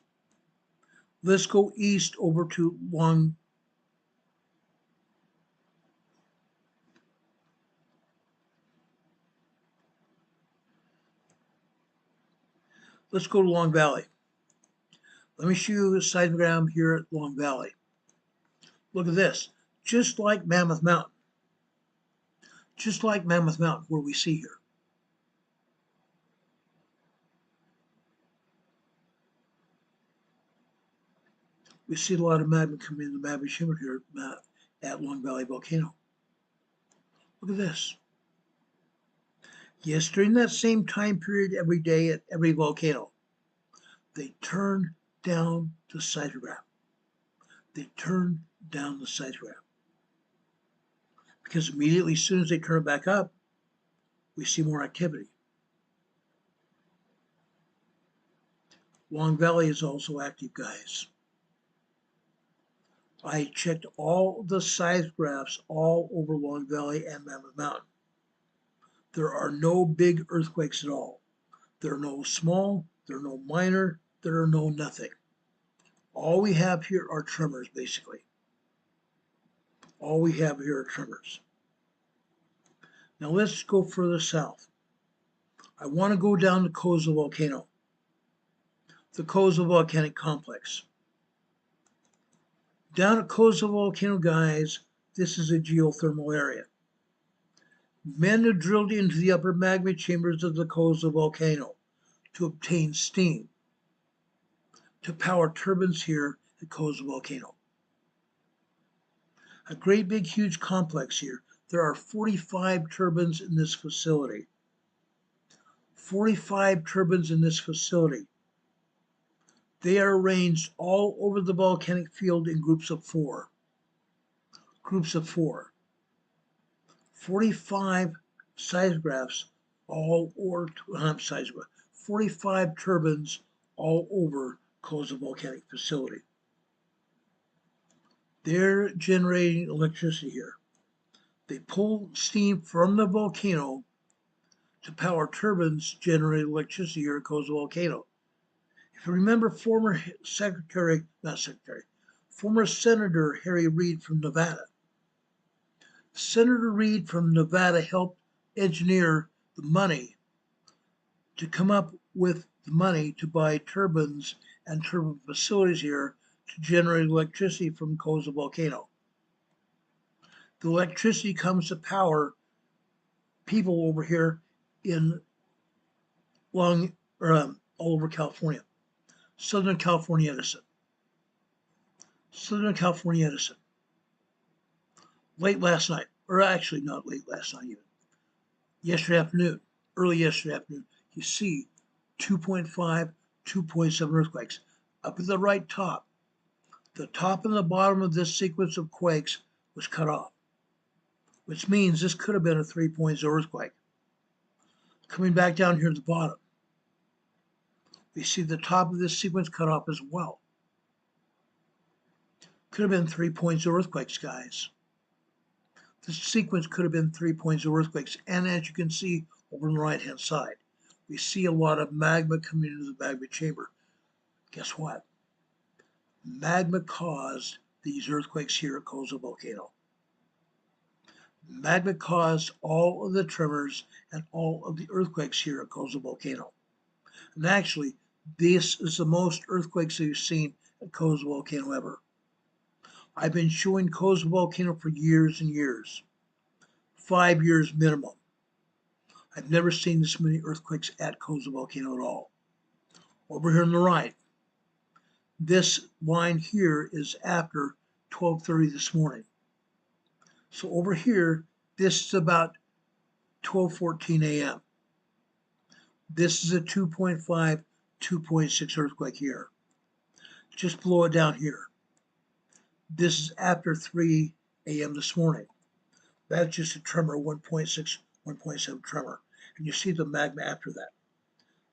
Let's go east over to Long. Let's go to Long Valley. Let me show you a seismogram here at Long Valley. Look at this. Just like Mammoth Mountain. Just like Mammoth Mountain, where we see here. We see a lot of magma coming in the magma chamber here at Long Valley Volcano. Look at this. Yes, during that same time period every day at every volcano, they turn down the seismograph. They turn down the seismograph. Because immediately as soon as they turn it back up, we see more activity. Long Valley is also active, guys. I checked all the seismographs all over Long Valley and Mammoth Mountain. There are no big earthquakes at all. There are no small, there are no minor, there are no nothing. All we have here are tremors, basically. All we have here are tremors. Now let's go further south. I want to go down to Koza Volcano, the Koza Volcanic Complex. Down at Koza Volcano, guys, this is a geothermal area. Men have drilled into the upper magma chambers of the Koza Volcano to obtain steam to power turbines here at Koza Volcano. A great big huge complex here. There are 45 turbines in this facility. 45 turbines in this facility. They are arranged all over the volcanic field in groups of 4. Groups of 4. 45 seismographs all over, 45 turbines all over Koza Volcanic Facility. They're generating electricity here. They pull steam from the volcano to power turbines generating electricity here at Koza Volcano. If you remember former Senator Harry Reid from Nevada. Senator Reid from Nevada helped engineer the money to come up with the money to buy turbines and turbine facilities here to generate electricity from Koza Volcano. The electricity comes to power people over here in all over California. Southern California Edison. Southern California Edison. Late last night, or actually not late last night even. Yesterday afternoon, early yesterday afternoon, you see 2.5, 2.7 earthquakes. Up at the right top, the top and the bottom of this sequence of quakes was cut off, which means this could have been a 3.0 earthquake. Coming back down here at the bottom, we see the top of this sequence cut off as well. Could have been 3.0 earthquakes, guys. This sequence could have been 3.0 earthquakes. And as you can see over on the right-hand side, we see a lot of magma coming into the magma chamber. Guess what? Magma caused these earthquakes here at Koza Volcano. Magma caused all of the tremors and all of the earthquakes here at Koza Volcano. And actually, this is the most earthquakes that you've seen at Koza Volcano ever. I've been showing Koza Volcano for years and years. 5 years minimum. I've never seen this many earthquakes at Coza Volcano at all. Over here on the right, this line here is after 12:30 this morning. So over here, this is about 12:14 a.m. This is a 2.5, 2.6 earthquake here. Just below it down here. This is after 3 a.m. this morning. That's just a tremor, 1.6, 1.7 tremor. And you see the magma after that.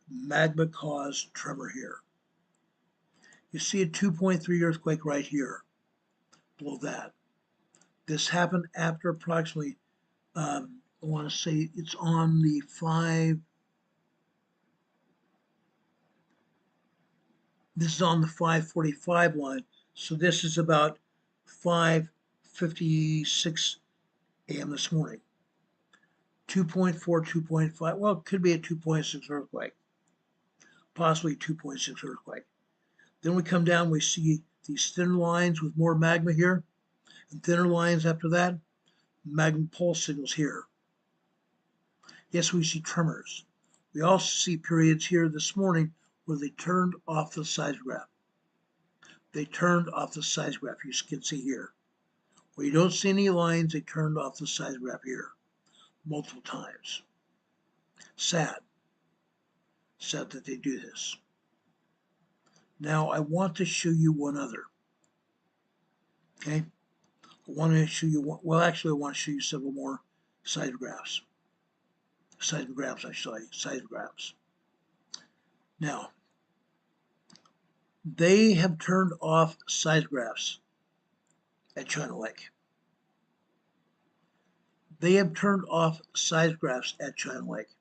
Magma caused tremor here. You see a 2.3 earthquake right here, below that. This happened after approximately, I want to say it's on the 5, this is on the 5:45 line. So this is about 5:56 a.m. this morning. 2.4, 2.5, well, it could be a 2.6 earthquake, possibly 2.6 earthquake. Then we come down, we see these thinner lines with more magma here, and thinner lines after that, magma pulse signals here. Yes, we see tremors. We also see periods here this morning where they turned off the seismograph. They turned off the seismograph, you can see here. Where you don't see any lines, they turned off the seismograph here multiple times. Sad. Sad that they do this. Now I want to show you one other. Okay? I want to show you one, well, actually I want to show you several more seismographs. Seismographs, I should say, seismographs. Now, they have turned off seismographs at China Lake. They have turned off seismographs at China Lake.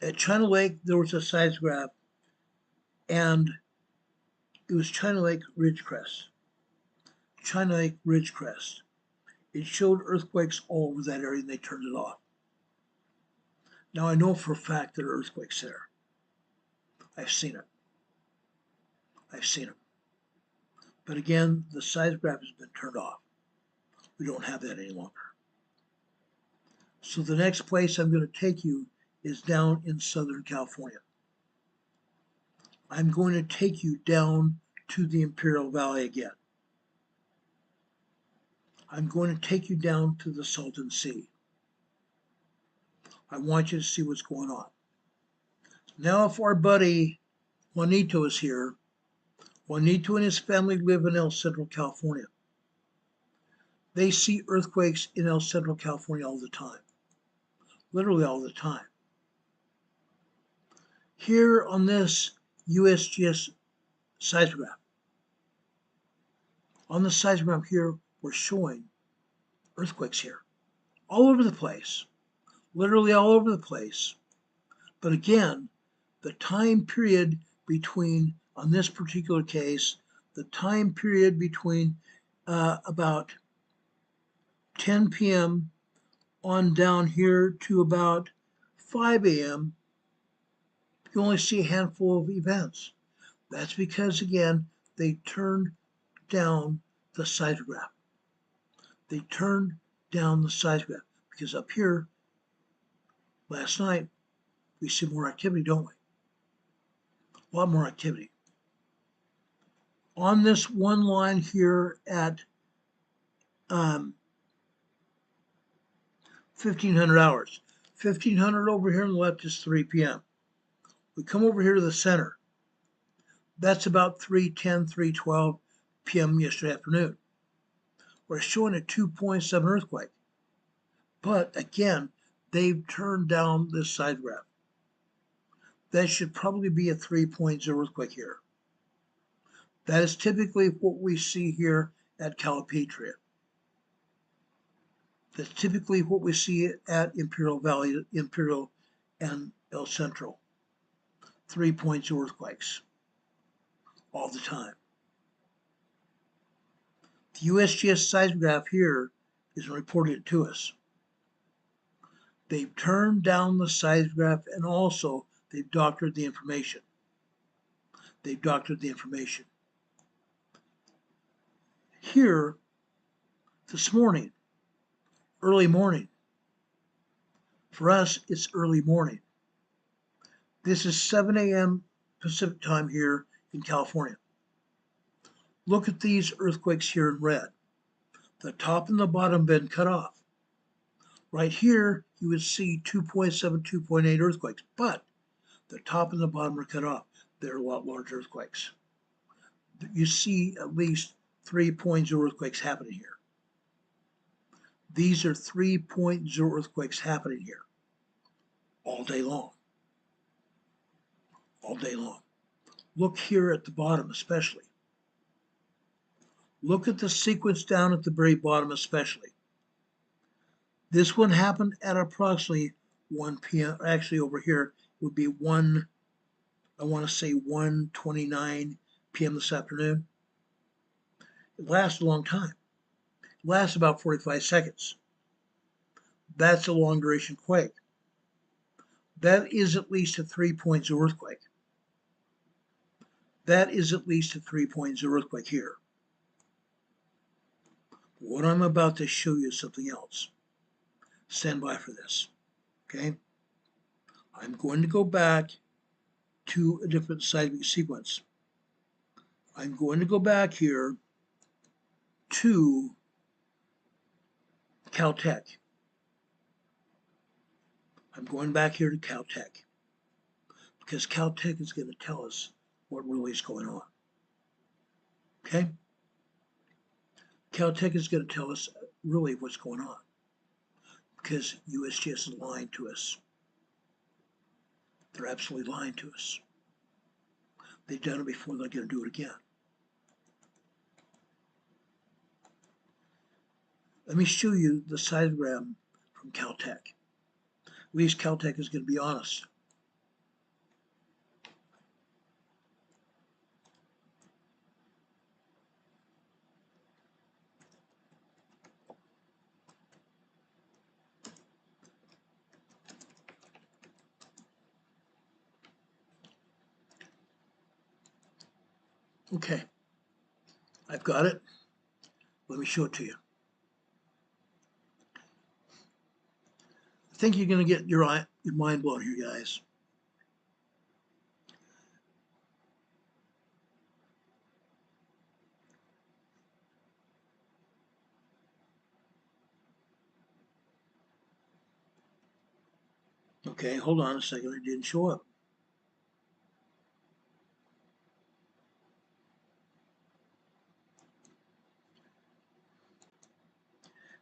At China Lake, there was a seismograph, and it was China Lake Ridgecrest. China Lake Ridgecrest. It showed earthquakes all over that area, and they turned it off. Now, I know for a fact there are earthquakes there. I've seen it. I've seen them. But again, the seismograph has been turned off. We don't have that any longer. So the next place I'm going to take you is down in Southern California. I'm going to take you down to the Imperial Valley again. I'm going to take you down to the Salton Sea. I want you to see what's going on. Now, if our buddy Juanito is here, Juanito and his family live in El Centro, California. They see earthquakes in El Centro, California all the time. Literally all the time. Here on this USGS seismograph, on the seismograph here, we're showing earthquakes here. All over the place. Literally all over the place. But again, the time period between, on this particular case, the time period between about 10 p.m. on down here to about 5 a.m., you only see a handful of events. That's because, again, they turned down the seismograph. They turned down the seismograph because up here, last night, we see more activity, don't we? A lot more activity. On this one line here at 1500 hours. 1500 over here on the left is 3 p.m. We come over here to the center. That's about 3:10, 3:12 p.m. yesterday afternoon. We're showing a 2.7 earthquake. But again, they've turned down this seismograph. That should probably be a 3.0 earthquake here. That is typically what we see here at Calipatria. That's typically what we see at Imperial Valley, Imperial and El Centro. 3.0 earthquakes all the time. The USGS seismograph here is reported to us. They've turned down the seismograph and also they've doctored the information. They've doctored the information. Here, this morning, early morning, For us, it's early morning. This is 7 a.m. Pacific time here in California. Look at these earthquakes here in red. The top and the bottom have been cut off. Right here, you would see 2.7, 2.8 earthquakes, but the top and the bottom are cut off. They're a lot larger earthquakes. You see at least 3.0 earthquakes happening here. These are 3.0 earthquakes happening here all day long. All day long. Look here at the bottom especially. Look at the sequence down at the very bottom especially. This one happened at approximately 1 p.m. Actually over here would be 1:29 p.m. this afternoon. It lasts a long time. It lasts about 45 seconds. That's a long duration quake. That is at least a 3.0 earthquake. That is at least a 3.0 earthquake here. What I'm about to show you is something else. Stand by for this, okay? I'm going to go back to a different seismic sequence. I'm going to go back here to Caltech. I'm going back here to Caltech because Caltech is going to tell us what really is going on. Okay? Caltech is going to tell us really what's going on because USGS is lying to us. They're absolutely lying to us. They've done it before, they're going to do it again. Let me show you the seismogram from Caltech. At least Caltech is going to be honest. Okay, I've got it. Let me show it to you. I think you're going to get your mind blown here, guys. Okay, hold on a second. It didn't show up.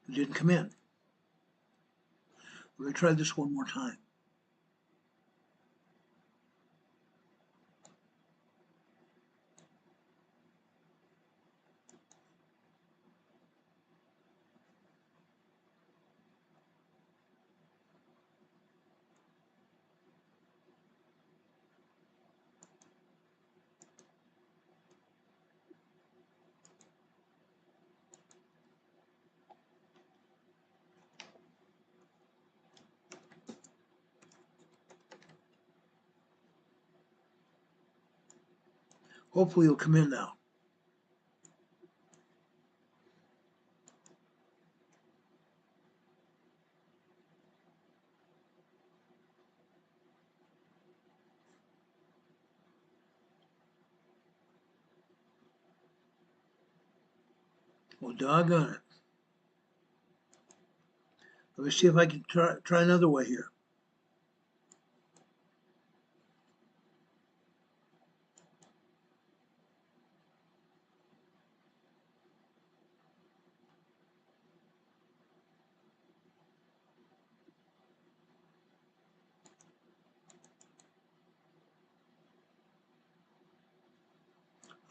It didn't come in. We're going to try this one more time. Hopefully it'll come in now. Well, doggone it. Let me see if I can try another way here.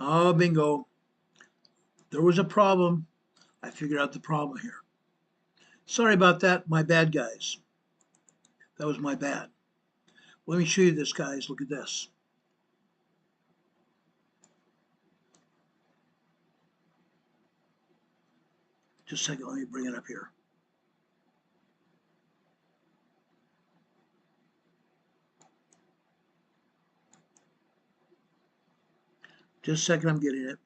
Oh, bingo. There was a problem. I figured out the problem here. Sorry about that. My bad, guys. That was my bad. Let me show you this, guys. Look at this. Just a second. Let me bring it up here. Just a second. I'm getting it.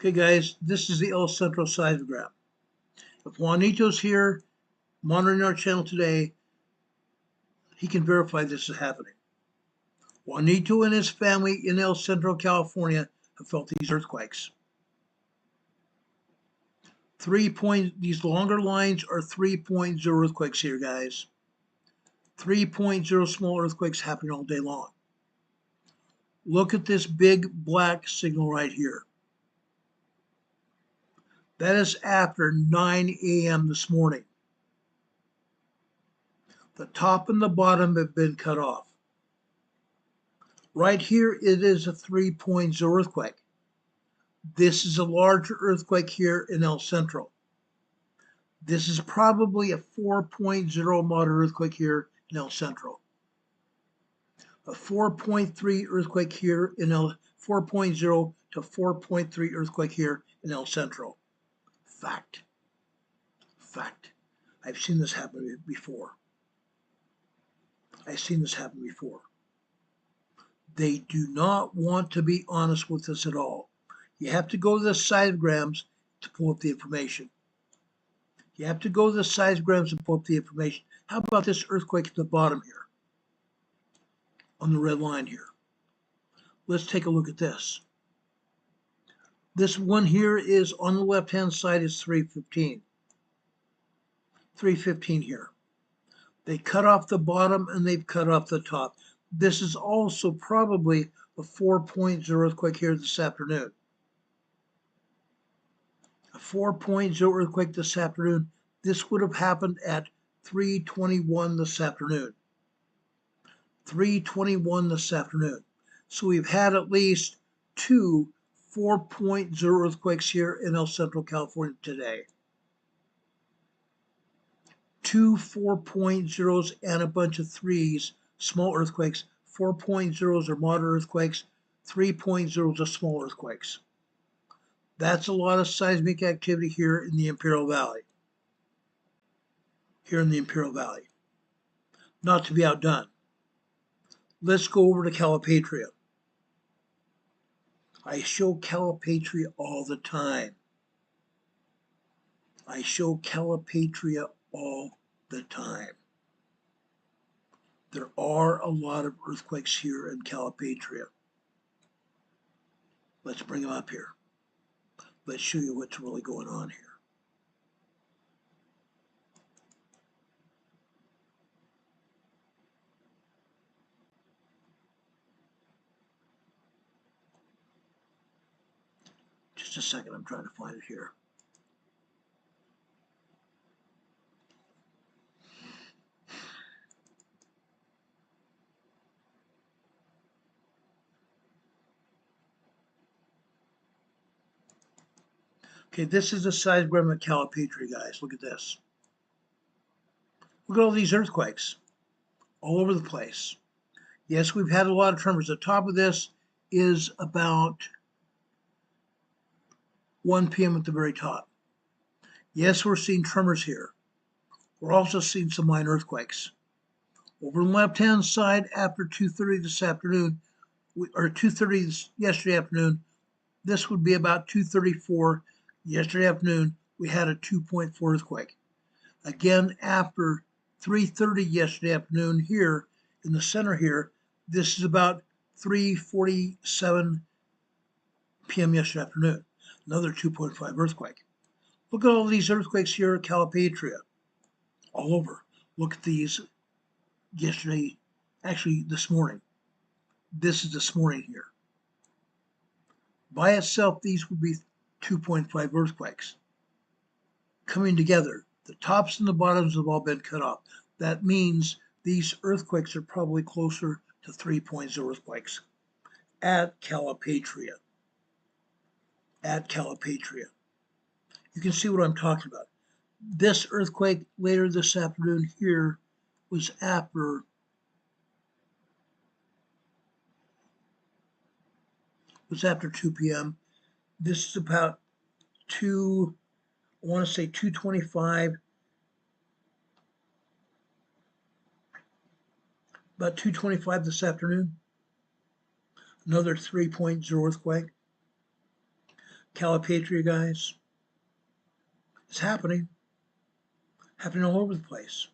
Okay, guys, this is the El Centro seismograph. If Juanito's here monitoring our channel today, he can verify this is happening. Juanito and his family in El Centro, California have felt these earthquakes. These longer lines are 3.0 earthquakes here, guys. 3.0 small earthquakes happening all day long. Look at this big black signal right here. That is after 9 a.m. this morning. The top and the bottom have been cut off. Right here, it is a 3.0 earthquake. This is a larger earthquake here in El Centro. This is probably a 4.0 moderate earthquake here in El Centro. A 4.3 earthquake here in 4.0 to 4.3 earthquake here in El Centro. Fact. I've seen this happen before. They do not want to be honest with us at all. You have to go to the seismograms to pull up the information. How about this earthquake at the bottom here? On the red line here. Let's take a look at this. This one here is on the left-hand side is 315. 315 here. They cut off the bottom and they've cut off the top. This is also probably a 4.0 earthquake here this afternoon. A 4.0 earthquake this afternoon. This would have happened at 3:21 this afternoon. 3:21 this afternoon. So we've had at least two 4.0 earthquakes here in El Centro, California today. Two 4.0s and a bunch of threes, small earthquakes. 4.0s are moderate earthquakes. 3.0s are small earthquakes. That's a lot of seismic activity here in the Imperial Valley. Not to be outdone. Let's go over to Calipatria. I show Calipatria all the time. There are a lot of earthquakes here in Calipatria. Let's bring them up here. Let's show you what's really going on here. Just a second, I'm trying to find it here. Okay, this is a seismogram at Calipatria, guys. Look at this. Look at all these earthquakes all over the place. Yes, we've had a lot of tremors. The top of this is about 1 p.m. at the very top. Yes, we're seeing tremors here. We're also seeing some minor earthquakes. Over on the left-hand side, after 2:30 this afternoon, or 2:30 yesterday afternoon, this would be about 2:34 yesterday afternoon, we had a 2.4 earthquake. Again, after 3:30 yesterday afternoon here in the center here, this is about 3:47 p.m. yesterday afternoon. Another 2.5 earthquake. Look at all these earthquakes here at Calipatria. All over. Look at these yesterday, actually this morning. This is this morning here. By itself, these would be 2.5 earthquakes. Coming together, the tops and the bottoms have all been cut off. That means these earthquakes are probably closer to 3.0 earthquakes at Calipatria. You can see what I'm talking about. This earthquake later this afternoon here was after 2 p.m. This is about 2:25. About 2:25 this afternoon. Another 3.0 earthquake. Calipatria, guys, it's happening all over the place.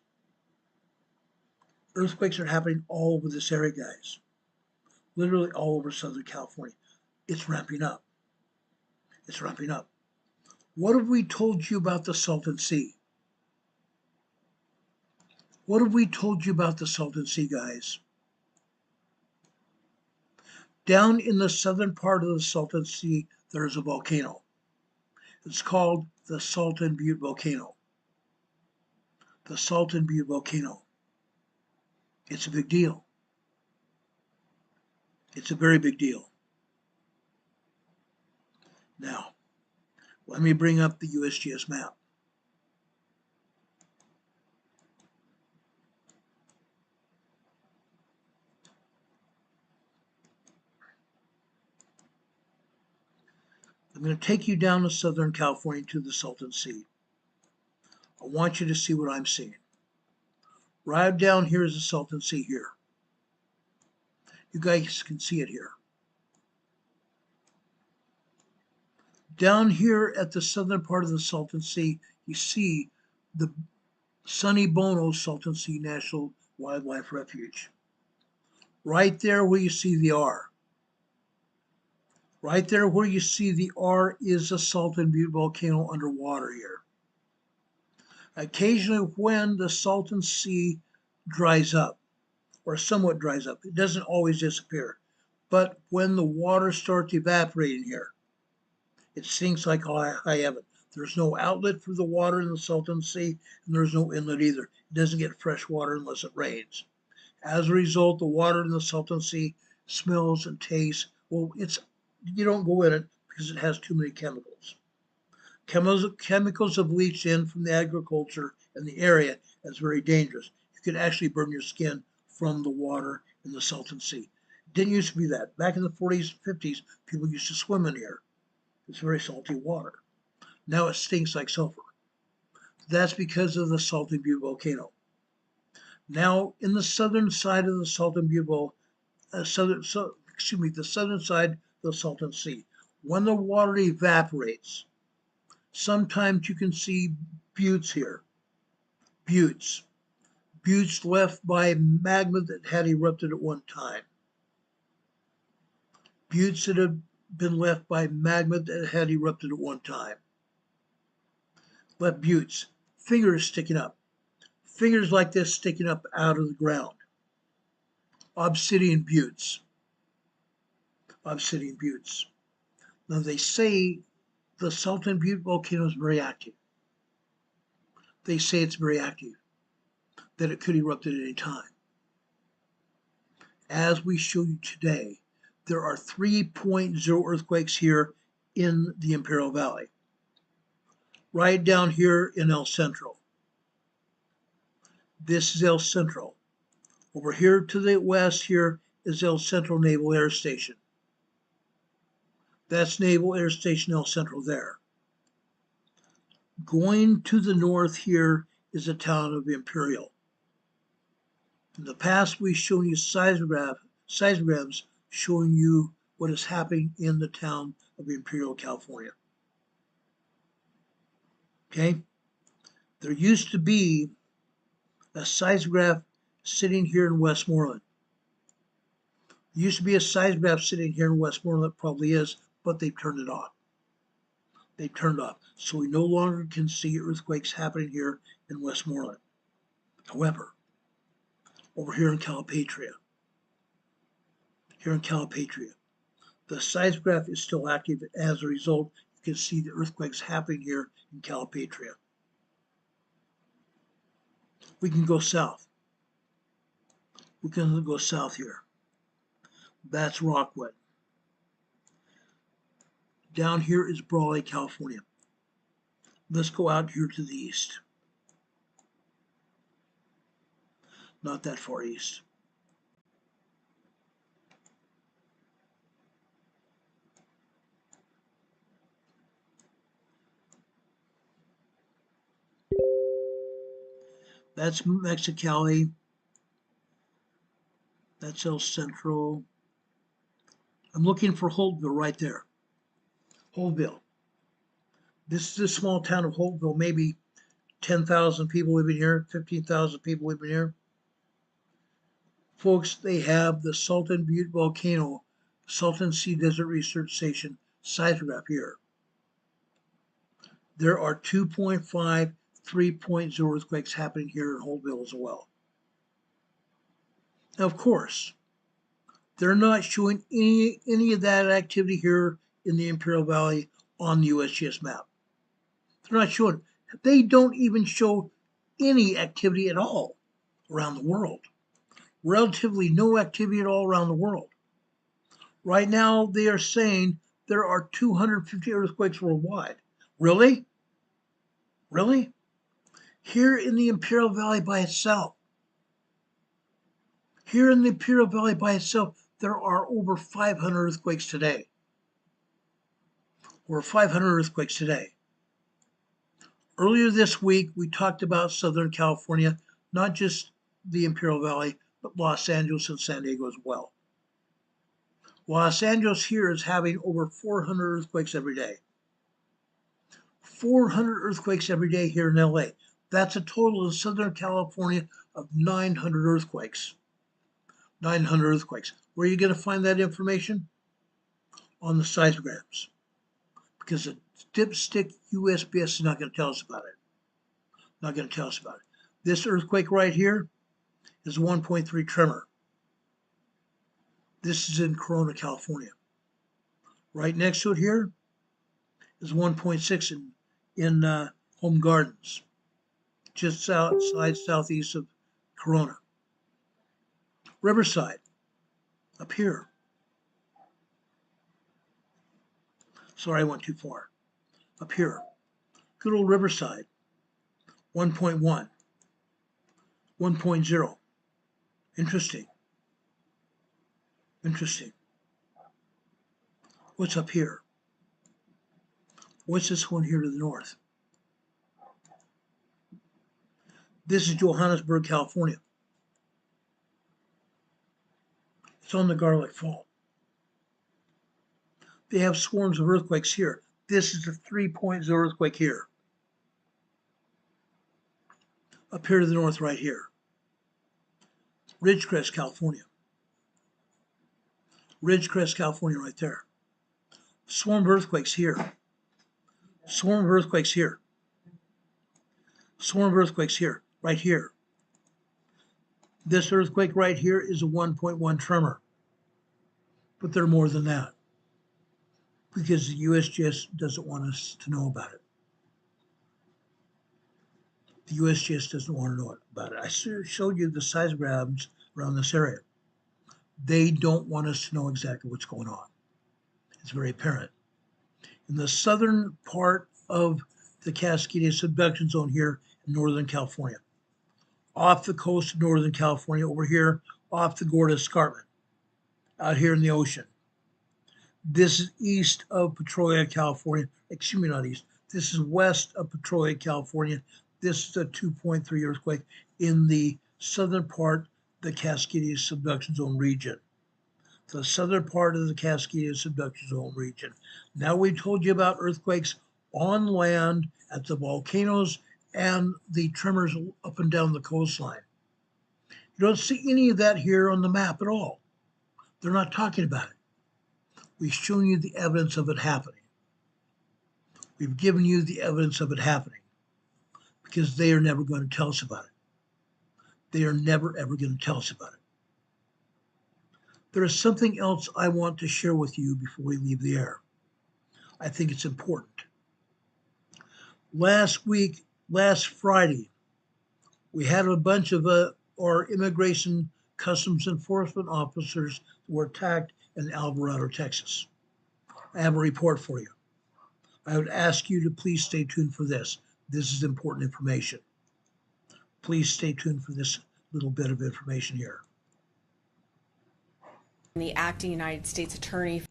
Earthquakes are happening all over this area, guys. Literally all over Southern California. It's ramping up. It's ramping up. What have we told you about the Salton Sea? What have we told you about the Salton Sea, guys? Down in the southern part of the Salton Sea, there's a volcano. It's called the Salton Butte Volcano. The Salton Butte Volcano. It's a big deal. It's a very big deal. Now, let me bring up the USGS map. I'm going to take you down to Southern California to the Salton Sea. I want you to see what I'm seeing. Right down here is the Salton Sea here. You guys can see it here. Down here at the southern part of the Salton Sea, you see the Sonny Bono Salton Sea National Wildlife Refuge. Right there where you see the R. Right there where you see the R is the Salton Butte Volcano underwater here. Occasionally when the Salton Sea dries up, or somewhat dries up, it doesn't always disappear, but when the water starts evaporating here, it sinks like high heaven. There's no outlet for the water in the Salton Sea, and there's no inlet either. It doesn't get fresh water unless it rains. As a result, the water in the Salton Sea smells and tastes, well, you don't go in it because it has too many chemicals. Chemicals have leached in from the agriculture in the area. That's very dangerous. You can actually burn your skin from the water in the Salton Sea. It didn't used to be that. Back in the 40s, 50s, people used to swim in here. It's very salty water. Now it stinks like sulfur. That's because of the Salton Butte Volcano. Now, in the southern side of the Salton Butte the southern side of the Salton Sea, when the water evaporates, sometimes you can see buttes here. Buttes left by magma that had erupted at one time. Buttes that have been left by magma that had erupted at one time. Left buttes, fingers sticking up. Fingers like this sticking up out of the ground. Obsidian buttes. Obsidian buttes. Now they say the Salton Butte volcano is very active. They say it's very active, that it could erupt at any time. As we show you today, there are 3.0 earthquakes here in the Imperial Valley. Right down here in El Centro. This is El Centro. Over here to the west here is El Centro Naval Air Station. That's Naval Air Station El Centro there. Going to the north here is the town of Imperial. In the past, we've shown you seismograms showing you what is happening in the town of Imperial, California. Okay? There used to be a seismograph sitting here in Westmoreland. There used to be a seismograph sitting here in Westmoreland, probably is, but they've turned it off. They've turned off. So we no longer can see earthquakes happening here in Westmoreland. However, over here in Calipatria, the seismograph is still active. As a result, you can see the earthquakes happening here in Calipatria. We can go south. We can go south here. That's Rockwood. Down here is Brawley, California. Let's go out here to the east. Not that far east. That's Mexicali. That's El Centro. I'm looking for Holtville right there. Holtville. This is a small town of Holtville, maybe 10,000 people living here, 15,000 people living here. Folks, they have the Salton Butte Volcano, Salton Sea Desert Research Station seismograph here. There are 2.5, 3.0 earthquakes happening here in Holtville as well. Now, of course, they're not showing any of that activity here in the Imperial Valley on the USGS map. They're not showing. They don't even show any activity at all around the world. Relatively no activity at all around the world. Right now, they are saying there are 250 earthquakes worldwide. Really? Really? Here in the Imperial Valley by itself. Here in the Imperial Valley by itself, there are over 500 earthquakes today. Over 500 earthquakes today. Earlier this week, we talked about Southern California, not just the Imperial Valley, but Los Angeles and San Diego as well. Los Angeles here is having over 400 earthquakes every day. 400 earthquakes every day here in LA. That's a total in Southern California of 900 earthquakes. 900 earthquakes. Where are you going to find that information? On the seismographs. Because the dipstick USGS is not going to tell us about it. Not going to tell us about it. This earthquake right here is 1.3 tremor. This is in Corona, California. Right next to it here is 1.6 in Home Gardens, just outside southeast of Corona. Riverside, up here. Sorry, I went too far. Up here. Good old Riverside, 1.1, 1.0. Interesting. Interesting. What's up here? What's this one here to the north? This is Johannesburg, California. It's on the Garlic Fault. They have swarms of earthquakes here. This is a 3.0 earthquake here. Up here to the north right here. Ridgecrest, California. Ridgecrest, California right there. Swarm of earthquakes here. Swarm of earthquakes here. Swarm of earthquakes here, right here. This earthquake right here is a 1.1 tremor. But they're more than that. Because the USGS doesn't want us to know about it. The USGS doesn't want to know about it. I showed you the seismograms around this area. They don't want us to know exactly what's going on. It's very apparent. In the southern part of the Cascades subduction zone here in Northern California, off the coast of Northern California, over here off the Gorda Escarpment, out here in the ocean. This is east of Petrolia, California. Excuse me, not east. This is west of Petrolia, California. This is a 2.3 earthquake in the southern part of the Cascades subduction zone region. The southern part of the Cascades subduction zone region. Now we told you about earthquakes on land at the volcanoes and the tremors up and down the coastline. You don't see any of that here on the map at all. They're not talking about it. We've shown you the evidence of it happening. We've given you the evidence of it happening because they are never going to tell us about it. They are never, ever going to tell us about it. There is something else I want to share with you before we leave the air. I think it's important. Last Friday, we had a bunch of our immigration customs enforcement officers who were attacked in Alvarado, Texas. I have a report for you. I would ask you to please stay tuned for this. This is important information. Please stay tuned for this little bit of information here. The acting United States Attorney.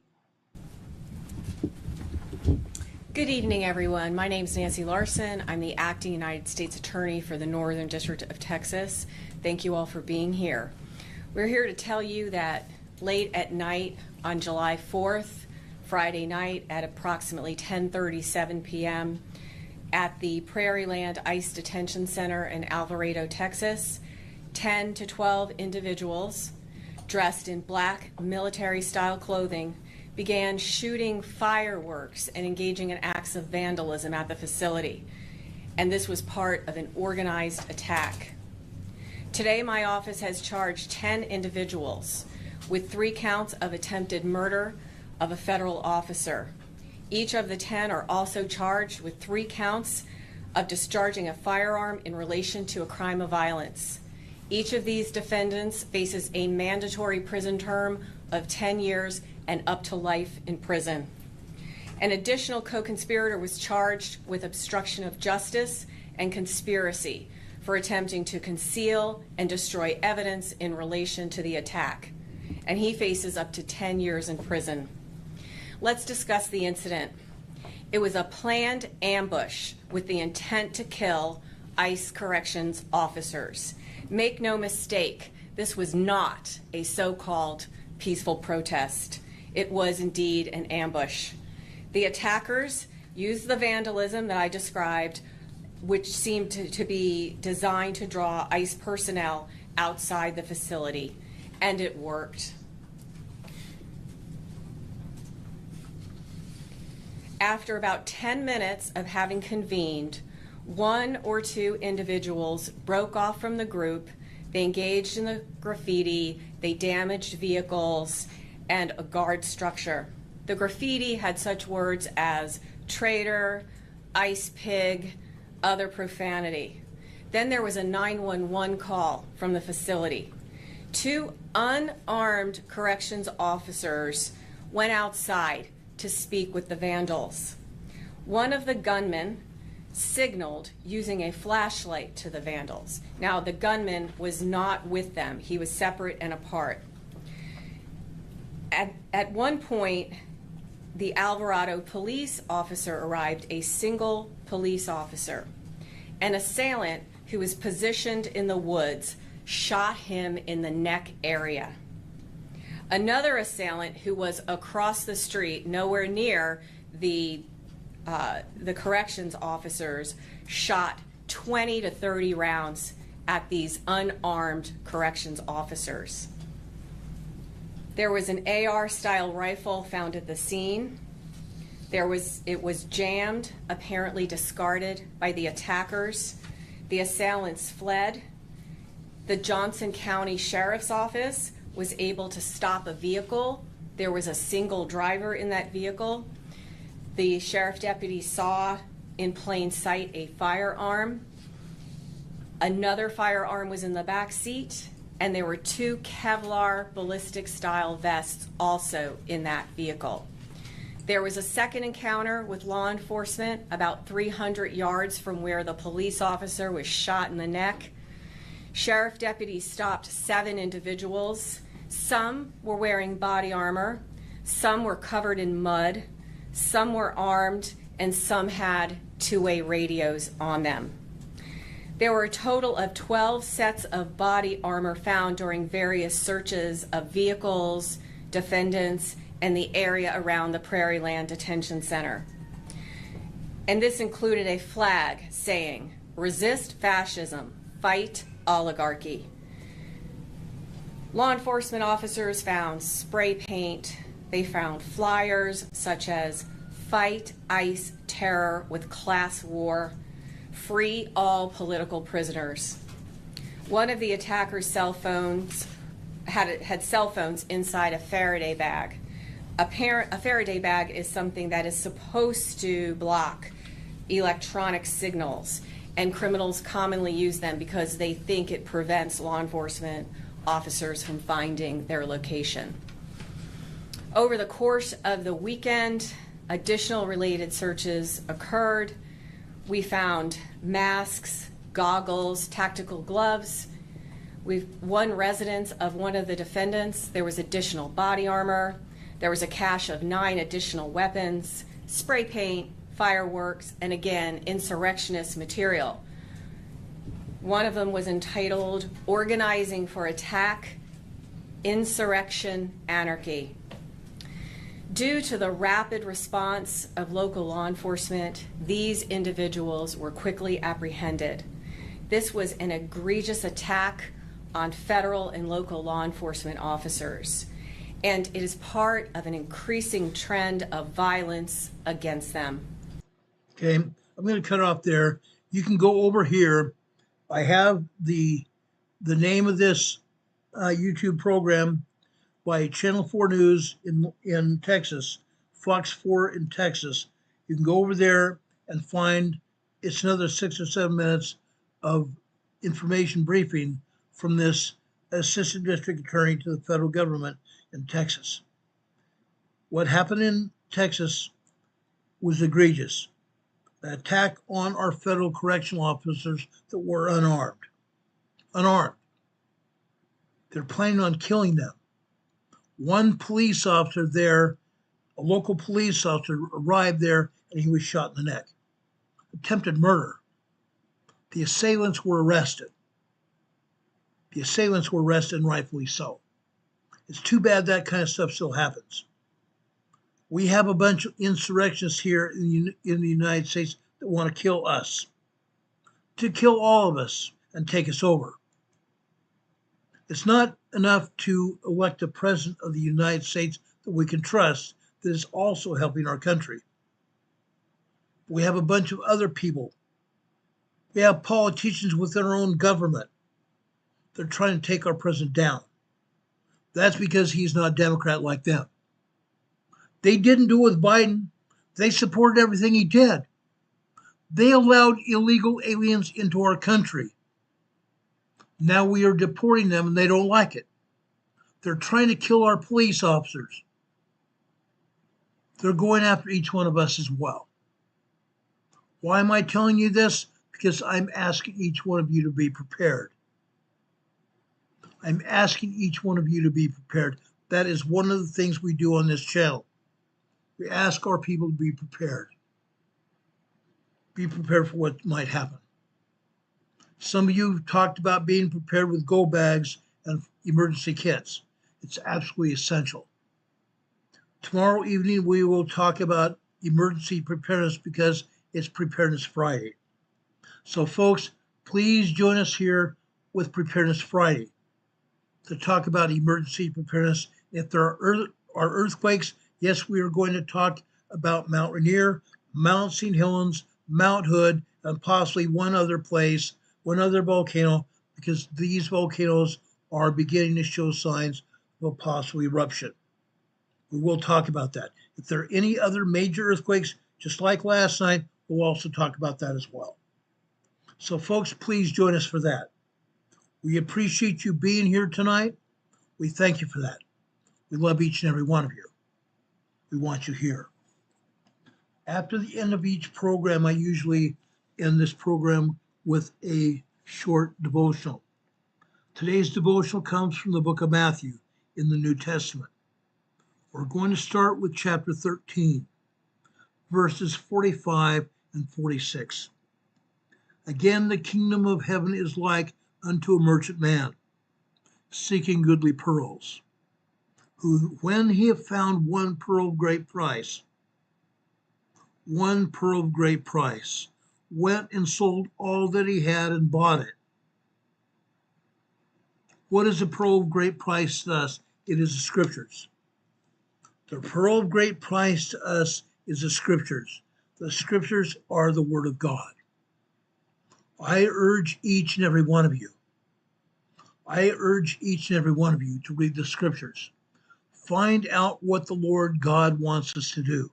Good evening, everyone. My name is Nancy Larson. I'm the acting United States Attorney for the Northern District of Texas. Thank you all for being here. We're here to tell you that late at night on July 4th, Friday night at approximately 10:37 p.m. at the Prairieland Ice Detention Center in Alvarado, Texas. 10 to 12 individuals dressed in black military-style clothing began shooting fireworks and engaging in acts of vandalism at the facility. And this was part of an organized attack. Today, my office has charged 10 individuals with 3 counts of attempted murder of a federal officer. Each of the 10 are also charged with 3 counts of discharging a firearm in relation to a crime of violence. Each of these defendants faces a mandatory prison term of 10 years and up to life in prison. An additional co-conspirator was charged with obstruction of justice and conspiracy for attempting to conceal and destroy evidence in relation to the attack, and he faces up to 10 years in prison. Let's discuss the incident. It was a planned ambush with the intent to kill ICE corrections officers. Make no mistake, this was not a so-called peaceful protest. It was indeed an ambush. The attackers used the vandalism that I described, which seemed to be designed to draw ICE personnel outside the facility, and it worked. After about 10 minutes of having convened, 1 or 2 individuals broke off from the group. They engaged in the graffiti, they damaged vehicles and a guard structure. The graffiti had such words as traitor, ice pig, other profanity. Then there was a 911 call from the facility. 2 unarmed corrections officers went outside to speak with the vandals. One of the gunmen signaled using a flashlight to the vandals. Now, the gunman was not with them. He was separate and apart. At one point, the Alvarado police officer arrived, a single police officer. An assailant who was positioned in the woods shot him in the neck area. Another assailant who was across the street, nowhere near the corrections officers, shot 20 to 30 rounds at these unarmed corrections officers. There was an AR-style rifle found at the scene. It was jammed, apparently discarded by the attackers. The assailants fled. The Johnson County Sheriff's Office was able to stop a vehicle. There was a single driver in that vehicle. The sheriff deputy saw in plain sight a firearm. Another firearm was in the back seat, and there were 2 Kevlar ballistic style vests also in that vehicle. There was a second encounter with law enforcement about 300 yards from where the police officer was shot in the neck. Sheriff deputies stopped 7 individuals. Some were wearing body armor, some were covered in mud, some were armed, and some had 2-way radios on them. There were a total of 12 sets of body armor found during various searches of vehicles, defendants, and the area around the Prairieland Detention Center. And this included a flag saying, "Resist fascism, fight oligarchy." Law enforcement officers found spray paint. They found flyers such as "Fight ICE Terror with Class War," "Free all political prisoners." One of the attackers' cell phones had cell phones inside a Faraday bag. A Faraday bag is something that is supposed to block electronic signals, and criminals commonly use them because they think it prevents law enforcement officers from finding their location. Over the course of the weekend, additional related searches occurred. We found masks, goggles, tactical gloves. We've one residence of one of the defendants. There was additional body armor. There was a cache of 9 additional weapons, spray paint, fireworks, and again, insurrectionist material. One of them was entitled "Organizing for Attack, Insurrection, Anarchy." Due to the rapid response of local law enforcement, these individuals were quickly apprehended. This was an egregious attack on federal and local law enforcement officers, and it is part of an increasing trend of violence against them. Okay, I'm going to cut off there. You can go over here. I have the name of this YouTube program by Channel 4 News in Texas, Fox 4 in Texas. You can go over there and find it's another 6 or 7 minutes of information briefing from this assistant district attorney to the federal government in Texas. What happened in Texas was egregious. An attack on our federal correctional officers that were unarmed. Unarmed. They're planning on killing them. One police officer there, a local police officer, arrived there and he was shot in the neck. Attempted murder. The assailants were arrested. The assailants were arrested, and rightfully so. It's too bad that kind of stuff still happens. We have a bunch of insurrectionists here in the United States that want to kill us, to kill all of us and take us over. It's not enough to elect a president of the United States that we can trust that is also helping our country. We have a bunch of other people. We have politicians within our own government. They're trying to take our president down. That's because he's not a Democrat like them. They didn't do it with Biden. They supported everything he did. They allowed illegal aliens into our country. Now we are deporting them and they don't like it. They're trying to kill our police officers. They're going after each one of us as well. Why am I telling you this? Because I'm asking each one of you to be prepared. I'm asking each one of you to be prepared. That is one of the things we do on this channel. We ask our people to be prepared. Be prepared for what might happen. Some of you have talked about being prepared with go bags and emergency kits. It's absolutely essential. Tomorrow evening, we will talk about emergency preparedness because it's Preparedness Friday. So folks, please join us here with Preparedness Friday to talk about emergency preparedness. If there are earthquakes, yes, we are going to talk about Mount Rainier, Mount St. Helens, Mount Hood, and possibly one other place, one other volcano, because these volcanoes are beginning to show signs of a possible eruption. We will talk about that. If there are any other major earthquakes, just like last night, we'll also talk about that as well. So folks, please join us for that. We appreciate you being here tonight. We thank you for that. We love each and every one of you. We want you here. After the end of each program, I usually end this program with a short devotional. Today's devotional comes from the book of Matthew in the New Testament. We're going to start with chapter 13, verses 45 and 46. Again, the kingdom of heaven is like unto a merchant man, seeking goodly pearls, who, when he had found one pearl of great price, went and sold all that he had and bought it. What is a pearl of great price to us? It is the scriptures. The pearl of great price to us is the scriptures. The scriptures are the word of God. I urge each and every one of you. I urge each and every one of you to read the scriptures. Find out what the Lord God wants us to do.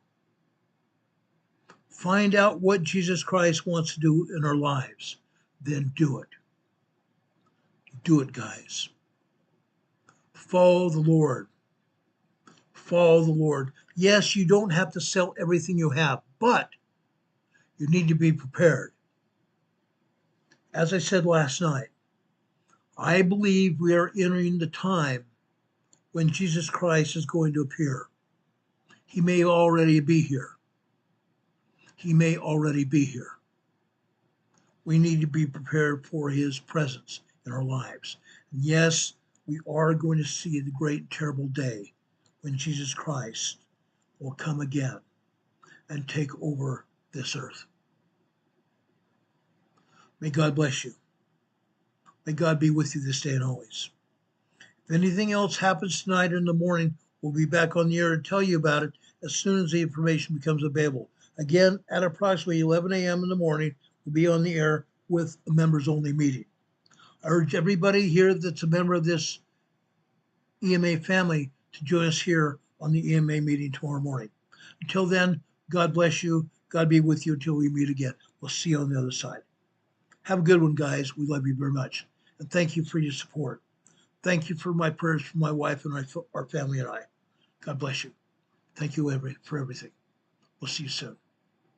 Find out what Jesus Christ wants to do in our lives. Then do it. Do it, guys. Follow the Lord. Follow the Lord. Yes, you don't have to sell everything you have, but you need to be prepared. As I said last night, I believe we are entering the time when Jesus Christ is going to appear. He may already be here. He may already be here. We need to be prepared for his presence in our lives. And yes, we are going to see the great and terrible day when Jesus Christ will come again and take over this earth. May God bless you. May God be with you this day and always. If anything else happens tonight or in the morning, we'll be back on the air to tell you about it as soon as the information becomes available. Again, at approximately 11 a.m. in the morning, we'll be on the air with a members-only meeting. I urge everybody here that's a member of this EMA family to join us here on the EMA meeting tomorrow morning. Until then, God bless you. God be with you until we meet again. We'll see you on the other side. Have a good one, guys. We love you very much. And thank you for your support. Thank you for my prayers for my wife and our family and I. God bless you. Thank you for everything. We'll see you soon.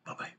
Bye-bye.